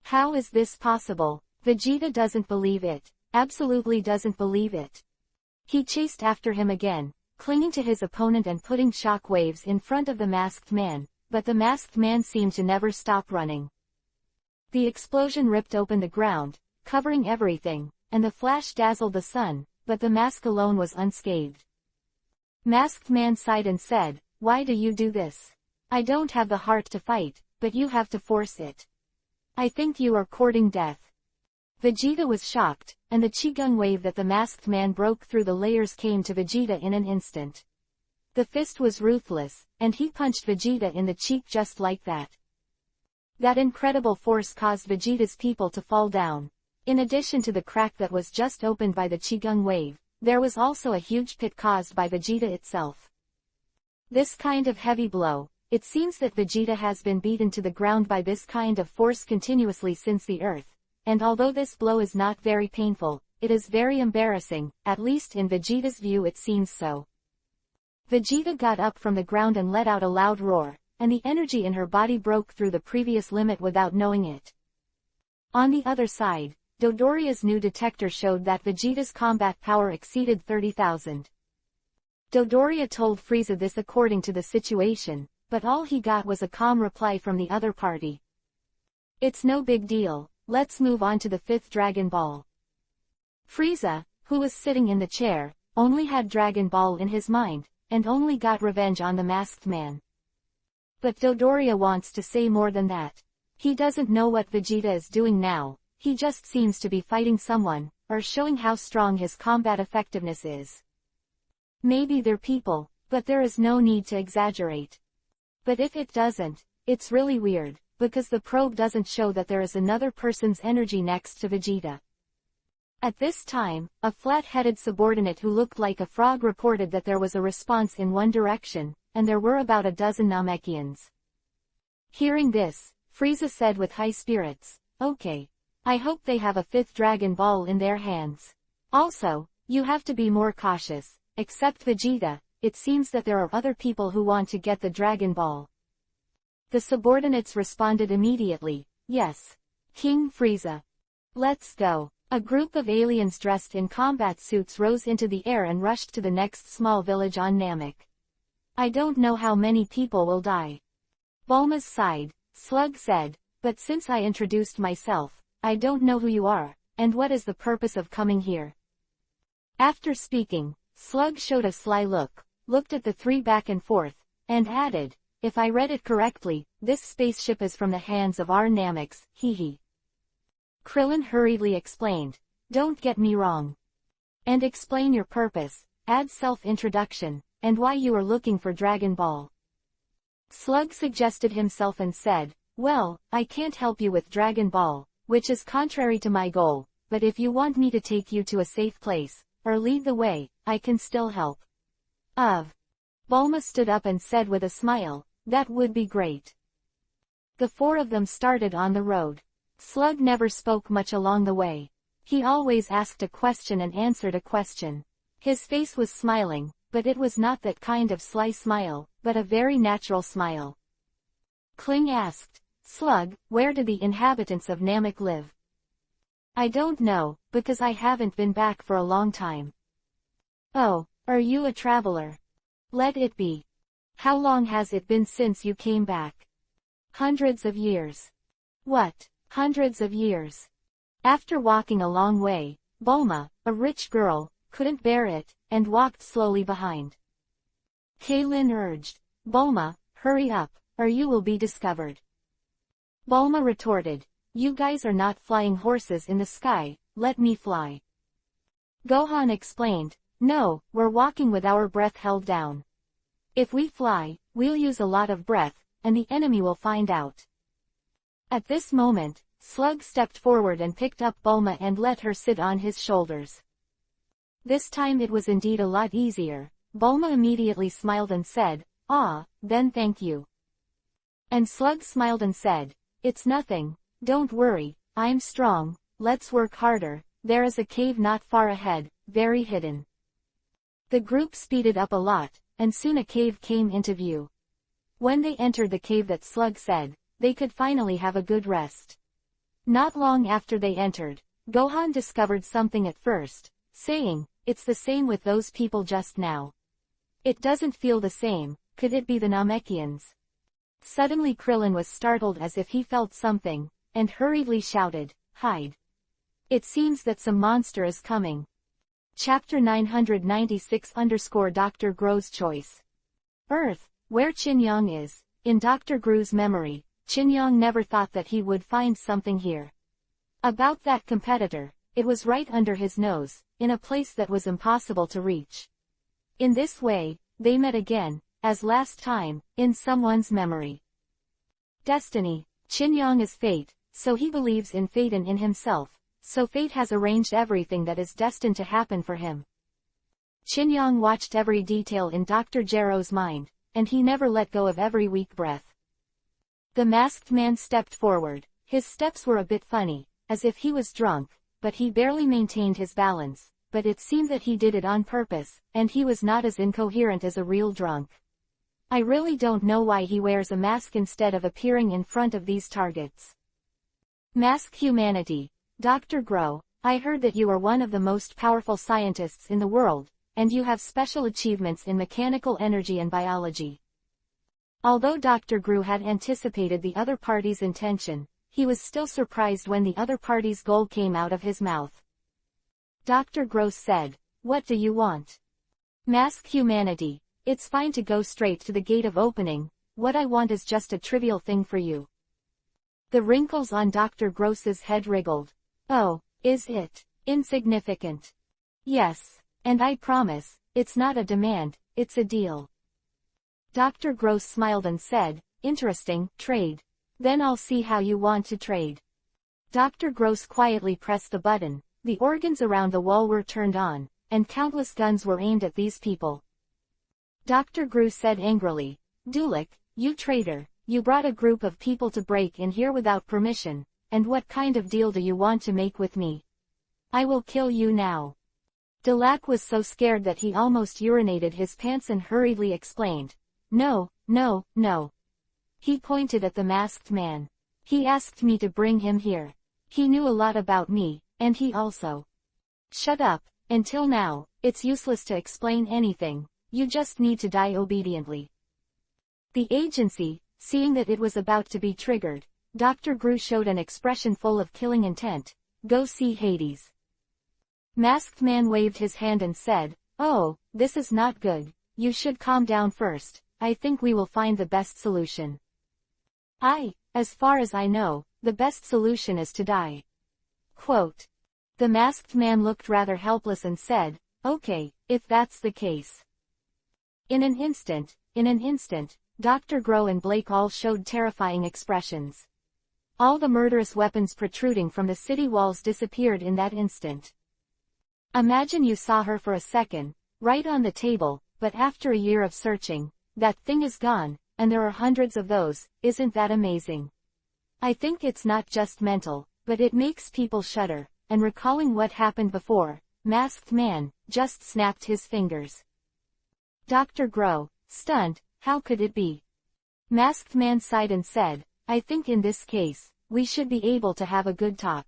How is this possible? Vegeta doesn't believe it, absolutely doesn't believe it. He chased after him again, clinging to his opponent and putting shock waves in front of the masked man, but the masked man seemed to never stop running. The explosion ripped open the ground, covering everything, and the flash dazzled the sun, but the mask alone was unscathed. Masked man sighed and said, "Why do you do this? I don't have the heart to fight, but you have to force it. I think you are courting death." Vegeta was shocked, and the Qigong wave that the masked man broke through the layers came to Vegeta in an instant. The fist was ruthless, and he punched Vegeta in the cheek just like that. That incredible force caused Vegeta's people to fall down. In addition to the crack that was just opened by the Qigong wave, there was also a huge pit caused by Vegeta itself. This kind of heavy blow, it seems that Vegeta has been beaten to the ground by this kind of force continuously since the Earth, and although this blow is not very painful, it is very embarrassing, at least in Vegeta's view it seems so. Vegeta got up from the ground and let out a loud roar, and the energy in her body broke through the previous limit without knowing it. On the other side, Dodoria's new detector showed that Vegeta's combat power exceeded 30,000. Dodoria told Frieza this according to the situation, but all he got was a calm reply from the other party. "It's no big deal, let's move on to the 5th Dragon Ball." Frieza, who was sitting in the chair, only had Dragon Ball in his mind, and only got revenge on the masked man. But Dodoria wants to say more than that. He doesn't know what Vegeta is doing now, he just seems to be fighting someone, or showing how strong his combat effectiveness is. Maybe they're people, but there is no need to exaggerate. But if it doesn't, it's really weird, because the probe doesn't show that there is another person's energy next to Vegeta. At this time, a flat-headed subordinate who looked like a frog reported that there was a response in one direction, and there were about a dozen Namekians. Hearing this, Frieza said with high spirits, "Okay. I hope they have a 5th Dragon Ball in their hands. Also, you have to be more cautious, except Vegeta, it seems that there are other people who want to get the Dragon Ball." The subordinates responded immediately, "Yes. King Frieza. Let's go." A group of aliens dressed in combat suits rose into the air and rushed to the next small village on Namek. "I don't know how many people will die." Bulma's sighed. Slug said, "But since I introduced myself, I don't know who you are, and what is the purpose of coming here?" After speaking, Slug showed a sly look, looked at the three back and forth, and added, "If I read it correctly, this spaceship is from the hands of our Nameks, hee. Krillin hurriedly explained, "Don't get me wrong. And explain your purpose, add self-introduction, and why you are looking for Dragon Ball." Slug suggested himself and said, "Well, I can't help you with Dragon Ball, which is contrary to my goal, but if you want me to take you to a safe place, or lead the way, I can still help." Bulma stood up and said with a smile, "That would be great." The four of them started on the road. Slug never spoke much along the way. He always asked a question and answered a question. His face was smiling, but it was not that kind of sly smile, but a very natural smile. Kling asked, "Slug, where do the inhabitants of Namek live?" "I don't know, because I haven't been back for a long time." "Oh, are you a traveler?" "Let it be. How long has it been since you came back?" "Hundreds of years." "What, hundreds of years?" After walking a long way, Bulma, a rich girl, couldn't bear it, and walked slowly behind. Kaylin urged, "Bulma, hurry up, or you will be discovered." Bulma retorted, you guys are not flying horses in the sky, let me fly. Gohan explained, no, we're walking with our breath held down. If we fly, we'll use a lot of breath, and the enemy will find out. At this moment, Slug stepped forward and picked up Bulma and let her sit on his shoulders. This time it was indeed a lot easier. Bulma immediately smiled and said, "Ah, then thank you." And Slug smiled and said, "It's nothing, don't worry, I'm strong, let's work harder, there is a cave not far ahead, very hidden." The group speeded up a lot, and soon a cave came into view. When they entered the cave that Slug said, they could finally have a good rest. Not long after they entered, Gohan discovered something at first, saying, "It's the same with those people just now. It doesn't feel the same, could it be the Namekians?" Suddenly Krillin was startled as if he felt something, and hurriedly shouted, "Hide! It seems that some monster is coming." Chapter 996 _ Gro's Choice. Earth, where Qinyang is. In Dr. Gru's memory, Qinyang never thought that he would find something here. About that competitor, it was right under his nose, in a place that was impossible to reach. In this way, they met again, as last time, in someone's memory. Destiny. Qinyang is fate, so he believes in fate and in himself, so fate has arranged everything that is destined to happen for him. Qinyang watched every detail in Dr. Gero's mind, and he never let go of every weak breath. The masked man stepped forward. His steps were a bit funny, as if he was drunk, but he barely maintained his balance, but it seemed that he did it on purpose, and he was not as incoherent as a real drunk. I really don't know why he wears a mask instead of appearing in front of these targets. Mask Humanity. Dr. Gro, I heard that you are one of the most powerful scientists in the world, and you have special achievements in mechanical energy and biology. Although Dr. Gru had anticipated the other party's intention, he was still surprised when the other party's goal came out of his mouth. Dr. Gross said, "What do you want?" Mask Humanity. It's fine to go straight to the gate of opening, what I want is just a trivial thing for you. The wrinkles on Dr. Gross's head wriggled. Oh, is it? Insignificant. Yes, and I promise, it's not a demand, it's a deal. Dr. Gross smiled and said, "Interesting, trade. Then I'll see how you want to trade." Dr. Gross quietly pressed the button, the organs around the wall were turned on, and countless guns were aimed at these people. Dr. Gru said angrily, "Dulik, you traitor, you brought a group of people to break in here without permission, and what kind of deal do you want to make with me? I will kill you now." Dulac was so scared that he almost urinated his pants and hurriedly explained, "No, no, no." He pointed at the masked man. "He asked me to bring him here. He knew a lot about me, and he also." "Shut up, until now, it's useless to explain anything, you just need to die obediently." The agency, seeing that it was about to be triggered, Dr. Gru showed an expression full of killing intent, "Go see Hades." Masked Man waved his hand and said, "Oh, this is not good, you should calm down first, I think we will find the best solution." As far as I know, the best solution is to die." Quote. The masked man looked rather helpless and said, "Okay, if that's the case." In an instant, Dr. Gro and Blake all showed terrifying expressions. All the murderous weapons protruding from the city walls disappeared in that instant. Imagine you saw her for a second, right on the table, but after a year of searching, that thing is gone, and there are hundreds of those. Isn't that amazing? I think it's not just mental, but it makes people shudder, and recalling what happened before, Masked Man just snapped his fingers. Dr. Gro, stunned, how could it be? Masked Man sighed and said, "I think in this case, we should be able to have a good talk."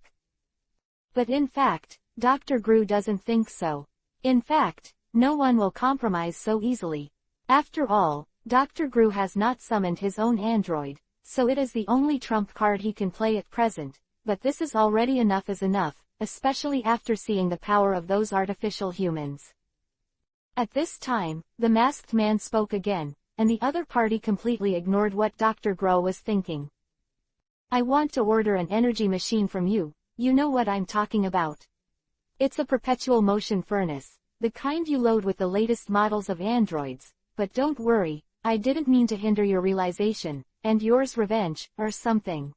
But in fact, Dr. Gru doesn't think so. In fact, no one will compromise so easily. After all, Dr. Gru has not summoned his own android, so it is the only trump card he can play at present, but this is already enough as enough, especially after seeing the power of those artificial humans. At this time, the masked man spoke again, and the other party completely ignored what Dr. Gro was thinking. I want to order an energy machine from you, you know what I'm talking about. It's a perpetual motion furnace, the kind you load with the latest models of androids, but don't worry, I didn't mean to hinder your realization, and yours revenge, or something.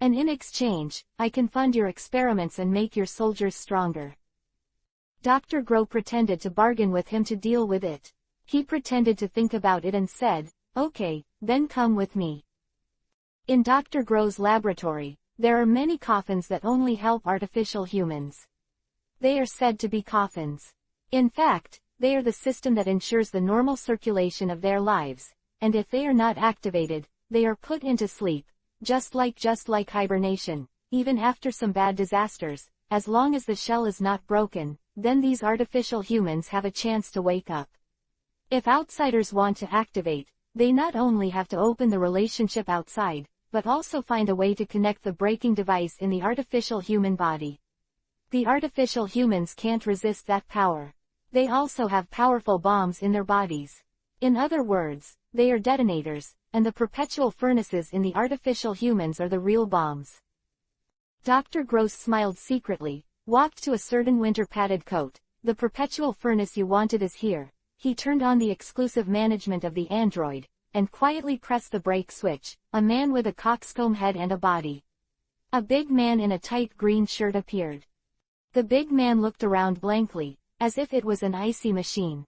And in exchange, I can fund your experiments and make your soldiers stronger. Dr. Grow pretended to bargain with him to deal with it. He pretended to think about it and said, okay, then come with me. In Dr. Grow's laboratory, there are many coffins that only help artificial humans. They are said to be coffins. In fact, they are the system that ensures the normal circulation of their lives, and if they are not activated, they are put into sleep, just like hibernation, even after some bad disasters. As long as the shell is not broken, then these artificial humans have a chance to wake up. If outsiders want to activate, they not only have to open the relationship outside, but also find a way to connect the breaking device in the artificial human body. The artificial humans can't resist that power. They also have powerful bombs in their bodies. In other words, they are detonators, and the perpetual furnaces in the artificial humans are the real bombs. Dr. Gross smiled secretly, walked to a certain winter padded coat. The perpetual furnace you wanted is here. He turned on the exclusive management of the android, and quietly pressed the brake switch. A man with a coxcomb head and a body. A big man in a tight green shirt appeared. The big man looked around blankly, as if it was an icy machine.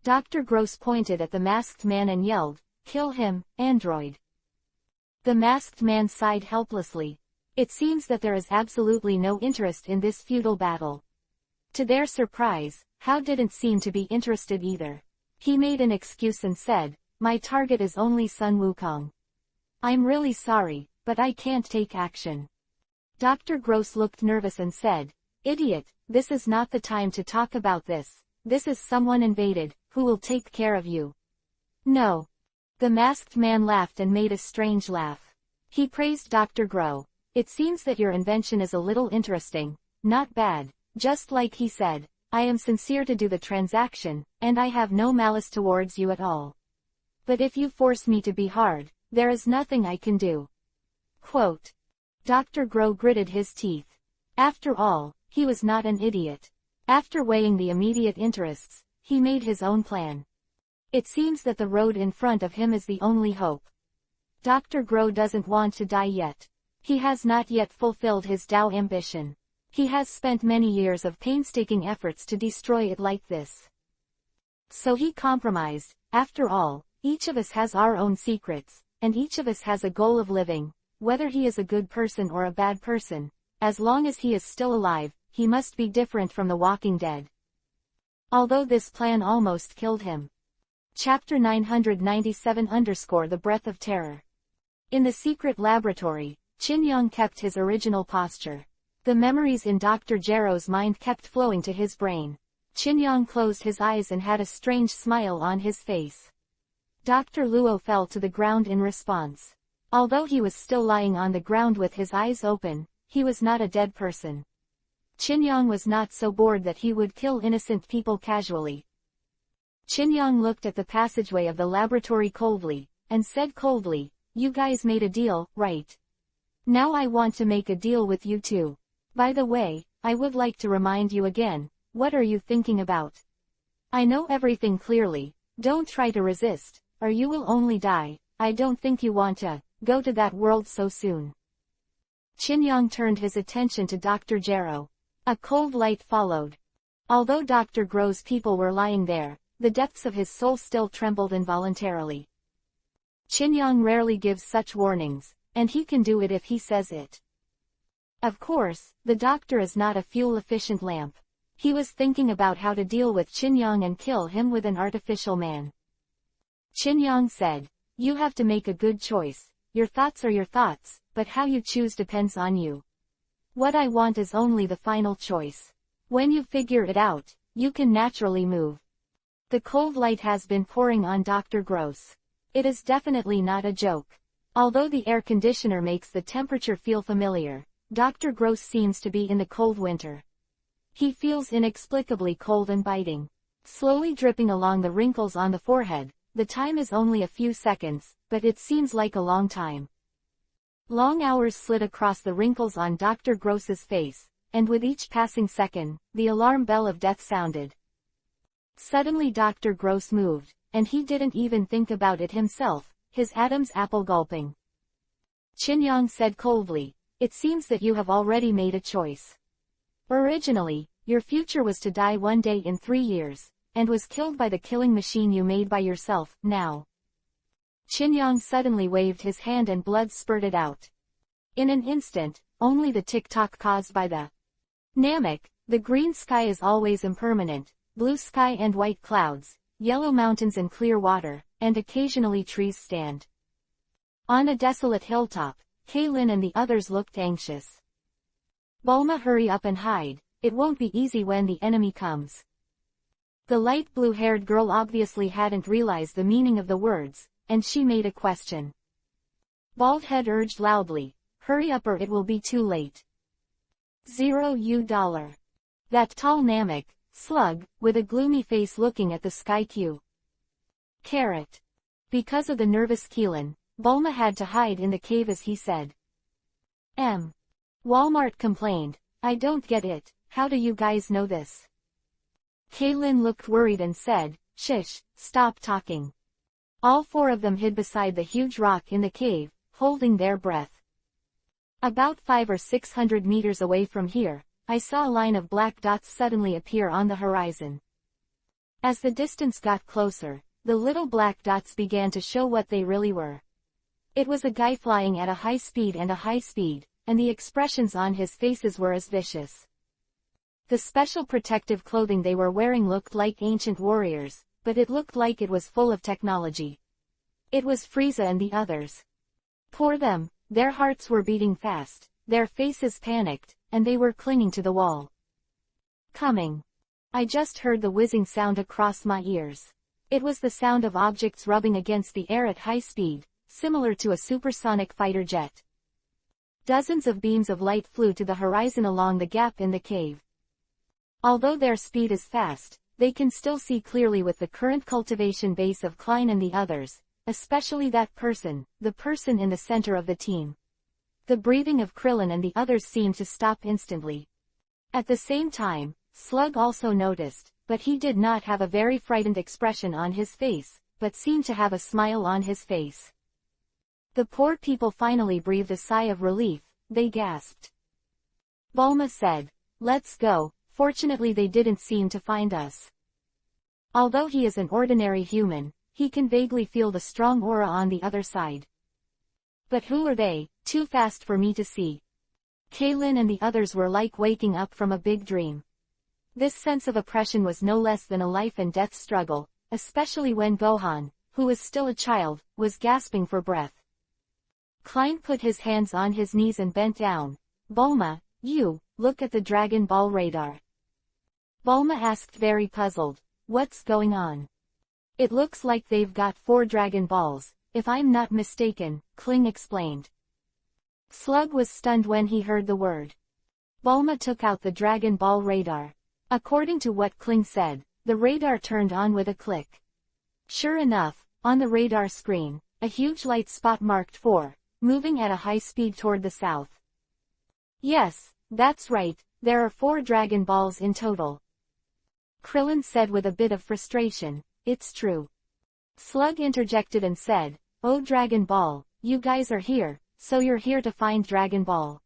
Dr. Gross pointed at the masked man and yelled, "Kill him, android." The masked man sighed helplessly. It seems that there is absolutely no interest in this futile battle. To their surprise, Hao didn't seem to be interested either. He made an excuse and said, "My target is only Sun Wukong. I'm really sorry, but I can't take action." Dr. Gross looked nervous and said, "Idiot, this is not the time to talk about this. This is someone invaded, who will take care of you." "No." The masked man laughed and made a strange laugh. He praised Dr. Grow. "It seems that your invention is a little interesting, not bad. Just like he said, I am sincere to do the transaction, and I have no malice towards you at all. But if you force me to be hard, there is nothing I can do." Quote. Dr. Grow gritted his teeth. After all, he was not an idiot. After weighing the immediate interests, he made his own plan. It seems that the road in front of him is the only hope. Dr. Grow doesn't want to die yet. He has not yet fulfilled his Tao ambition. He has spent many years of painstaking efforts to destroy it like this. So he compromised. After all, each of us has our own secrets, and each of us has a goal of living, whether he is a good person or a bad person. As long as he is still alive, he must be different from the walking dead. Although this plan almost killed him. Chapter 997 _ The Breath of Terror. In the secret laboratory, Qin Yang kept his original posture. The memories in Dr. Gero's mind kept flowing to his brain. Qin Yang closed his eyes and had a strange smile on his face. Dr. Luo fell to the ground in response. Although he was still lying on the ground with his eyes open, he was not a dead person. Qin Yang was not so bored that he would kill innocent people casually. Qin Yang looked at the passageway of the laboratory coldly, and said coldly, "You guys made a deal, right? Now I want to make a deal with you too. By the way, I would like to remind you again, what are you thinking about? I know everything clearly, don't try to resist, or you will only die. I don't think you want to go to that world so soon." Qin Yang turned his attention to Dr. Gero. A cold light followed. Although Dr. Grow's people were lying there, the depths of his soul still trembled involuntarily. Qin Yang rarely gives such warnings, and he can do it if he says it. Of course, the doctor is not a fuel-efficient lamp. He was thinking about how to deal with Qin Yang and kill him with an artificial man. Qin Yang said, "You have to make a good choice. Your thoughts are your thoughts, but how you choose depends on you. What I want is only the final choice. When you figure it out, you can naturally move." The cold light has been pouring on Dr. Gross. It is definitely not a joke. Although the air conditioner makes the temperature feel familiar, Dr. Gross seems to be in the cold winter. He feels inexplicably cold and biting. Slowly dripping along the wrinkles on the forehead, the time is only a few seconds, but it seems like a long time. Long hours slid across the wrinkles on Dr. Gross's face, and with each passing second, the alarm bell of death sounded. Suddenly Dr. Gross moved, and he didn't even think about it himself, his Adam's apple gulping. Chin-Yong said coldly, "It seems that you have already made a choice. Originally, your future was to die one day in 3 years, and was killed by the killing machine you made by yourself. Now." Chin-Yong suddenly waved his hand and blood spurted out. In an instant, only the tick-tock caused by the Namek, the green sky is always impermanent, blue sky and white clouds, yellow mountains and clear water, and occasionally trees stand. On a desolate hilltop, Kaylin and the others looked anxious. "Bulma, hurry up and hide, it won't be easy when the enemy comes." The light blue-haired girl obviously hadn't realized the meaning of the words, and she made a question. Baldhead urged loudly, "Hurry up or it will be too late." $0. That tall Namek, slug, with a gloomy face looking at the sky Q. Carrot. Because of the nervous Keelan, Bulma had to hide in the cave as he said. Walmart complained, "I don't get it, how do you guys know this?" Kaylin looked worried and said, "Shish, stop talking." All 4 of them hid beside the huge rock in the cave, holding their breath. About 500 or 600 meters away from here, I saw a line of black dots suddenly appear on the horizon. As the distance got closer, the little black dots began to show what they really were. It was a guy flying at a high speed, and the expressions on his faces were as vicious. The special protective clothing they were wearing looked like ancient warriors, but it looked like it was full of technology. It was Frieza and the others. Poor them, their hearts were beating fast, their faces panicked, and they were clinging to the wall. Coming. I just heard the whizzing sound across my ears. It was the sound of objects rubbing against the air at high speed, similar to a supersonic fighter jet. Dozens of beams of light flew to the horizon along the gap in the cave. Although their speed is fast, they can still see clearly with the current cultivation base of Klein and the others, especially that person, the person in the center of the team. The breathing of Krillin and the others seemed to stop instantly. At the same time, Slug also noticed, but he did not have a very frightened expression on his face, but seemed to have a smile on his face. The poor people finally breathed a sigh of relief, they gasped. Bulma said, "Let's go." Fortunately they didn't seem to find us. Although he is an ordinary human, he can vaguely feel the strong aura on the other side. But who are they? Too fast for me to see. Kaylin and the others were like waking up from a big dream. This sense of oppression was no less than a life and death struggle, especially when Gohan, who was still a child, was gasping for breath. Klein put his hands on his knees and bent down. "Bulma, you, look at the Dragon Ball radar." Bulma asked very puzzled, "What's going on?" "It looks like they've got 4 Dragon Balls, if I'm not mistaken," Kling explained. Slug was stunned when he heard the word. Bulma took out the Dragon Ball radar. According to what Kling said, the radar turned on with a click. Sure enough, on the radar screen, a huge light spot marked 4, moving at a high speed toward the south. "Yes, that's right, there are 4 Dragon Balls in total," Krillin said with a bit of frustration. "It's true." Slug interjected and said, "Oh Dragon Ball, you guys are here, so you're here to find Dragon Ball."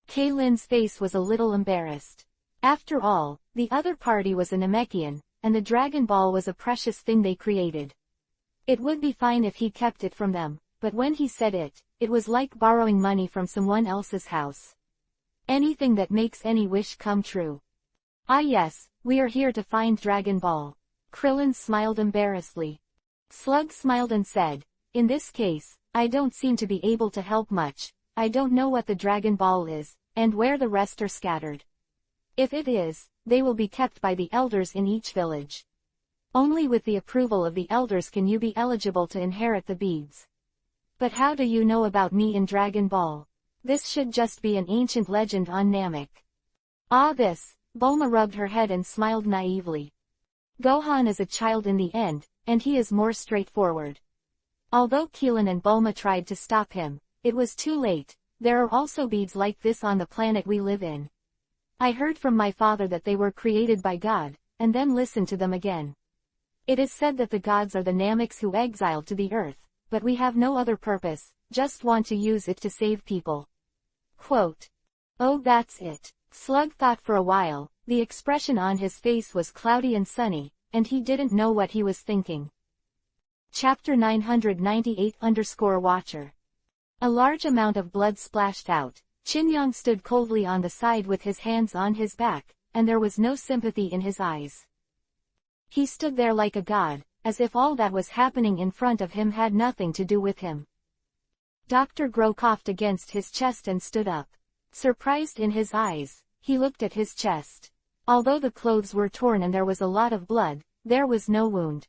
Kaylin's face was a little embarrassed. After all, the other party was a Namekian, and the Dragon Ball was a precious thing they created. It would be fine if he kept it from them, but when he said it, it was like borrowing money from someone else's house. Anything that makes any wish come true. "Ah yes, we are here to find Dragon Ball." Krillin smiled embarrassedly. Slug smiled and said, "In this case, I don't seem to be able to help much. I don't know what the Dragon Ball is, and where the rest are scattered. If it is, they will be kept by the elders in each village. Only with the approval of the elders can you be eligible to inherit the beads. But how do you know about me in Dragon Ball? This should just be an ancient legend on Namek." "Ah this," Bulma rubbed her head and smiled naively. "Gohan is a child in the end, and he is more straightforward." Although Keelan and Bulma tried to stop him, it was too late. There are also beads like this on the planet we live in. I heard from my father that they were created by God, and then listened to them again. It is said that the gods are the Namaks who exiled to the earth, but we have no other purpose, just want to use it to save people. Quote. Oh, that's it. Slug thought for a while. The expression on his face was cloudy and sunny, and he didn't know what he was thinking. Chapter 998-Watcher. A large amount of blood splashed out. Chin-Yong stood coldly on the side with his hands on his back, and there was no sympathy in his eyes. He stood there like a god, as if all that was happening in front of him had nothing to do with him. Dr. Gro coughed against his chest and stood up. Surprised in his eyes, he looked at his chest. Although the clothes were torn and there was a lot of blood, there was no wound.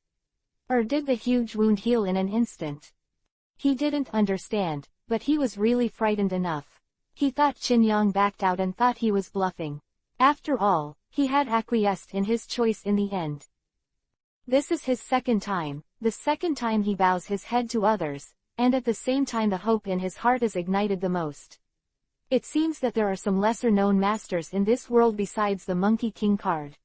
Or did the huge wound heal in an instant? He didn't understand, but he was really frightened enough. He thought Chin-Yong backed out and thought he was bluffing. After all, he had acquiesced in his choice in the end. This is his second time, the second time he bows his head to others, and at the same time the hope in his heart is ignited the most. It seems that there are some lesser-known masters in this world besides the Monkey King card.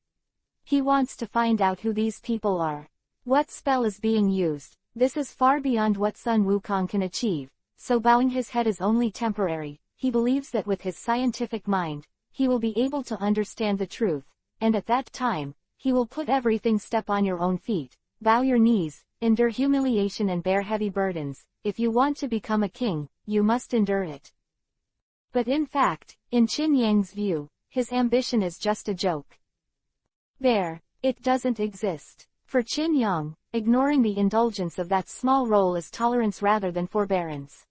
He wants to find out who these people are. What spell is being used? This is far beyond what Sun Wukong can achieve, so bowing his head is only temporary. He believes that with his scientific mind, he will be able to understand the truth, and at that time, he will put everything step on your own feet, bow your knees, endure humiliation and bear heavy burdens. If you want to become a king, you must endure it. But in fact, in Chin-Yang's view, his ambition is just a joke. It doesn't exist. For Chin-Yang, ignoring the indulgence of that small role is tolerance rather than forbearance.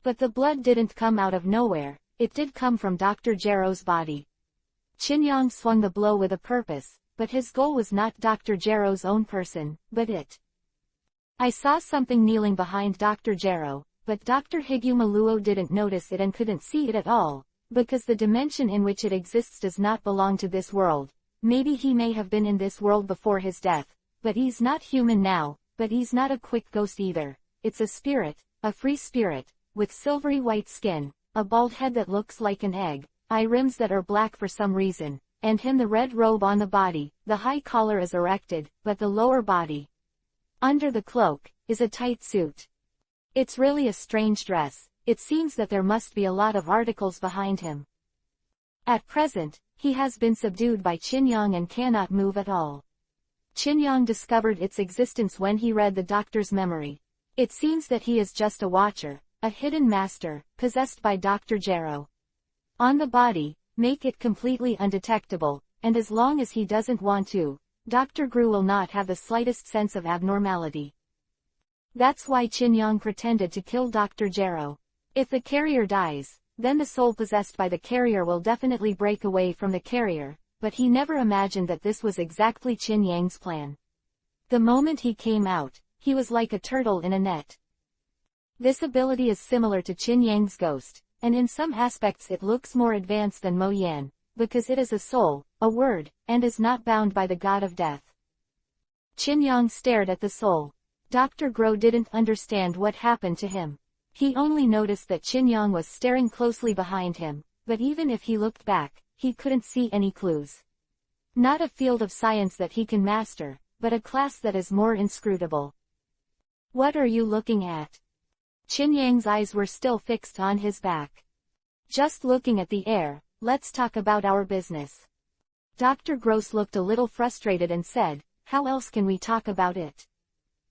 But the blood didn't come out of nowhere, it did come from Dr. Gero's body. Chin-Yang swung the blow with a purpose, but his goal was not Dr. Gero's own person, but it. I saw something kneeling behind Dr. Gero, but Dr. Higumaluo didn't notice it and couldn't see it at all, because the dimension in which it exists does not belong to this world. Maybe he may have been in this world before his death, but he's not human now, but he's not a quick ghost either. It's a spirit, a free spirit, with silvery white skin, a bald head that looks like an egg, eye rims that are black for some reason, and him the red robe on the body. The high collar is erected, but the lower body, under the cloak, is a tight suit. It's really a strange dress. It seems that there must be a lot of articles behind him. At present, he has been subdued by Chin-Yang and cannot move at all. Chin-Yang discovered its existence when he read the doctor's memory. It seems that he is just a watcher, a hidden master, possessed by Dr. Gero. On the body, make it completely undetectable, and as long as he doesn't want to, Dr. Gru will not have the slightest sense of abnormality. That's why Chin-Yang pretended to kill Dr. Gero. If the carrier dies, then the soul possessed by the carrier will definitely break away from the carrier, but he never imagined that this was exactly Chin-Yang's plan. The moment he came out, he was like a turtle in a net. This ability is similar to Chin-Yang's ghost, and in some aspects it looks more advanced than Mo Yan, because it is a soul, a word, and is not bound by the god of death. Chin-Yang stared at the soul. Dr. Gro didn't understand what happened to him. He only noticed that Chin-Yang was staring closely behind him, but even if he looked back, he couldn't see any clues. Not a field of science that he can master, but a class that is more inscrutable. What are you looking at? Chin-Yang's eyes were still fixed on his back. Just looking at the air. Let's talk about our business. Dr. Gross looked a little frustrated and said, how else can we talk about it?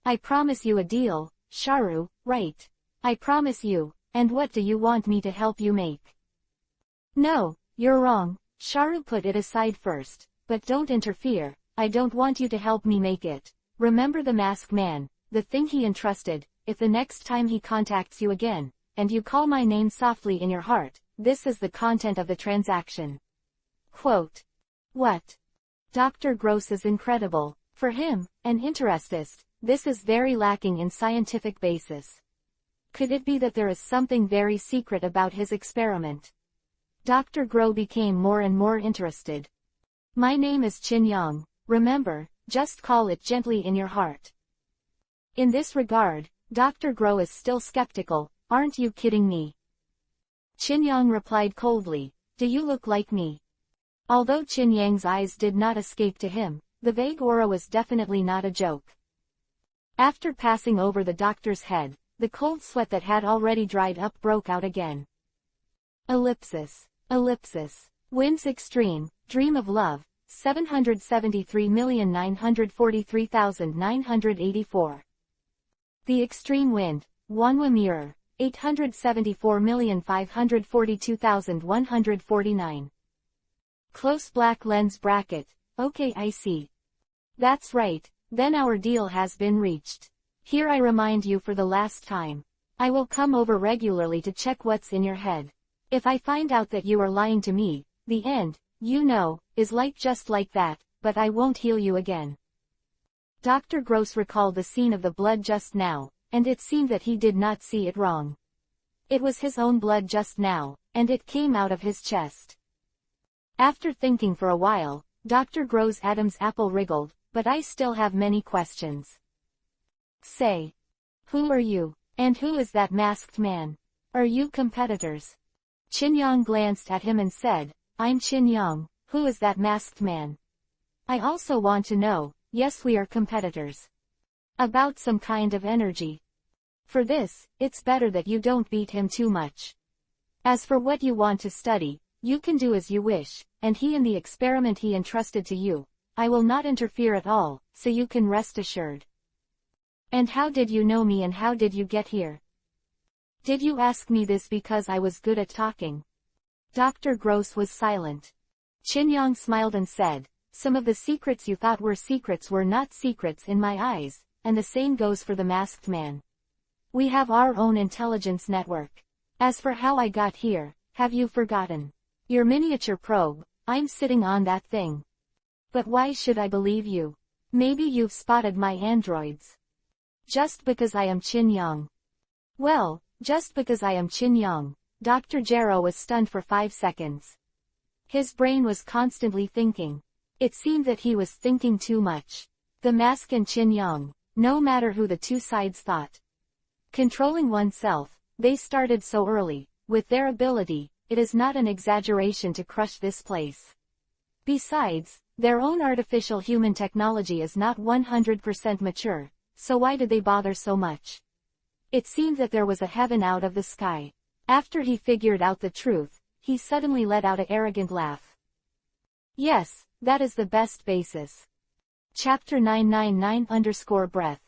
I promise you a deal, Sharu, right? I promise you, and what do you want me to help you make? No, you're wrong. Sharu put it aside first, but don't interfere. I don't want you to help me make it. Remember the masked man, the thing he entrusted. If the next time he contacts you again, and you call my name softly in your heart, this is the content of the transaction. Quote. What? Dr. Gross is incredible. For him, an interestist, this is very lacking in scientific basis. Could it be that there is something very secret about his experiment? Dr. Gro became more and more interested. My name is Chin-Yang. Remember, just call it gently in your heart. In this regard, Dr. Gro is still skeptical. aren't you kidding me? Qinyang replied coldly, do you look like me? Although Qinyang's eyes did not escape to him, the vague aura was definitely not a joke. After passing over the doctor's head, the cold sweat that had already dried up broke out again. Ellipsis. Ellipsis. Winds extreme, dream of love, 773,943,984. The extreme wind, Wanhua mirror, 874,542,149. Close black lens bracket, okay I see. That's right, then our deal has been reached. Here I remind you for the last time. I will come over regularly to check what's in your head. If I find out that you are lying to me, the end, you know, is just like that, but I won't heal you again. Dr. Gross recalled the scene of the blood just now, and it seemed that he did not see it wrong. It was his own blood just now, and it came out of his chest. After thinking for a while, Dr. Gross Adam's apple wriggled, but I still have many questions. Say. Who are you? And who is that masked man? Are you competitors? Qinyang glanced at him and said, I'm Qinyang, who is that masked man? I also want to know, yes we are competitors. About some kind of energy. For this, it's better that you don't beat him too much. As for what you want to study, you can do as you wish, and he and the experiment he entrusted to you, I will not interfere at all, so you can rest assured. And how did you know me and how did you get here? Did you ask me this because I was good at talking? Dr. Gross was silent. Qinyang smiled and said, some of the secrets you thought were secrets were not secrets in my eyes, and the same goes for the masked man. We have our own intelligence network. As for how I got here, have you forgotten? Your miniature probe, I'm sitting on that thing. But why should I believe you? Maybe you've spotted my androids. Just because I am Qinyang. Well, just because I am Qinyang. Dr. Gero was stunned for 5 seconds. His brain was constantly thinking. It seemed that he was thinking too much. The mask and Qinyang, no matter who the two sides thought. Controlling oneself, they started so early, with their ability, it is not an exaggeration to crush this place. Besides, their own artificial human technology is not 100% mature, so why did they bother so much? It seemed that there was a heaven out of the sky. After he figured out the truth, he suddenly let out an arrogant laugh. Yes, that is the best basis. Chapter 999-breath.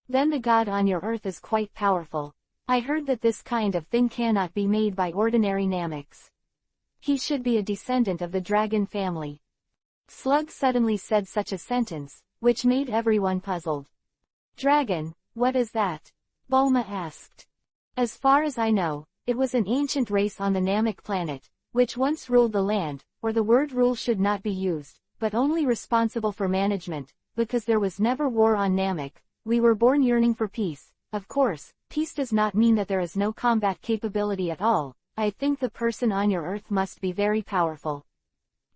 Then the god on your earth is quite powerful. I heard that this kind of thing cannot be made by ordinary Namics. He should be a descendant of the dragon family. Slug suddenly said such a sentence, which made everyone puzzled. Dragon, what is that? Bulma asked. As far as I know, it was an ancient race on the Namek planet, which once ruled the land, or the word rule should not be used, but only responsible for management, because there was never war on Namek. We were born yearning for peace. Of course, peace does not mean that there is no combat capability at all. I think the person on your earth must be very powerful.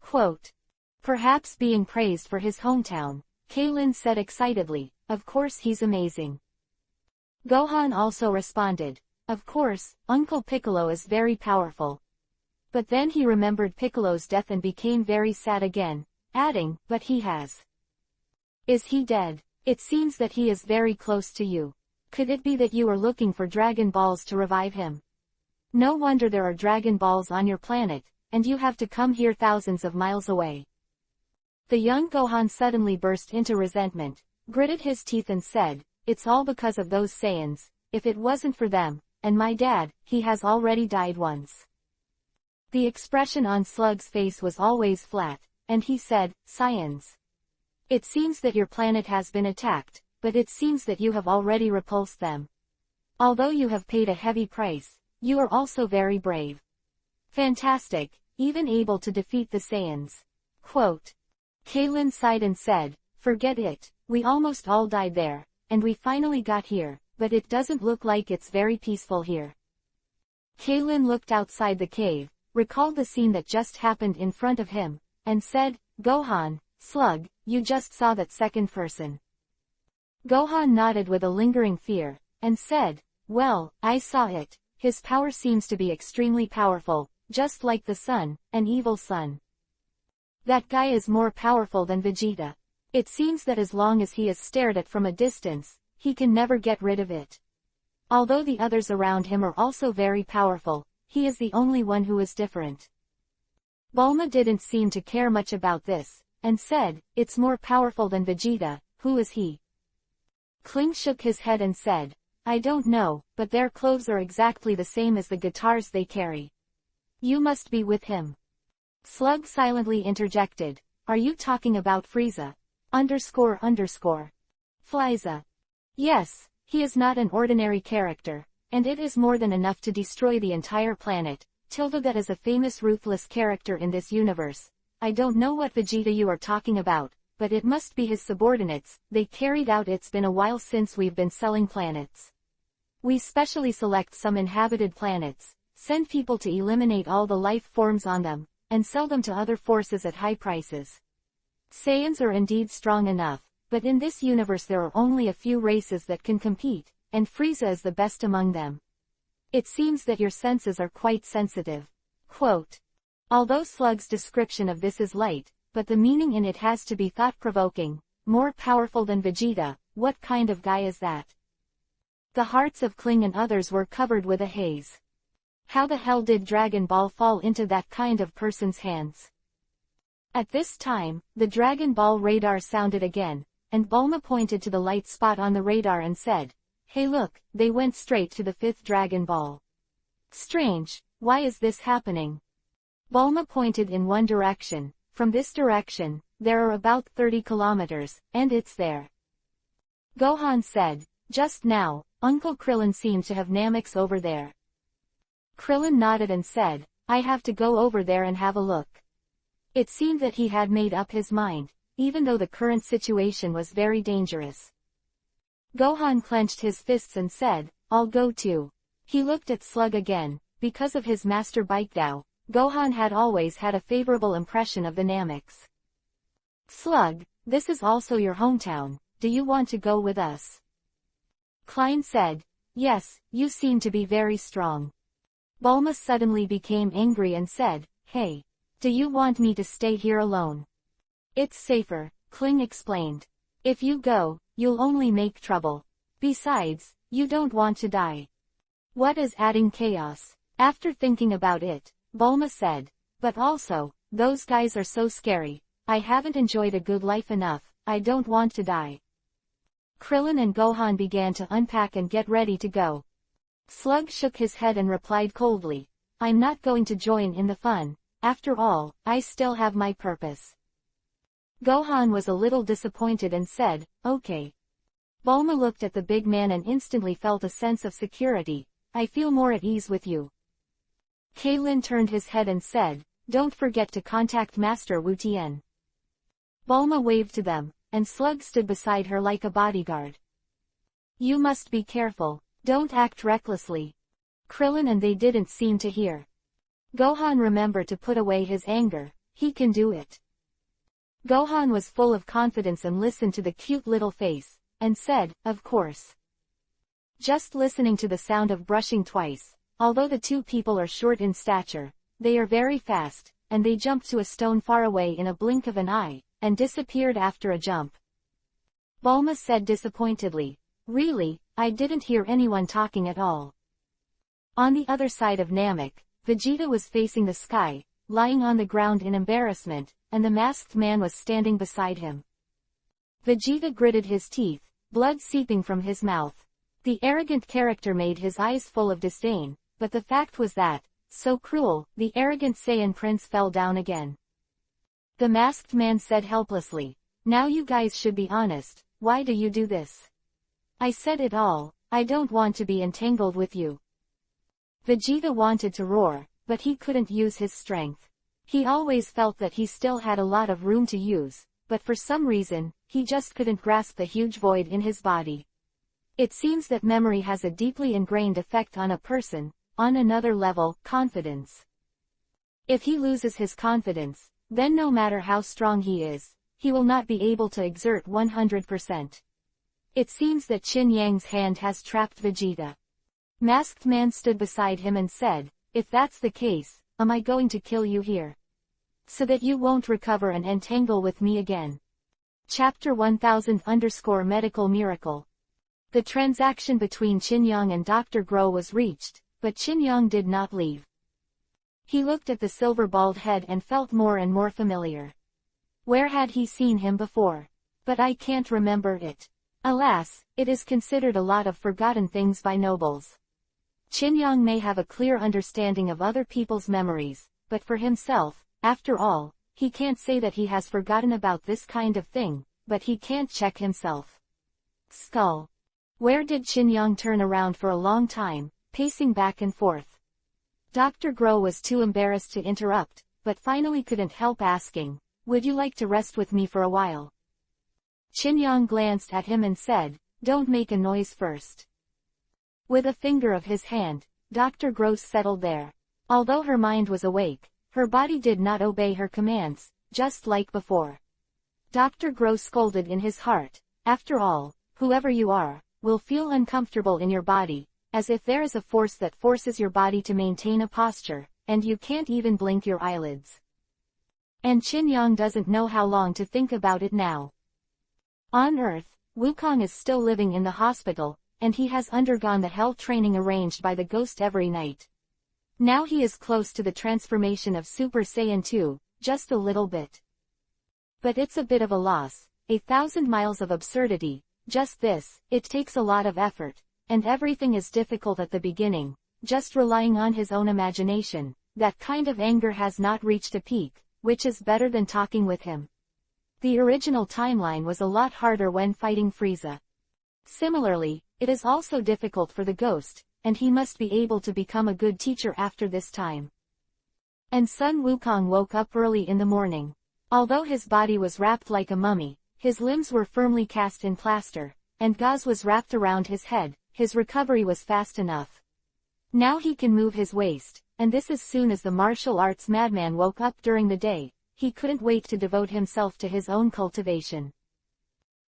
Quote. Perhaps being praised for his hometown, Kaylin said excitedly, of course he's amazing. Gohan also responded, of course, Uncle Piccolo is very powerful. But then he remembered Piccolo's death and became very sad again, adding, but he has. Is he dead? It seems that he is very close to you. Could it be that you are looking for Dragon Balls to revive him? No wonder there are Dragon Balls on your planet, and you have to come here thousands of miles away. The young Gohan suddenly burst into resentment, gritted his teeth and said, it's all because of those Saiyans. If it wasn't for them, and my dad, he has already died once. The expression on Slug's face was always flat, and he said, Saiyans. It seems that your planet has been attacked, but it seems that you have already repulsed them. Although you have paid a heavy price, you are also very brave. Fantastic, even able to defeat the Saiyans. Quote. Kaylin sighed and said, forget it, we almost all died there, and we finally got here, but it doesn't look like it's very peaceful here. Kaylin looked outside the cave, recalled the scene that just happened in front of him, and said, Gohan, Slug, you just saw that second person. Gohan nodded with a lingering fear, and said, Well, I saw it. His power seems to be extremely powerful, just like the sun, an evil sun. That guy is more powerful than Vegeta. It seems that as long as he is stared at from a distance, he can never get rid of it. Although the others around him are also very powerful, he is the only one who is different. Bulma didn't seem to care much about this, and said, it's more powerful than Vegeta. Who is he? Kling shook his head and said, I don't know, but their clothes are exactly the same as the guitars they carry. You must be with him. Slug silently interjected, are you talking about Frieza? Frieza. Yes, he is not an ordinary character, and it is more than enough to destroy the entire planet. That is a famous ruthless character in this universe. I don't know what Vegeta you are talking about, but it must be his subordinates. They carried out. It's been a while since we've been selling planets. We specially select some inhabited planets, send people to eliminate all the life forms on them, and sell them to other forces at high prices. Saiyans are indeed strong enough, but in this universe there are only a few races that can compete, and Frieza is the best among them. It seems that your senses are quite sensitive. Quote. Although Slug's description of this is light, but the meaning in it has to be thought-provoking. More powerful than Vegeta, what kind of guy is that? The hearts of Kling and others were covered with a haze. How the hell did Dragon Ball fall into that kind of person's hands? At this time, the Dragon Ball radar sounded again, and Bulma pointed to the light spot on the radar and said, hey look, they went straight to the 5th Dragon Ball. Strange, why is this happening? Bulma pointed in one direction. From this direction, there are about 30 kilometers, and it's there. Gohan said, just now, Uncle Krillin seemed to have Nameks over there. Krillin nodded and said, I have to go over there and have a look. It seemed that he had made up his mind, even though the current situation was very dangerous. Gohan clenched his fists and said, I'll go too. He looked at Slug again. Because of his master Baikdao, Gohan had always had a favorable impression of the Nameks. Slug, this is also your hometown, do you want to go with us? Klein said, yes, you seem to be very strong. Bulma suddenly became angry and said, hey, do you want me to stay here alone? It's safer, Kling explained. If you go, you'll only make trouble. Besides, you don't want to die. What is adding chaos? After thinking about it, Bulma said, but also, those guys are so scary. I haven't enjoyed a good life enough, I don't want to die. Krillin and Gohan began to unpack and get ready to go. Slug shook his head and replied coldly, I'm not going to join in the fun. After all, I still have my purpose. Gohan was a little disappointed and said, okay. Bulma looked at the big man and instantly felt a sense of security. I feel more at ease with you. Kaylin turned his head and said, don't forget to contact Master Wu Tian. Bulma waved to them, and Slug stood beside her like a bodyguard. You must be careful, don't act recklessly. Krillin and they didn't seem to hear. Gohan remembered to put away his anger, he can do it. Gohan was full of confidence and listened to the cute little face, and said, of course. Just listening to the sound of brushing twice. Although the two people are short in stature, they are very fast, and they jumped to a stone far away in a blink of an eye, and disappeared after a jump. Bulma said disappointedly, really, I didn't hear anyone talking at all. On the other side of Namek, Vegeta was facing the sky, lying on the ground in embarrassment, and the masked man was standing beside him. Vegeta gritted his teeth, blood seeping from his mouth. The arrogant character made his eyes full of disdain. But the fact was that, so cruel, the arrogant Saiyan prince fell down again. The masked man said helplessly, now you guys should be honest, why do you do this? I said it all, I don't want to be entangled with you. Vegeta wanted to roar, but he couldn't use his strength. He always felt that he still had a lot of room to use, but for some reason, he just couldn't grasp the huge void in his body. It seems that memory has a deeply ingrained effect on a person. On another level, confidence. If he loses his confidence, then no matter how strong he is, he will not be able to exert 100%. It seems that Qin Yang's hand has trapped Vegeta. Masked Man stood beside him and said, "If that's the case, am I going to kill you here? So that you won't recover and entangle with me again." Chapter 1000-Medical Miracle. The transaction between Qin Yang and Dr. Grow was reached, but Qin Yang did not leave. He looked at the silver bald head and felt more and more familiar. Where had he seen him before? But I can't remember it. Alas, it is considered a lot of forgotten things by nobles. Qin Yang may have a clear understanding of other people's memories, but for himself, after all, he can't say that he has forgotten about this kind of thing, but he can't check himself. Skull. Where did Qin Yang turn around for a long time, pacing back and forth? Dr. Grow was too embarrassed to interrupt, but finally couldn't help asking, "Would you like to rest with me for a while?" Qin Yang glanced at him and said, "Don't make a noise first." With a finger of his hand, Dr. Grow settled there. Although her mind was awake, her body did not obey her commands, just like before. Dr. Grow scolded in his heart, "After all, whoever you are, will feel uncomfortable in your body, as if there is a force that forces your body to maintain a posture, and you can't even blink your eyelids." And Qin Yang doesn't know how long to think about it now. On Earth, Wukong is still living in the hospital, and he has undergone the hell training arranged by the ghost every night. Now he is close to the transformation of Super Saiyan 2, just a little bit. But it's a bit of a loss, 1,000 miles of absurdity, just this, it takes a lot of effort, and everything is difficult at the beginning, just relying on his own imagination. That kind of anger has not reached a peak, which is better than talking with him. The original timeline was a lot harder when fighting Frieza. Similarly, it is also difficult for the ghost, and he must be able to become a good teacher after this time. And Sun Wukong woke up early in the morning. Although his body was wrapped like a mummy, his limbs were firmly cast in plaster, and gauze was wrapped around his head. His recovery was fast enough. Now he can move his waist, and this as soon as the martial arts madman woke up during the day. He couldn't wait to devote himself to his own cultivation.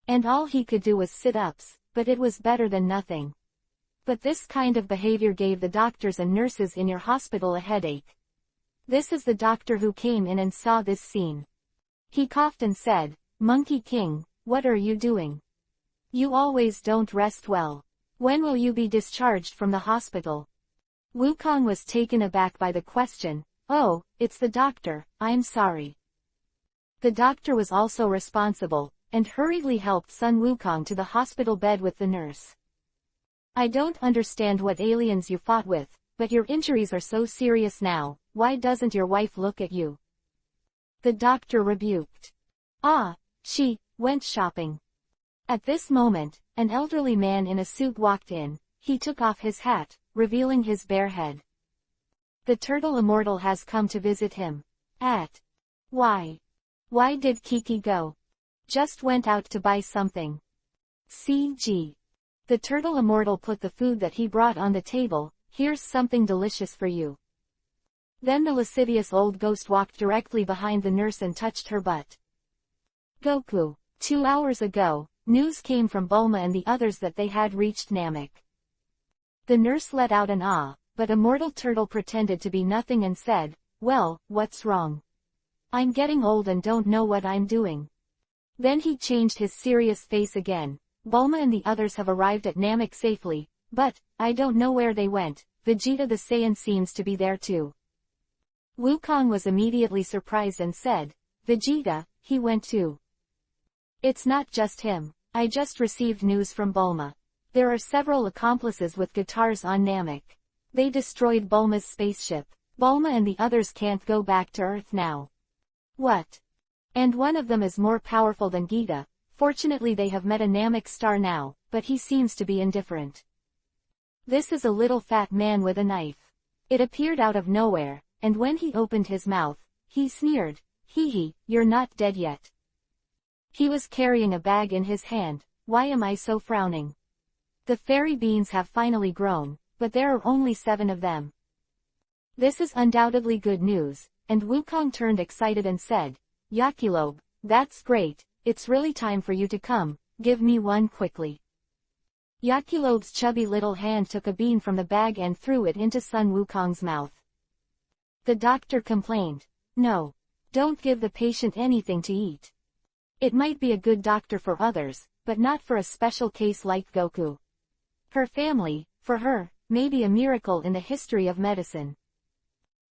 And all he could do was sit-ups, but it was better than nothing. But this kind of behavior gave the doctors and nurses in your hospital a headache. This is the doctor who came in and saw this scene. He coughed and said, "Monkey King, what are you doing? You always don't rest well. When will you be discharged from the hospital?" Wukong was taken aback by the question. "Oh, it's the doctor, I'm sorry." The doctor was also responsible, and hurriedly helped Sun Wukong to the hospital bed with the nurse. "I don't understand what aliens you fought with, but your injuries are so serious now, why doesn't your wife look at you?" The doctor rebuked. "Ah, she went shopping." At this moment, an elderly man in a suit walked in. He took off his hat, revealing his bare head. The turtle immortal has come to visit him. Why did Kiki go? Just went out to buy something. CG. The turtle immortal put the food that he brought on the table. "Here's something delicious for you." Then the lascivious old ghost walked directly behind the nurse and touched her butt. Goku. 2 hours ago, news came from Bulma and the others that they had reached Namek. The nurse let out an "ah," but Immortal Turtle pretended to be nothing and said, "Well, what's wrong? I'm getting old and don't know what I'm doing." Then he changed his serious face again. "Bulma and the others have arrived at Namek safely, but I don't know where they went. Vegeta the Saiyan seems to be there too." Wukong was immediately surprised and said, "Vegeta, he went too." "It's not just him. I just received news from Bulma. There are several accomplices with guitars on Namek. They destroyed Bulma's spaceship. Bulma and the others can't go back to Earth now." "What? And one of them is more powerful than Gita. Fortunately they have met a Namek star now, but he seems to be indifferent." This is a little fat man with a knife. It appeared out of nowhere, and when he opened his mouth, he sneered, "Hee hee, you're not dead yet." He was carrying a bag in his hand. Why am I so frowning? The fairy beans have finally grown, but there are only 7 of them. This is undoubtedly good news, and Wukong turned excited and said, "Yakilobe, that's great, it's really time for you to come, give me one quickly." Yakilobe's chubby little hand took a bean from the bag and threw it into Sun Wukong's mouth. The doctor complained. No. Don't give the patient anything to eat. It might be a good doctor for others, but not for a special case like Goku. Her family, for her, may be a miracle in the history of medicine.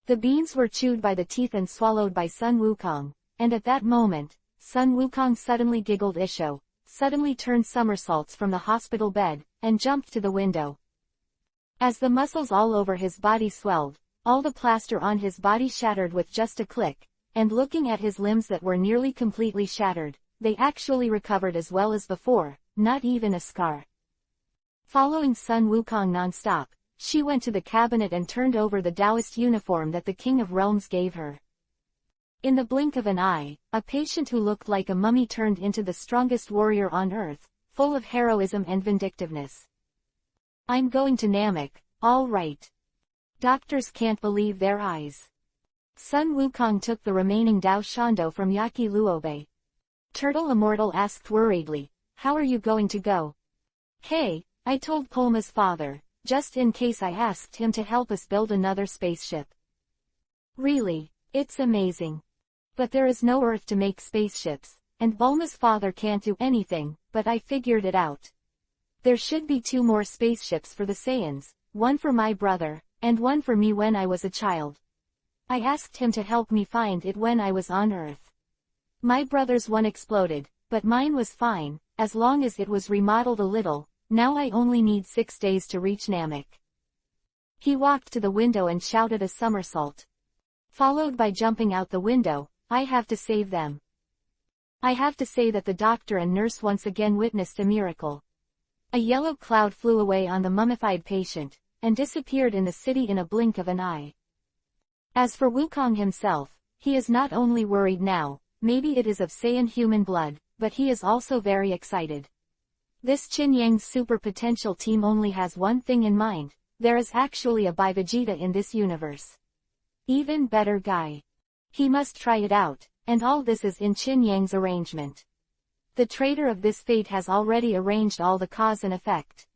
The beans were chewed by the teeth and swallowed by Sun Wukong, and at that moment, Sun Wukong suddenly giggled Isho, suddenly turned somersaults from the hospital bed, and jumped to the window. As the muscles all over his body swelled, all the plaster on his body shattered with just a click, and looking at his limbs that were nearly completely shattered, they actually recovered as well as before, not even a scar. Following Sun Wukong non-stop, she went to the cabinet and turned over the Taoist uniform that the King of Realms gave her. In the blink of an eye, a patient who looked like a mummy turned into the strongest warrior on earth, full of heroism and vindictiveness. I'm going to Namek, all right. Doctors can't believe their eyes. Sun Wukong took the remaining Dao Shando from Yaki Luobe. Turtle Immortal asked worriedly, how are you going to go? Hey, I told Polma's father, just in case I asked him to help us build another spaceship. Really, it's amazing. But there is no Earth to make spaceships, and Bulma's father can't do anything, but I figured it out. There should be 2 more spaceships for the Saiyans, one for my brother, and one for me when I was a child. I asked him to help me find it when I was on Earth. My brother's one exploded, but mine was fine, as long as it was remodeled a little. Now I only need 6 days to reach Namek. He walked to the window and shouted a somersault. Followed by jumping out the window, I have to save them. I have to say that the doctor and nurse once again witnessed a miracle. A yellow cloud flew away on the mummified patient, and disappeared in the city in a blink of an eye. As for Wukong himself, he is not only worried now, maybe it is of Saiyan human blood, but he is also very excited. This Qin Yang's super potential team only has one thing in mind, there is actually a Vegeta in this universe. Even better guy. He must try it out, and all this is in Qin Yang's arrangement. The traitor of this fate has already arranged all the cause and effect.